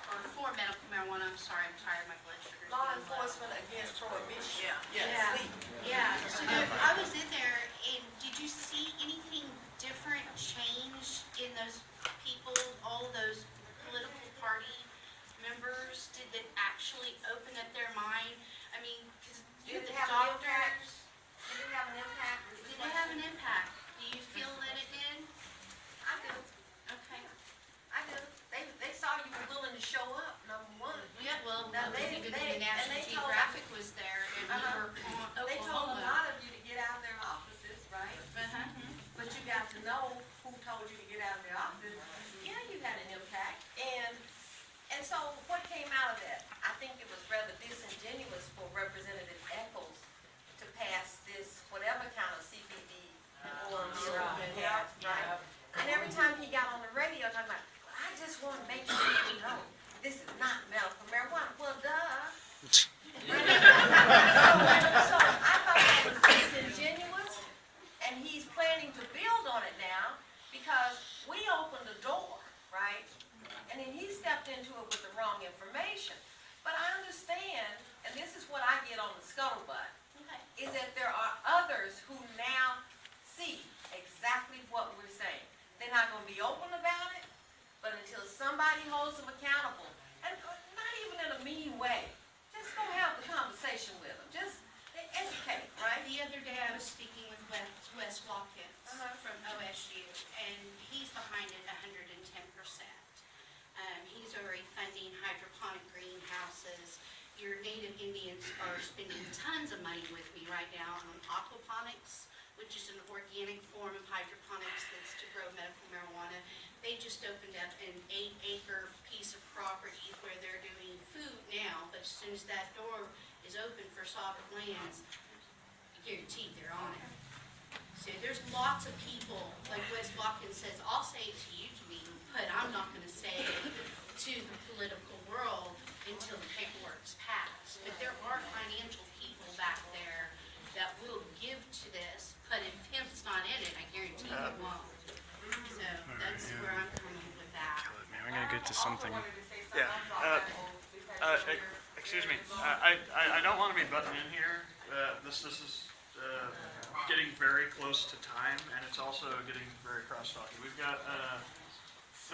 Speaker 10: or for medical marijuana, I'm sorry, I'm tired, my blood sugar's
Speaker 6: Law
Speaker 10: getting low.
Speaker 6: enforcement against prohibition.
Speaker 10: Yeah, yeah. So I was in there, and did you see anything different change in those people, all those political party members? Did it actually open up their mind? I mean, because
Speaker 6: Did
Speaker 10: the
Speaker 6: it have an impact?
Speaker 10: doctors,
Speaker 6: Did it have an impact?
Speaker 10: did it have an impact? Do you feel that it did?
Speaker 6: I do.
Speaker 10: Okay.
Speaker 6: I do. They saw you were willing to show up, number one.
Speaker 10: Yeah, well,
Speaker 6: Now,
Speaker 10: because
Speaker 6: they-
Speaker 10: even
Speaker 6: they-
Speaker 10: the
Speaker 6: and
Speaker 10: National
Speaker 6: they told-
Speaker 10: Geographic was there, and we were on
Speaker 6: They told a
Speaker 10: Oklahoma.
Speaker 6: lot of you to get out of their offices, right? But you got to know who told you to get out of their office. Yeah, you had an impact. And so what came out of that? I think it was rather disingenuous for Representative Echols to pass this, whatever kind of CBD or he had, right? And every time he got on the radio talking about, I just want to make sure you know, this is not medical marijuana. Well, duh. So I thought that was disingenuous, and he's planning to build on it now because we opened the door, right? And then he stepped into it with the wrong information. But I understand, and this is what I get on the scuttlebutt, is that there are others who now see exactly what we're saying. They're not going to be open about it, but until somebody holds them accountable, and not even in a mean way, just go have the conversation with them. Just educate, right?
Speaker 10: The other day I was speaking with Wes Watkins from OSU, and he's behind it 110%. He's already funding hydroponic greenhouses. Your Native Indians are spending tons of money with me right now on aquaponics, which is an organic form of hydroponics that's to grow medical marijuana. They just opened up an 8-acre piece of property where they're doing food now, but as soon as that door is open for sovereign lands, guaranteed they're on it. So there's lots of people, like Wes Watkins says, I'll say it to you, Janine, but I'm not going to say it to the political world until the paperwork's passed. But there are financial people back there that will give to this, but if hemp's not in it, I guarantee you it won't. So that's where I'm coming with that.
Speaker 3: Man, we're gonna get to something.
Speaker 4: Yeah. Excuse me. I don't want to be butting in here. This is getting very close to time, and it's also getting very cross-talking. We've got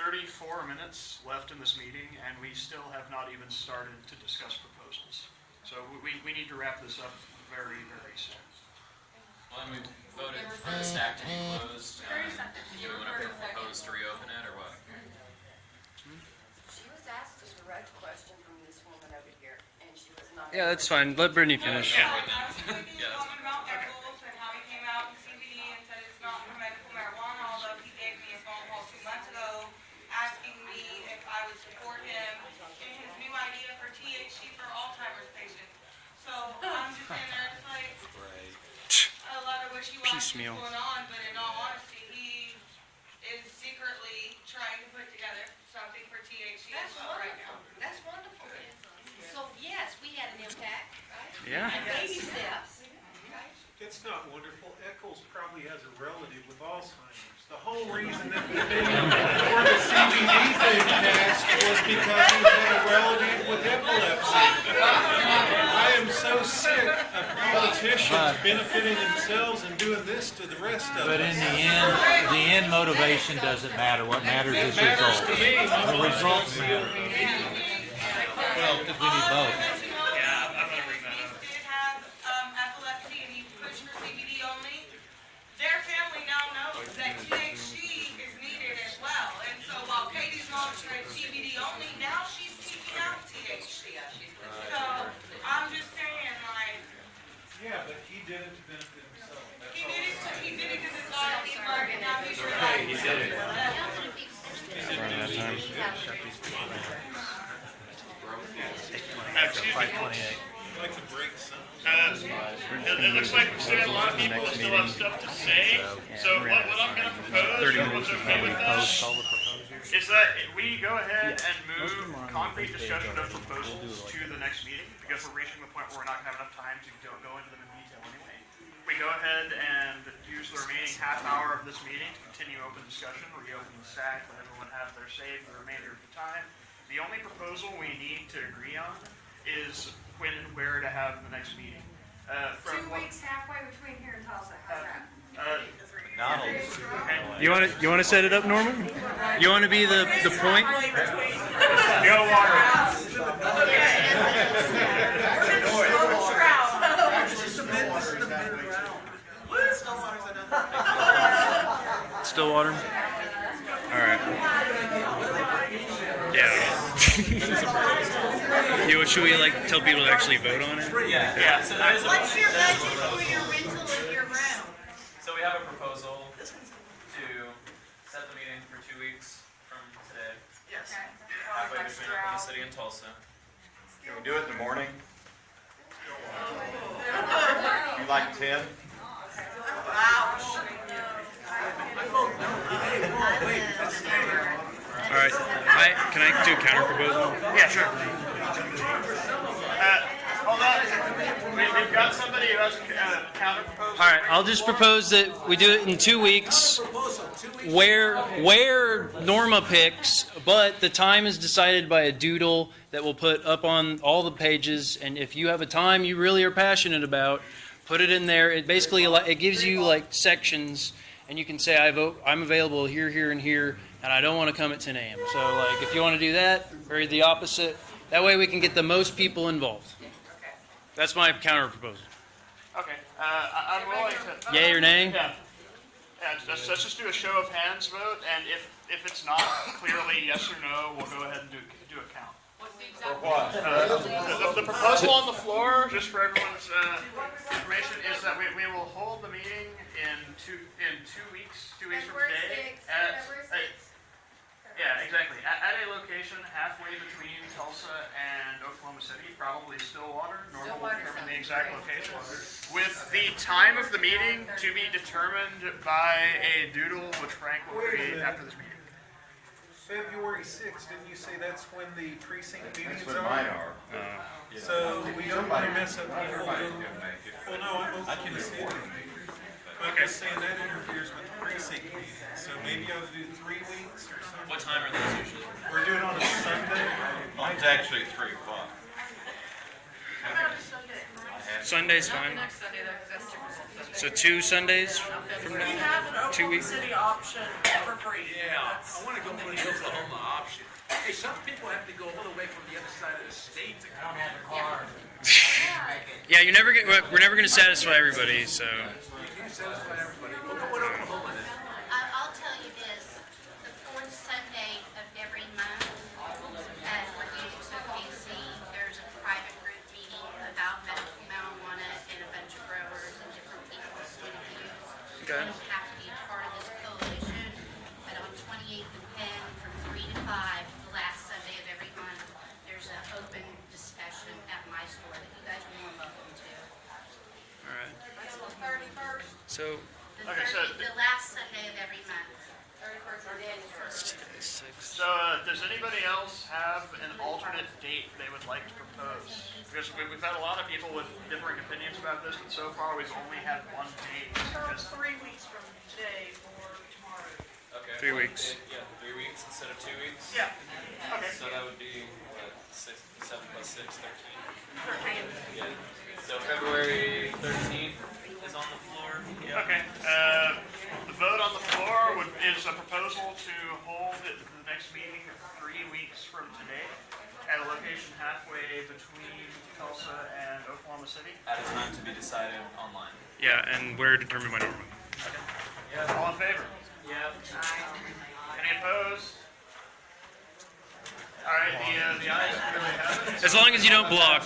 Speaker 4: 34 minutes left in this meeting, and we still have not even started to discuss proposals. So we need to wrap this up very, very soon.
Speaker 2: Well, and we voted for the stack to be closed. Do you want to propose to reopen it, or what?
Speaker 23: She was asked a direct question from this woman over here, and she was not.
Speaker 3: Yeah, that's fine. Let Brittany finish.
Speaker 2: Yeah.
Speaker 18: Talking about Echols and how he came out in CBD and said it's not for medical marijuana, although he gave me a phone call 2 months ago asking me if I would support him in his new idea for THC for Alzheimer's patients. So I'm just in there, it's like a lot of wishy-washy
Speaker 3: Piecemeal.
Speaker 18: going on, but in all honesty, he is secretly trying to put together. So
Speaker 3: Yeah.
Speaker 6: And baby steps.
Speaker 7: It's not wonderful. Eccles probably has a relative with Alzheimer's. The whole reason that we didn't for the CBD thing passed was because he had a relative with epilepsy. I am so sick of politicians benefiting themselves and doing this to the rest of us.
Speaker 9: But in the end motivation doesn't matter. What matters is
Speaker 7: It matters
Speaker 9: results.
Speaker 7: to me.
Speaker 9: The results matter. Well, because we need both.
Speaker 6: Epilepsy and he pushed for CBD only, their family now knows that THC is needed as well. And so while Katie's monitoring CBD only, now she's seeking out THC. So I'm just saying, like.
Speaker 7: Yeah, but he did it to benefit himself. That's
Speaker 6: He
Speaker 7: all.
Speaker 6: did it because it's not legal, and now he's realizing.
Speaker 2: He did it.
Speaker 4: Excuse me.
Speaker 7: I'd like to break some.
Speaker 4: It looks like we still have a lot of people who still have stuff to say. So what I'm going to propose, or what's okay with this, is that we go ahead and move concrete discussion of proposals to the next meeting, because we're reaching the point where we're not going to have enough time to go into them in detail anyway. We go ahead and use the remaining half hour of this meeting to continue open discussion, reopen the stack, let everyone have their say for the remainder of the time. The only proposal we need to agree on is when and where to have the next meeting.
Speaker 6: 2 weeks halfway between here and Tulsa, how's that?
Speaker 3: You want to set it up, Norman? You want to be the point?
Speaker 4: Go water.
Speaker 3: Stillwater? Alright. Yeah. Should we like tell people to actually vote on it?
Speaker 2: Yeah. So there is
Speaker 6: What's your budget for your rental of your room?
Speaker 2: So we have a proposal to set the meeting for 2 weeks from today.
Speaker 6: Yes.
Speaker 2: Halfway between Oklahoma City and Tulsa.
Speaker 5: Can we do it in the morning? You like 10?
Speaker 3: Alright. Can I do a counter proposal?
Speaker 4: Yeah, sure. Hold on. We've got somebody who has a counter proposal.
Speaker 3: Alright, I'll just propose that we do it in 2 weeks where Norma picks, but the time is decided by a doodle that we'll put up on all the pages, and if you have a time you really are passionate about, put it in there. It basically, it gives you like sections, and you can say I'm available here, here, and here, and I don't want to come at 10 a.m. So like if you want to do that, or the opposite, that way we can get the most people involved. That's my counter proposal.
Speaker 4: Okay. I'm willing to.
Speaker 3: Yay or nay?
Speaker 4: Yeah. Let's just do a show of hands vote, and if it's not clearly yes or no, we'll go ahead and do a count.
Speaker 5: For what?
Speaker 4: The proposal on the floor, just for everyone's information, is that we will hold the meeting in 2 weeks. 2 weeks from today. Yeah, exactly. At a location halfway between Tulsa and Oklahoma City, probably Stillwater. Normal will determine the exact location. With the time of the meeting to be determined by a doodle, which Frank will create after this meeting.
Speaker 7: February 6th, didn't you say that's when the precinct meetings
Speaker 5: That's when mine are.
Speaker 7: So we don't want to mess up people who, well, no, I'm open to see it. I'm just saying that interferes with the precinct meeting. So maybe I'll do 3 weeks or something.
Speaker 2: What time are those usually?
Speaker 7: We're doing it on a Sunday.
Speaker 5: Mine's actually 3 o'clock.
Speaker 3: Sunday's fine. So 2 Sundays from
Speaker 19: We
Speaker 3: now?
Speaker 19: have an
Speaker 3: 2
Speaker 19: Oklahoma
Speaker 3: weeks?
Speaker 19: City option for free.
Speaker 15: Yeah, I want to go for the Oklahoma option. Hey, some people have to go all the way from the other side of the state to come. I don't have a car.
Speaker 3: Yeah, we're never going to satisfy everybody, so.
Speaker 15: You can't satisfy everybody. We'll go with Oklahoma then.
Speaker 10: I'll tell you this, the fourth Sunday of every month at KC, there's a private group meeting about medical marijuana and a bunch of growers and different people's point of views.
Speaker 3: Okay.
Speaker 10: You don't have to be part of this coalition, but on 28th and Penn from 3 to 5, the last Sunday of every month, there's an open discussion at my store that you guys are more welcome to.
Speaker 3: All right.
Speaker 6: That's the 31st.
Speaker 3: So,
Speaker 10: The last Sunday of every month.
Speaker 6: 31st of January.
Speaker 4: So, does anybody else have an alternate date they would like to propose? Because we've had a lot of people with differing opinions about this, but so far we've only had one date. Because
Speaker 13: 3 weeks from today or tomorrow.
Speaker 2: Okay.
Speaker 3: 3 weeks.
Speaker 2: Yeah, 3 weeks instead of 2 weeks.
Speaker 13: Yeah. Okay.
Speaker 2: So that would be what, 7 plus 6, 13.
Speaker 13: 13.
Speaker 2: Yeah. So February 13th is on the floor. Yeah.
Speaker 4: Okay, the vote on the floor is a proposal to hold the next meeting 3 weeks from today at a location halfway between Tulsa and Oklahoma City.
Speaker 2: At a time to be decided online.
Speaker 3: Yeah, and we're determined by Norman.
Speaker 4: Yeah. All in favor?
Speaker 2: Yeah.
Speaker 4: Any opposed? All right, the ayes clearly have it.
Speaker 3: As long as you don't block.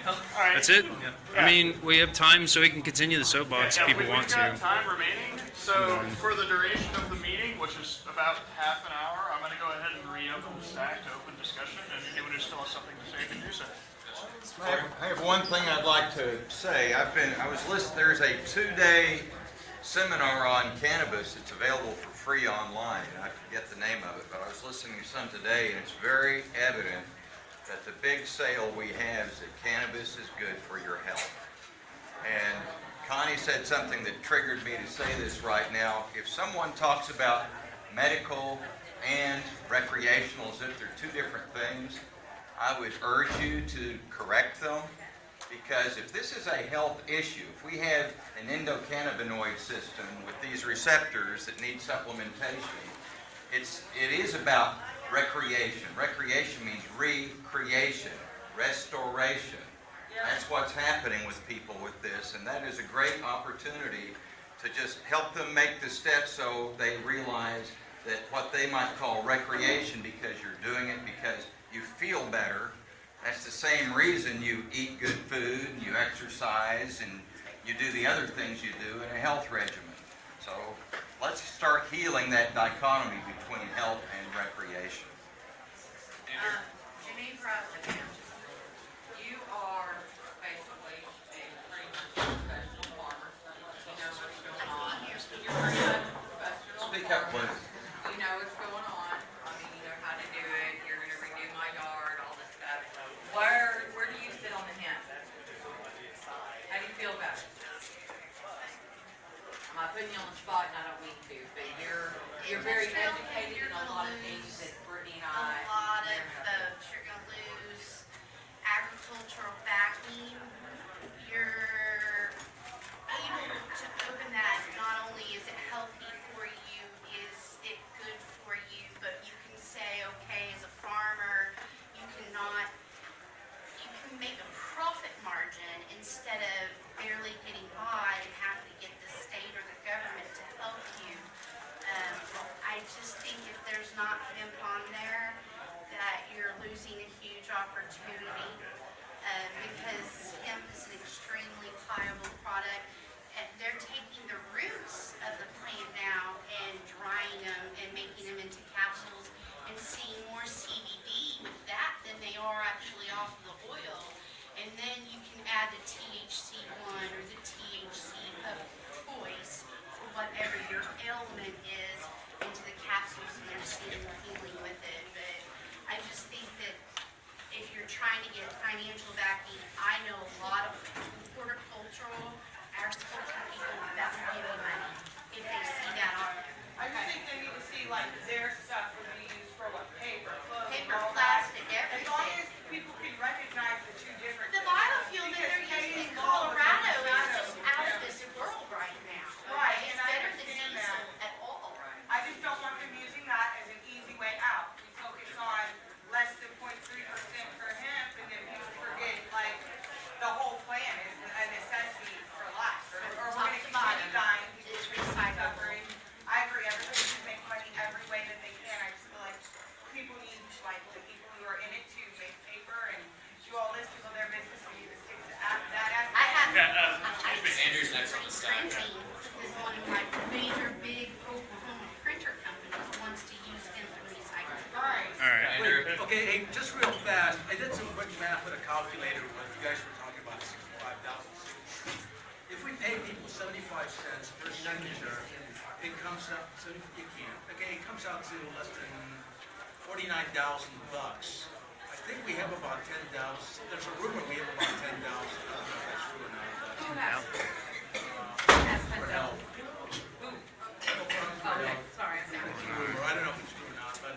Speaker 4: All right.
Speaker 3: That's it?
Speaker 4: Yeah.
Speaker 3: I mean, we have time so we can continue the soapbox if people want
Speaker 4: We've got
Speaker 3: to.
Speaker 4: time remaining, so for the duration of the meeting, which is about half an hour, I'm going to go ahead and reopen the stack to open discussion, and anyone who still has something to say can do so.
Speaker 5: I have one thing I'd like to say. I was listening, there's a 2-day seminar on cannabis that's available for free online. I forget the name of it, but I was listening to some today, and it's very evident that the big sale we have is that cannabis is good for your health. And Connie said something that triggered me to say this right now. If someone talks about medical and recreational as if they're two different things, I would urge you to correct them, because if this is a health issue, if we have an endocannabinoid system with these receptors that need supplementation, it is about recreation. Recreation means recreation, restoration. That's what's happening with people with this, and that is a great opportunity to just help them make the steps so they realize that what they might call recreation, because you're doing it because you feel better, that's the same reason you eat good food, you exercise, and you do the other things you do in a health regimen. So let's start healing that dichotomy between health and recreation.
Speaker 8: Janine President, you are basically a pretty much professional farmer. You know what's going on. You're pretty much a professional
Speaker 5: Speak up,
Speaker 8: farmer.
Speaker 5: please.
Speaker 8: You know what's going on. I mean, you know how to do it. You're going to redo my yard, all this stuff. Where do you sit on the hemp? How do you feel about it? I'm not putting you on the spot, and I don't mean to, but you're very educated in a lot of things that Brittany and I.
Speaker 10: A lot of you're gonna lose agricultural backing. You're able to open that. Not only is it healthy for you, is it good for you, but you can say, okay, as a farmer, you can make a profit margin instead of barely getting by and having to get the state or the government to help you. I just think if there's not hemp on there, that you're losing a huge opportunity, because hemp is an extremely pliable product. And they're taking the roots of the plant now and drying them and making them into capsules and seeing more CBD with that than they are actually off the oil. And then you can add the THC1 or the THC of choice for whatever your ailment is into the capsules, and they're seeing healing with it. But I just think that if you're trying to get financial backing, I know a lot of horticultural, agricultural people that will give you money if they see that on there.
Speaker 6: I just think they need to see like their stuff would be used for what, paper, clothes,
Speaker 10: Paper,
Speaker 6: all that.
Speaker 10: plastic,
Speaker 6: As long
Speaker 10: everything.
Speaker 6: as people can recognize the two different
Speaker 10: The
Speaker 6: things.
Speaker 10: biofuel that
Speaker 6: Because
Speaker 10: they're using in
Speaker 6: Katie's called the
Speaker 10: Colorado is
Speaker 6: Colorado,
Speaker 10: just out of
Speaker 6: yeah.
Speaker 10: this world right now.
Speaker 6: Right,
Speaker 10: It's
Speaker 6: and I
Speaker 10: better than
Speaker 6: understand
Speaker 10: diesel
Speaker 6: that.
Speaker 10: at all.
Speaker 6: I just don't want them using that as an easy way out. We focus on less than 0.3% for hemp, and then people forget, like, the whole plan is a necessity for life. Or we're
Speaker 10: Top
Speaker 6: gonna
Speaker 10: to bottom
Speaker 6: continue dying,
Speaker 10: is
Speaker 6: people
Speaker 10: recyclable.
Speaker 6: suffering. I agree, everybody should make money every way that they can. I just feel like people need, like, the people who are in it to make paper and do all this to build their business and need to stick to that aspect.
Speaker 10: I have,
Speaker 2: Andrew's next on the stack.
Speaker 10: printing is one of my major big Oklahoma printer companies wants to use hemp and recycle.
Speaker 6: Right.
Speaker 3: All right.
Speaker 15: Okay, hey, just real fast, I did some quick math with a calculator when you guys were talking about pay people 75 cents per signature, it comes out, it comes out to less than $49,000. I think we have about 10,000, there's a rumor we have about 10,000, I don't know if that's true or not. For health.
Speaker 6: Sorry.
Speaker 15: I don't know if it's true or not, but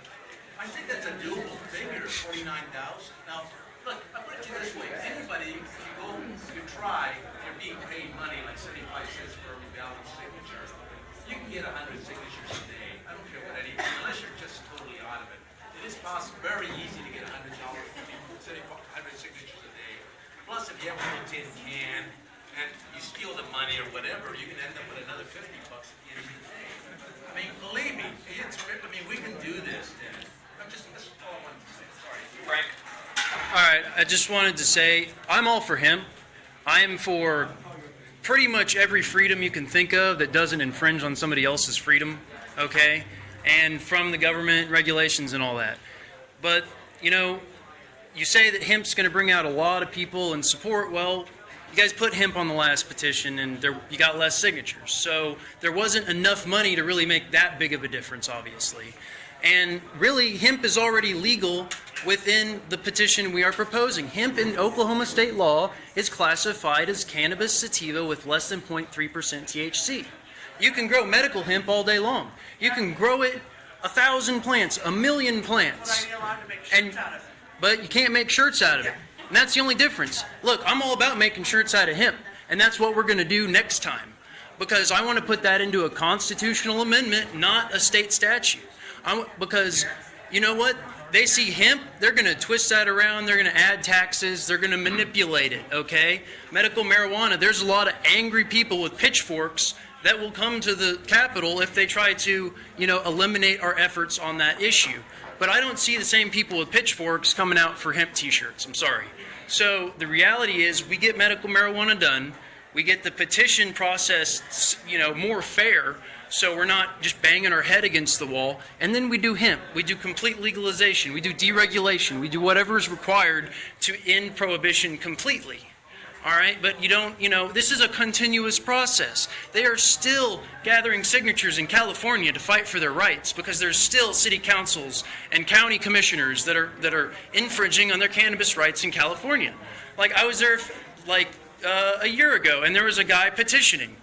Speaker 15: I think that's a doable figure, 49,000. Now, look, I put it to you this way, anybody, if you try, you're being paid money, like 75 cents per valid signature, you can get 100 signatures a day. I don't care what anything, unless you're just totally out of it. It is possible, very easy to get $100, 100 signatures a day. Plus, if you have a little tin can, and you steal the money or whatever, you can end up with another $50 at the end of the day. I mean, believe me, we can do this, Dennis. That's all I wanted to say. Sorry. Frank?
Speaker 3: All right, I just wanted to say I'm all for hemp. I am for pretty much every freedom you can think of that doesn't infringe on somebody else's freedom, okay? And from the government, regulations and all that. But, you know, you say that hemp's going to bring out a lot of people and support. Well, you guys put hemp on the last petition and you got less signatures. So there wasn't enough money to really make that big of a difference, obviously. And really, hemp is already legal within the petition we are proposing. Hemp in Oklahoma state law is classified as cannabis sativa with less than 0.3% THC. You can grow medical hemp all day long. You can grow it 1,000 plants, 1,000,000 plants. But you can't make shirts out of it. And that's the only difference. Look, I'm all about making shirts out of hemp. And that's what we're going to do next time. Because I want to put that into a constitutional amendment, not a state statute. Because, you know what? They see hemp, they're going to twist that around, they're going to add taxes, they're going to manipulate it, okay? Medical marijuana, there's a lot of angry people with pitchforks that will come to the Capitol if they try to, you know, eliminate our efforts on that issue. But I don't see the same people with pitchforks coming out for hemp t-shirts, I'm sorry. So the reality is we get medical marijuana done, we get the petition process, you know, more fair, so we're not just banging our head against the wall, and then we do hemp. We do complete legalization. We do deregulation. We do whatever is required to end prohibition completely. All right, but you don't, you know, this is a continuous process. They are still gathering signatures in California to fight for their rights because there's still city councils and county commissioners that are infringing on their cannabis rights in California. Like I was there a year ago, and there was a guy petitioning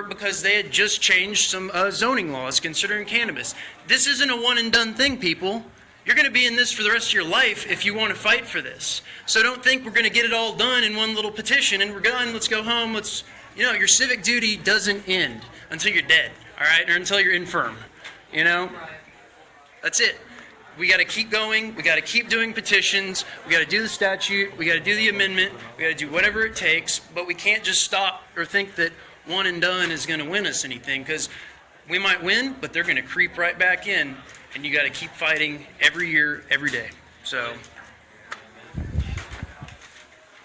Speaker 3: because they had just changed some zoning laws considering cannabis. This isn't a one and done thing, people. You're going to be in this for the rest of your life if you want to fight for this. So don't think we're going to get it all done in one little petition and we're done, let's go home, your civic duty doesn't end until you're dead, all right, or until you're infirm, you know? That's it. We got to keep going. We got to keep doing petitions. We got to do the statute. We got to do the amendment. We got to do whatever it takes, but we can't just stop or think that one and done is going to win us anything, because we might win, but they're going to creep right back in, and you got to keep fighting every year, every day. So.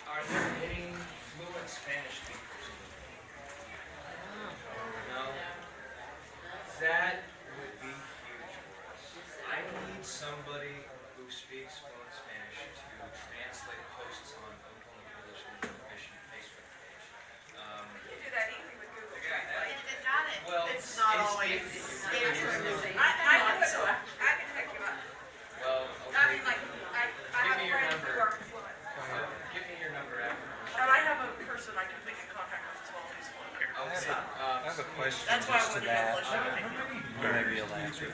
Speaker 2: Are there any fluent Spanish speakers? No. That would be huge for us. I need somebody who speaks fluent Spanish to translate posts on Oklahoma Coalition Information Facebook page.
Speaker 6: You do that easy with Google.
Speaker 2: Well,
Speaker 6: it's not always. I can pick you up.
Speaker 2: Well, okay.
Speaker 6: I mean, like, I have friends who are fluent.
Speaker 2: Give me your number after.
Speaker 19: And I have a person I can make a contact with as well who's fluent.
Speaker 2: I have a question.
Speaker 19: That's why I
Speaker 2: just to
Speaker 19: wanted to
Speaker 2: that.
Speaker 19: publish everything.
Speaker 2: You may be able to answer.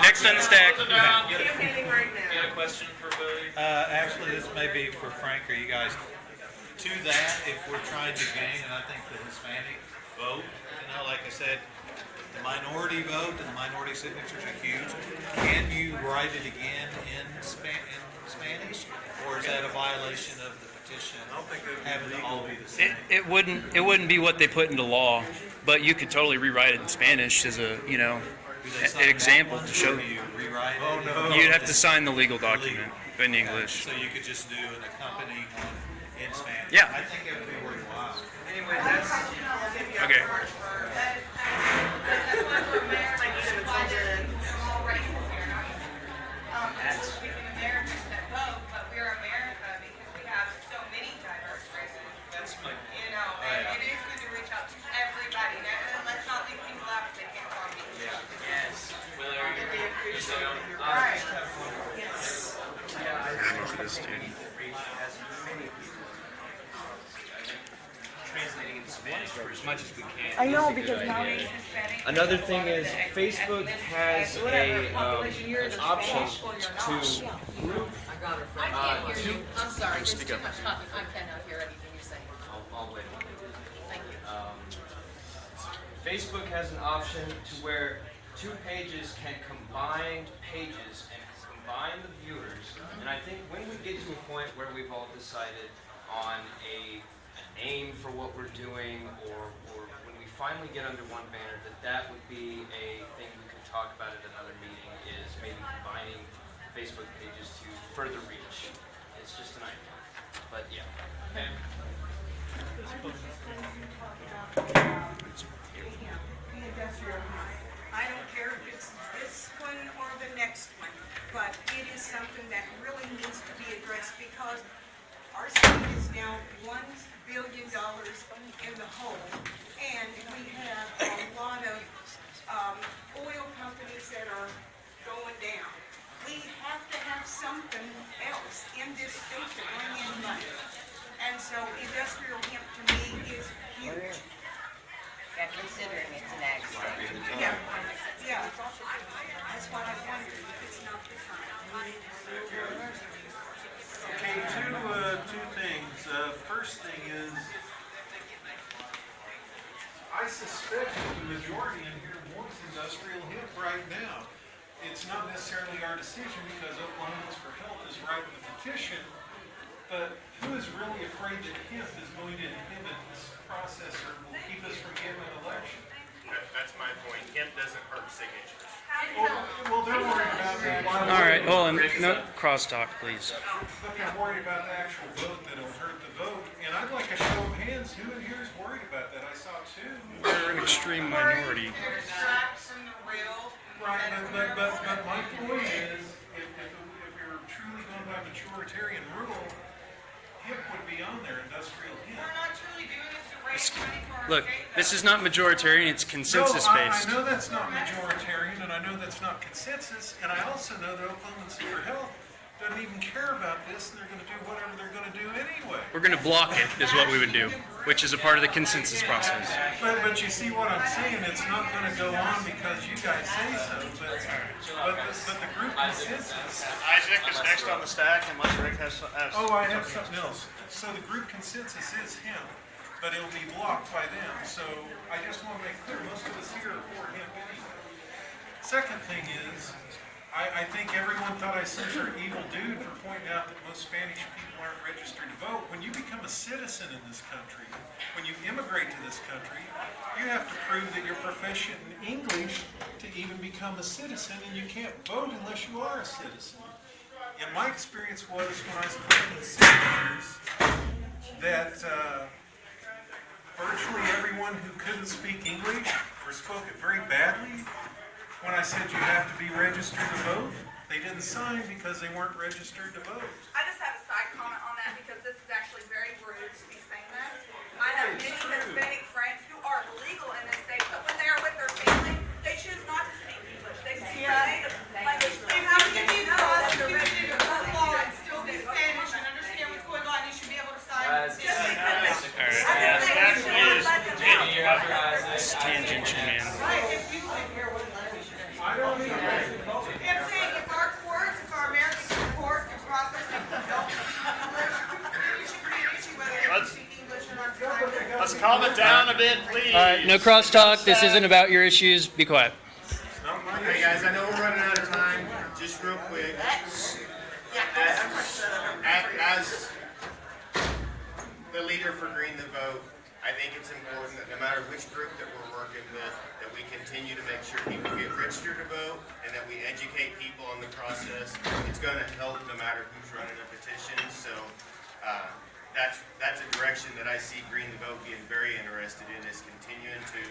Speaker 3: Next on the stack.
Speaker 2: You had a question for Willie?
Speaker 9: Actually, this may be for Frank or you guys. To that, if we're trying to gain, and I think the Hispanic vote, like I said, the minority vote and the minority signatures are huge. Can you write it again in Spanish, or is that a violation of the petition? I don't think it would having to all be the same.
Speaker 3: It wouldn't be what they put into law, but you could totally rewrite it in Spanish as a, an example to show you.
Speaker 9: Rewrite it?
Speaker 3: You'd have to sign the legal document in English.
Speaker 9: So you could just do an accompanying one in Spanish.
Speaker 3: Yeah.
Speaker 9: I think it would be worthwhile.
Speaker 2: Anyway, that's
Speaker 3: Okay.
Speaker 6: We can Americans that vote, but we're America because we have so many diverse races.
Speaker 2: that's my
Speaker 6: You know, and it is good to reach out to everybody. And let's not leave people out because they can't call me.
Speaker 2: yes. Well, there you go.
Speaker 6: All right.
Speaker 2: Translating into Spanish for as much as we can.
Speaker 18: I know,
Speaker 2: is a good
Speaker 18: because now
Speaker 2: idea.
Speaker 18: they-
Speaker 2: Another thing is Facebook has an option to group.
Speaker 8: I can't hear
Speaker 2: two-
Speaker 8: you. I'm sorry, there's
Speaker 2: Speak
Speaker 8: too
Speaker 2: up.
Speaker 8: much talking. I cannot hear anything you're saying.
Speaker 2: I'll wait.
Speaker 8: Thank you.
Speaker 2: Facebook has an option to where two pages can combine pages and combine the viewers. And I think when we get to a point where we've all decided on a name for what we're doing, or when we finally get under one banner, that would be a thing we could talk about at another meeting, is maybe combining Facebook pages to further reach. It's just an idea. But yeah. Okay.
Speaker 14: I don't care if it's this one or the next one, but it is something that really needs to be addressed because our state is now $1 billion in the hole, and we have a lot of oil companies that are going down. We have to have something else in this state to bring in money, and so industrial hemp to me is huge.
Speaker 6: Yeah, considering it's an ag state.
Speaker 14: Yeah, yeah, that's what I wondered, if it's not the time.
Speaker 7: Okay, two things. First thing is, I suspect that the majority in here wants industrial hemp right now. It's not necessarily our decision because Oklahomans for Health is writing the petition, but who is really afraid that hemp is going to inhibit this process or will keep us from getting an election?
Speaker 16: That's my point. Hemp doesn't hurt signatures.
Speaker 7: Well, they're worried about that.
Speaker 3: All right, hold on. No crosstalk, please.
Speaker 7: But they're worried about the actual vote that'll hurt the vote. And I'd like a show of hands. Who in here is worried about that? I saw two.
Speaker 3: We're an extreme minority.
Speaker 7: Right, but my point is, if you're truly going by majoritarian rule, hemp would be on there, industrial hemp.
Speaker 6: We're not truly doing this to raise money for our
Speaker 3: Look,
Speaker 6: state.
Speaker 3: this is not majoritarian, it's consensus
Speaker 7: No,
Speaker 3: based.
Speaker 7: I know that's not majoritarian, and I know that's not consensus, and I also know that Oklahomans for Health doesn't even care about this, and they're gonna do whatever they're gonna do anyway.
Speaker 3: We're going to block it, is what we would do, which is a part of the consensus process.
Speaker 7: But you see what I'm saying, it's not gonna go on because you guys say so, but the group consensus.
Speaker 16: Isaac is next on the stack, unless Rick has.
Speaker 7: Oh, I have something else. So the group consensus is hemp, but it'll be blocked by them. So I just want to make clear, most of us here are for hemp anyway. Second thing is, I think everyone thought I was such an evil dude for pointing out that most Spanish people aren't registered to vote. When you become a citizen in this country, when you immigrate to this country, you have to prove that you're proficient in English to even become a citizen, and you can't vote unless you are a citizen. And my experience was when I was collecting signatures that virtually everyone who couldn't speak English or spoke it very badly, when I said you have to be registered to vote, they didn't sign because they weren't registered to vote.
Speaker 18: I just have a side comment on that because this is actually very rude to be saying that. I have many Hispanic friends who are legal in this state, but when they are with their family, they choose not to speak English. They speak their native language.
Speaker 14: And how can you be prosecuted for law and still be Spanish and understand what's going on? You should be able to sign. Just because
Speaker 3: It's tangential, man.
Speaker 14: Right, if you live here,
Speaker 7: I don't either.
Speaker 14: I'm saying if our courts, if our American courts can process and don't speak English, then it should be an issue whether they speak English or not.
Speaker 16: Let's calm it down a bit, please.
Speaker 3: All right, no crosstalk. This isn't about your issues. Be quiet.
Speaker 16: Hey guys, I know we're running out of time. Just real quick. As the leader for Green the Vote, I think it's important that no matter which group that we're working with, that we continue to make sure people get registered to vote and that we educate people on the process. It's going to help no matter who's running a petition. So that's a direction that I see Green the Vote being very interested in, is continuing to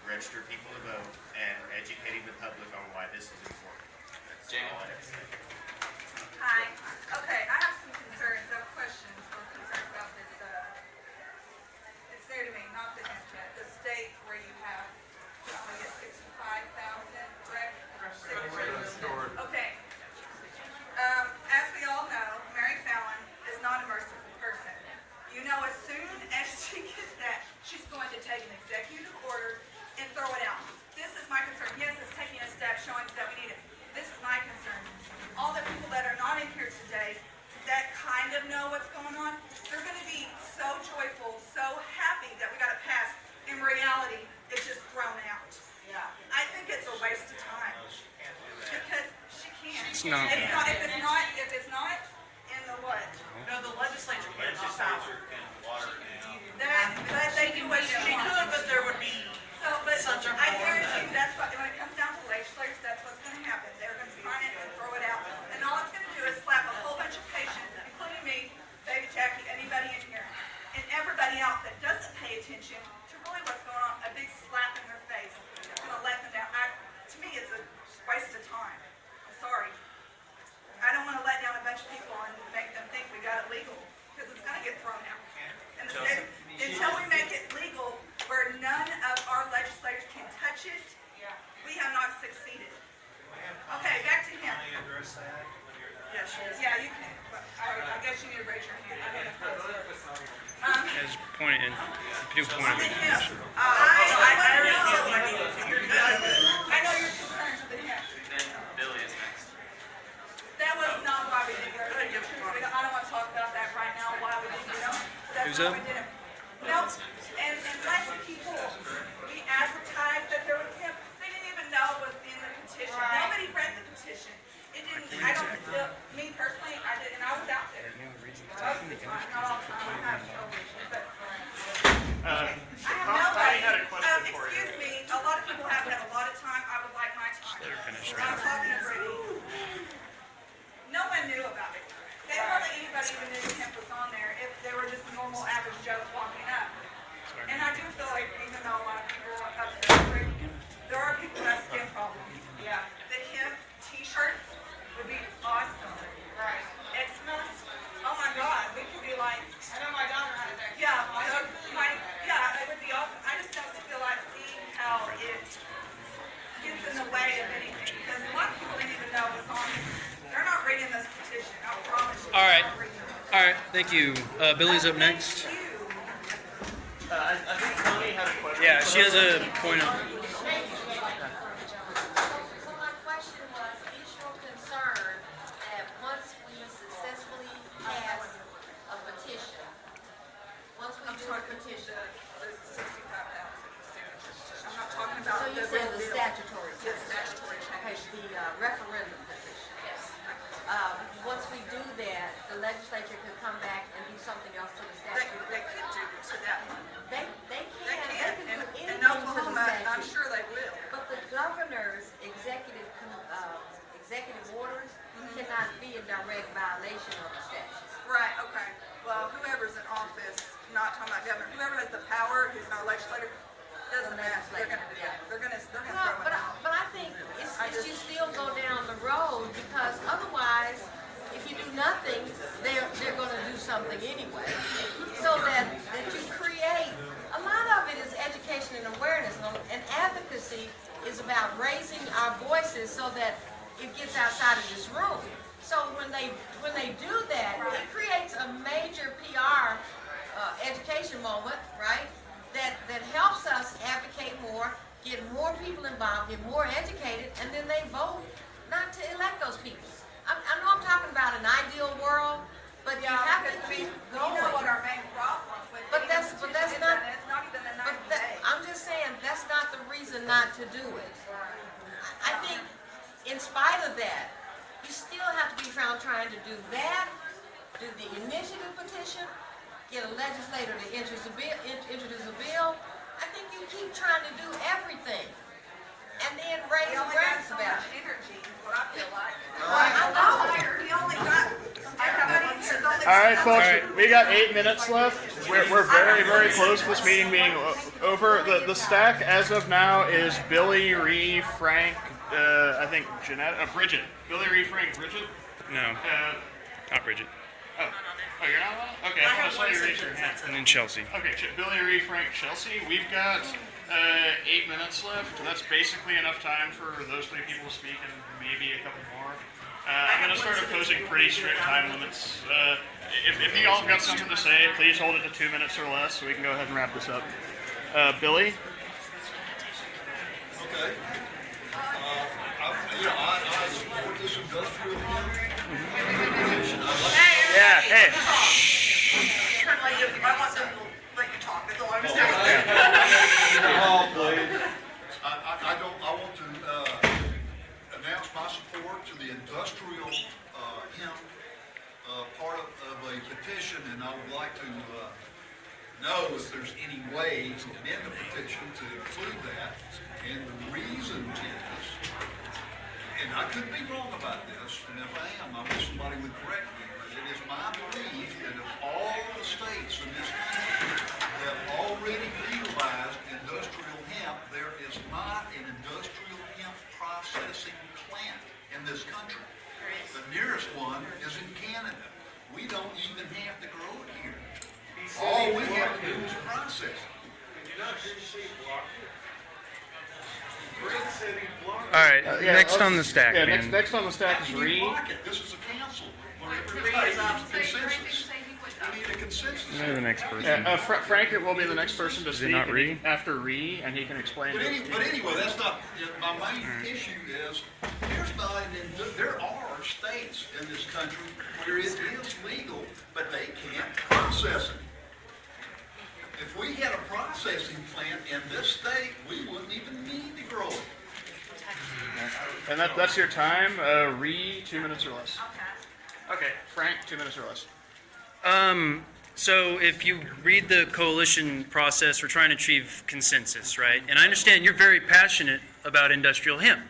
Speaker 16: register people to vote and educating the public on why this is important.
Speaker 2: Jamie?
Speaker 12: Hi. Okay, I have some concerns, I have questions or concerns about this. It's there to me, not the hemp yet. The state where you have, I guess, 65,000, correct? Okay. As we all know, Mary Fallon is not a merciful person. You know, as soon as she gets that, she's going to take an executive order and throw it out. This is my concern. Yes, it's taking a step showing that we need it. This is my concern. All the people that are not in here today that kind of know what's going on, they're going to be so joyful, so happy that we got it passed. In reality, it's just thrown out. Yeah. I think it's a waste of time. Because she can't.
Speaker 3: It's not.
Speaker 12: If it's not in the what?
Speaker 14: No, the legislature can't opt out.
Speaker 12: That they do what
Speaker 14: She could, but there would be such a.
Speaker 12: I guarantee you that's what, when it comes down to legislators, that's what's gonna happen. They're gonna sign it and throw it out. And all it's gonna do is slap a whole bunch of patients, including me, Baby Jackie, anybody in here, and everybody else that doesn't pay attention to really what's going on, a big slap in their face. It's gonna let them down. To me, it's a waste of time. I'm sorry. I don't wanna let down a bunch of people and make them think we got it legal, because it's gonna get thrown out. And the state, until we make it legal, where none of our legislators can touch it, we have not succeeded. Okay, back to him.
Speaker 14: Yes,
Speaker 12: Yeah, you can. But I guess you need to raise your hand. I don't know.
Speaker 3: As pointed, do point
Speaker 12: To
Speaker 3: it.
Speaker 12: him. I know your concerns with him.
Speaker 2: Billy is next.
Speaker 12: That was not why we did it. I don't want to talk about that right now, why we didn't do it. That's
Speaker 3: Who's
Speaker 12: not
Speaker 3: up?
Speaker 12: why we did it. No, and less people, we advertised that there was him, they didn't even know it was in the petition. Nobody read the petition. It didn't, I don't feel, me personally, I did, and I was out there. Most of the time, not all the time, I have no issue, but. I have nobody,
Speaker 4: had a question for you.
Speaker 12: excuse me, a lot of people have had a lot of time, I would like my time. I'm talking to Brittany. No one knew about it. They hardly anybody even knew hemp was on there if they were just normal average Joes walking up. And I do feel like even though a lot of people are upset, there are people that have skin problems. Yeah. The hemp t-shirts would be awesome. Right. It smells, oh my God, we could be like. I know my daughter had it. Yeah, it would be awesome. I just don't feel like seeing how it gets in the way of anything. Because a lot of people didn't even know it was on there. They're not reading this petition, I promise you.
Speaker 3: All right.
Speaker 12: They're not reading it.
Speaker 3: All right, thank you. Billy's up next.
Speaker 4: I think Connie had a question.
Speaker 3: Yeah, she has a point of.
Speaker 6: So my question was, is your concern that once we successfully pass a petition, once we do a petition,
Speaker 12: There's 65,000 signatures. I'm not talking about.
Speaker 6: so you said the
Speaker 12: bill.
Speaker 6: statutory.
Speaker 12: Yes, statutory change.
Speaker 6: Okay, the referendum petition.
Speaker 12: Yes.
Speaker 6: Once we do that, the legislature could come back and do something else to the
Speaker 12: They
Speaker 6: statute.
Speaker 12: could do to that one.
Speaker 6: They
Speaker 12: They
Speaker 6: can
Speaker 12: can,
Speaker 6: put
Speaker 12: in
Speaker 6: anything to the
Speaker 12: Oklahoma, I'm
Speaker 6: statute.
Speaker 12: sure they will.
Speaker 6: But the governor's executive orders cannot be a direct violation of the statute.
Speaker 12: Right, okay. Well, whoever's in office, not talking about governor, whoever has the power, who's not a legislator, doesn't matter. They're gonna do that. They're gonna throw it out.
Speaker 6: But I think it's you still go down the road, because otherwise, if you do nothing, they're gonna do something anyway. So that you create, a lot of it is education and awareness, and advocacy is about raising our voices so that it gets outside of this room. So when they do that, it creates a major PR education moment, right? That helps us advocate more, get more people involved, get more educated, and then they vote not to elect those people. I know I'm talking about an ideal world, but you have to keep going.
Speaker 12: You know what our main problem with
Speaker 6: But that's not.
Speaker 12: It's not even the 90
Speaker 6: But
Speaker 12: days.
Speaker 6: I'm just saying, that's not the reason not to do it. I think in spite of that, you still have to be found trying to do that, do the initiative petition, get a legislator to introduce a bill. I think you keep trying to do everything, and then raise awareness about it.
Speaker 12: Energy is what I feel like.
Speaker 6: I know.
Speaker 12: He only got, everybody, there's only
Speaker 4: right, folks, we got 8 minutes left. We're very, very close to this meeting being over. The stack as of now is Billy, Ree, Frank, I think Jeanette, Bridget. Billy, Ree, Frank, Bridget?
Speaker 3: No, not Bridget.
Speaker 4: Oh, you're not on it? Okay, I saw you raise your hand.
Speaker 3: And then Chelsea.
Speaker 4: Okay, Billy, Ree, Frank, Chelsea. We've got 8 minutes left. That's basically enough time for those 3 people to speak and maybe a couple more. I'm going to start imposing pretty strict time limits. If you all have got something to say, please hold it to 2 minutes or less so we can go ahead and wrap this up. Billy?
Speaker 1: Okay. I support this industrial petition.
Speaker 4: Yeah, hey.
Speaker 14: I want them to let you talk, that's all I'm saying.
Speaker 1: I want to announce my support to the industrial hemp part of a petition, and I would like to know if there's any way to amend the petition to include that. And the reason is, and I could be wrong about this, and if I am, I wish somebody would correct me, but it is my belief that of all the states in this country that have already legalized industrial hemp, there is not an industrial hemp processing plant in this country. The nearest one is in Canada. We don't even have to grow it here. All we have to do is process it.
Speaker 3: All right, next on the stack,
Speaker 4: Yeah,
Speaker 3: man.
Speaker 4: next on the stack is Ree.
Speaker 1: This is a council. Where everybody needs consensus. We need a consensus.
Speaker 3: They're the next person.
Speaker 4: Yeah, Frank will be the next person to
Speaker 3: Is it
Speaker 4: speak
Speaker 3: not Ree?
Speaker 4: after Ree, and he can explain
Speaker 1: But,
Speaker 4: it.
Speaker 1: but anyway, that's not, my main issue is, there are states in this country where it is legal, but they can't process it. If we had a processing plant in this state, we wouldn't even need to grow it.
Speaker 4: And that's your time. Ree, 2 minutes or less. Okay, Frank, 2 minutes or less.
Speaker 3: So if you read the coalition process, we're trying to achieve consensus, right? And I understand you're very passionate about industrial hemp,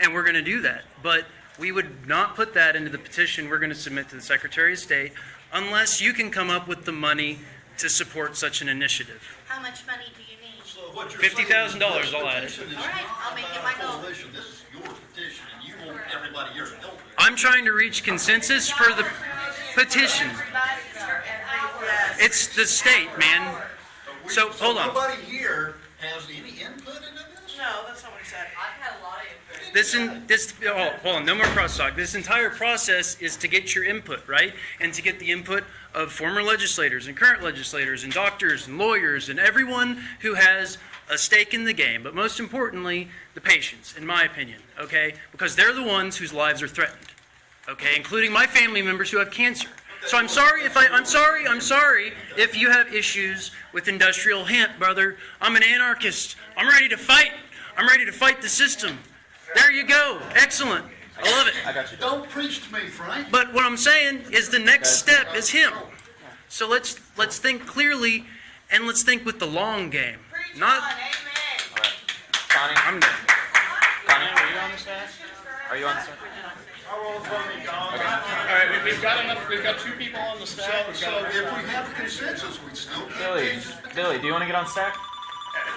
Speaker 3: and we're going to do that. But we would not put that into the petition we're going to submit to the Secretary of State unless you can come up with the money to support such an initiative.
Speaker 10: How much money do you need?
Speaker 1: So what you're
Speaker 3: $50,000,
Speaker 1: saying is this
Speaker 3: I'll add it.
Speaker 1: petition is
Speaker 10: All right, I'll make it my
Speaker 1: not
Speaker 10: goal.
Speaker 1: a coalition. This is your petition, and you want everybody here to help you.
Speaker 3: I'm trying to reach consensus for the petition. It's the state, man. So, hold on.
Speaker 1: Nobody here has any input into this?
Speaker 14: No, that's not what he said. I've had a lot of input.
Speaker 3: Hold on, no more crosstalk. This entire process is to get your input, right? And to get the input of former legislators and current legislators and doctors and lawyers and everyone who has a stake in the game. But most importantly, the patients, in my opinion, okay? Because they're the ones whose lives are threatened, okay? Including my family members who have cancer. So I'm sorry if you have issues with industrial hemp, brother. I'm an anarchist. I'm ready to fight. I'm ready to fight the system. There you go. Excellent. I love it.
Speaker 1: I got you. Don't preach to me, Frank.
Speaker 3: But what I'm saying is the next step is him. So let's think clearly, and let's think with the long game. Not.
Speaker 17: Connie?
Speaker 3: I'm done.
Speaker 17: Connie,
Speaker 4: Are you on the stack?
Speaker 17: are you on the stack?
Speaker 4: All right, we've got enough. We've got 2 people on the stack.
Speaker 1: So if we have a consensus, we still can't
Speaker 17: Billy,
Speaker 1: change this petition.
Speaker 17: Billy, do you want to get on stack?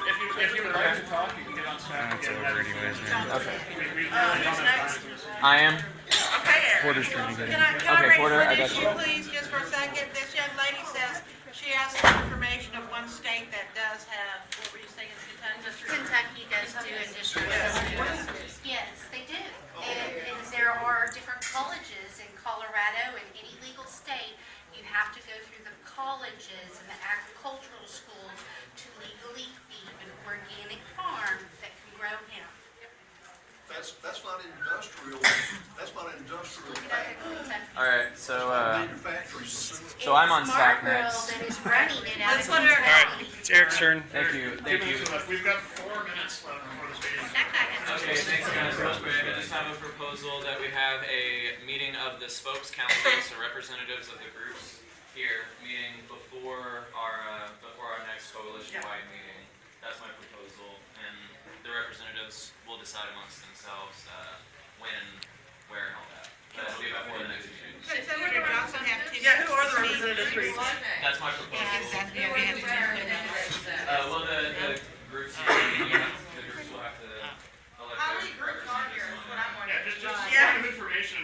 Speaker 4: If you would like to talk, you can get on stack.
Speaker 3: That's over anyways, man.
Speaker 17: Okay.
Speaker 4: We really don't have time.
Speaker 17: I am.
Speaker 14: Okay, Eric.
Speaker 3: Porter's trying to get
Speaker 14: Can
Speaker 3: in.
Speaker 14: I
Speaker 17: Okay,
Speaker 14: raise
Speaker 17: Porter, I
Speaker 14: one
Speaker 17: got
Speaker 14: issue,
Speaker 17: you.
Speaker 14: please, just for a second? This young lady says she has some information of one state that does have, what were you saying,
Speaker 10: Kentucky does do industrial. Yes, they do. And there are different colleges in Colorado, in any legal state, you have to go through the colleges and the agricultural schools to legally be an organic farm that can grow hemp.
Speaker 1: That's not industrial. That's not an industrial thing.
Speaker 17: All right, so
Speaker 1: Manufacturing.
Speaker 17: so I'm on stack next.
Speaker 10: That is running it out of
Speaker 3: All right, it's Eric's turn.
Speaker 17: Thank you. Thank you.
Speaker 4: We've got 4 minutes left before this meeting.
Speaker 17: Okay, thanks guys. Real quick, I just have a proposal that we have a meeting of the Spokescouncil, so representatives of the groups here, meeting before our next coalition-wide meeting. That's my proposal, and the representatives will decide amongst themselves when, where, and all that. before the next meeting.
Speaker 14: So Senator Johnson have 10 minutes?
Speaker 19: Yeah, who are the representatives for each?
Speaker 17: That's my proposal. Well, the groups, the groups will have to elect
Speaker 14: How
Speaker 17: their
Speaker 14: many groups are there is what I'm
Speaker 4: Yeah,
Speaker 14: wondering.
Speaker 4: just kind of information,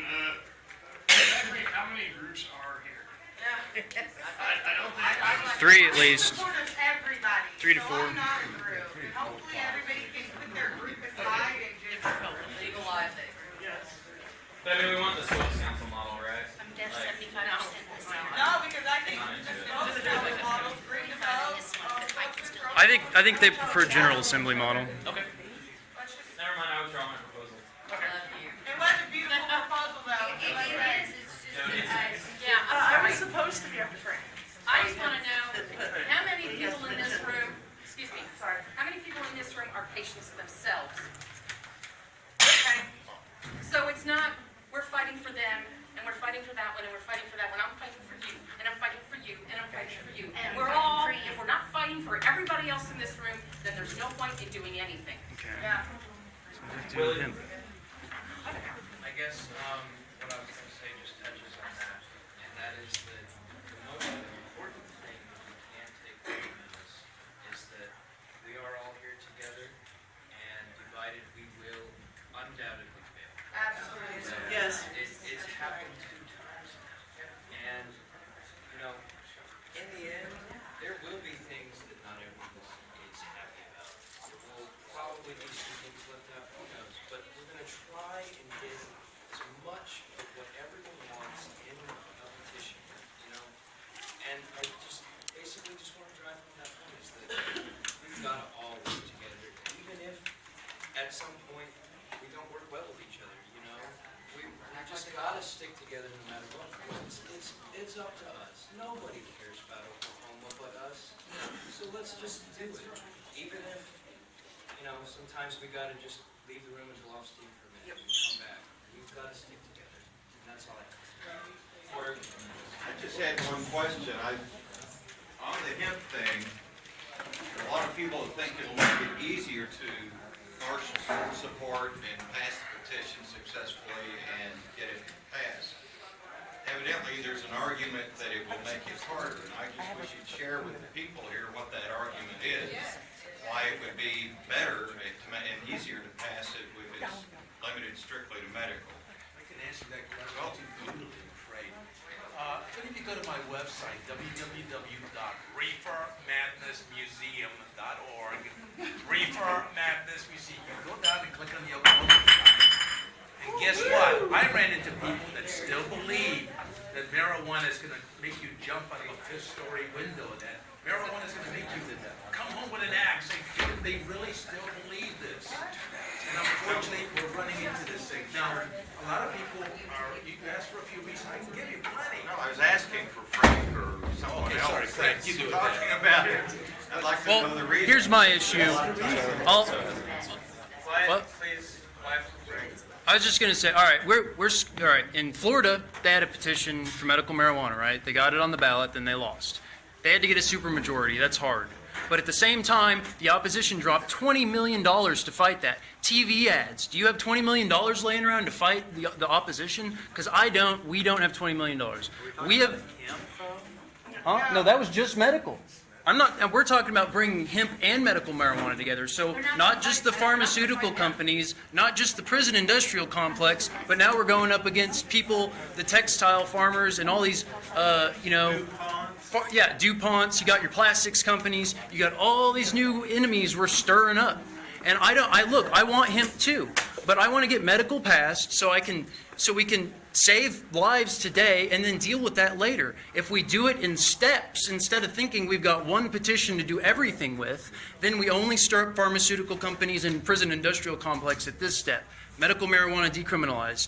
Speaker 4: exactly how many groups are here? I don't think.
Speaker 3: 3 at least.
Speaker 14: Support of everybody.
Speaker 3: 3 to
Speaker 14: So
Speaker 3: 4.
Speaker 14: I'm not a group. Hopefully everybody can put their group aside and just legalize it.
Speaker 17: But I mean, we want the Spokescouncil model, right?
Speaker 10: I'm deaf
Speaker 17: Like,
Speaker 10: 75% this year.
Speaker 14: No, because I think the Spokescouncil models bring the votes.
Speaker 3: I think they prefer General Assembly model.
Speaker 17: Okay. Never mind, I withdraw my proposal.
Speaker 14: It was a beautiful proposal though.
Speaker 6: Yeah,
Speaker 19: I was supposed to be after Frank.
Speaker 6: I just wanna know, how many people in this room, excuse me, sorry, how many people in this room are patients themselves? Okay. So it's not, we're fighting for them, and we're fighting for that one, and we're fighting for that one. I'm fighting for you, and I'm fighting for you, and I'm fighting for you. And we're all, if we're not fighting for everybody else in this room, then there's no point in doing anything.
Speaker 14: Yeah.
Speaker 17: Will, I guess, what I was gonna say just touches on that, and that is that the most important thing that we can take away from this is that we are all here together, and divided we will undoubtedly fail.
Speaker 14: Absolutely.
Speaker 19: Yes.
Speaker 17: It's happened 2 times now, and, you know, in the end, there will be things that not everyone is happy about. There will probably be some things left out, who knows, but we're gonna try and get as much of what everyone wants in a petition, you know? And I just, basically just wanna drive home that point, is that we've gotta all work together, even if at some point we don't work well with each other, you know? We just gotta stick together no matter what, because it's up to us. Nobody cares about Oklahoma but us, so let's just do it. Even if, you know, sometimes we gotta just leave the room and go off steam for a minute and come back. We've gotta stick together, and that's all I have to say.
Speaker 5: I just had one question. On the hemp thing, a lot of people think it'll make it easier to marshal support and pass the petition successfully and get it passed. Evidently, there's an argument that it will make it harder, and I just wish you'd share with the people here what that argument is. Why it would be better and easier to pass it if it's limited strictly to medical.
Speaker 15: I can answer that question too brutally, I'm afraid. If you go to my website, www.reefermadnessmuseum.org, Reefer Madness Museum, you go down and click on the Oklahoma sign. And guess what? I ran into people that still believe that marijuana is going to make you jump out of a 5th-story window, that marijuana is going to make you come home with an axe. They really still believe this. And unfortunately, we're running into this thing. Now, a lot of people are, you ask for a few reasons, I can give you plenty.
Speaker 5: No, I was asking for Frank or someone else.
Speaker 15: Sorry, Frank, you do it.
Speaker 5: Talking about it. I'd like to know the reason.
Speaker 3: Here's my issue. What?
Speaker 17: Please, quiet for Frank.
Speaker 3: I was just gonna say, all right, we're all right. In Florida, they had a petition for medical marijuana, right? They got it on the ballot, then they lost. They had to get a supermajority. That's hard. But at the same time, the opposition dropped $20 million to fight that. TV ads. Do you have $20 million laying around to fight the opposition? Because I don't. We don't have $20 million. We have. Huh? No, that was just medical. I'm not. And we're talking about bringing hemp and medical marijuana together. So not just the pharmaceutical companies, not just the prison industrial complex, but now we're going up against people, the textile farmers, and all these, DuPonts. You got your plastics companies. You got all these new enemies we're stirring up. And I want hemp too, but I want to get medical passed so we can save lives today and then deal with that later. If we do it in steps instead of thinking we've got one petition to do everything with, then we only stir up pharmaceutical companies and prison industrial complex at this step. Medical marijuana decriminalized.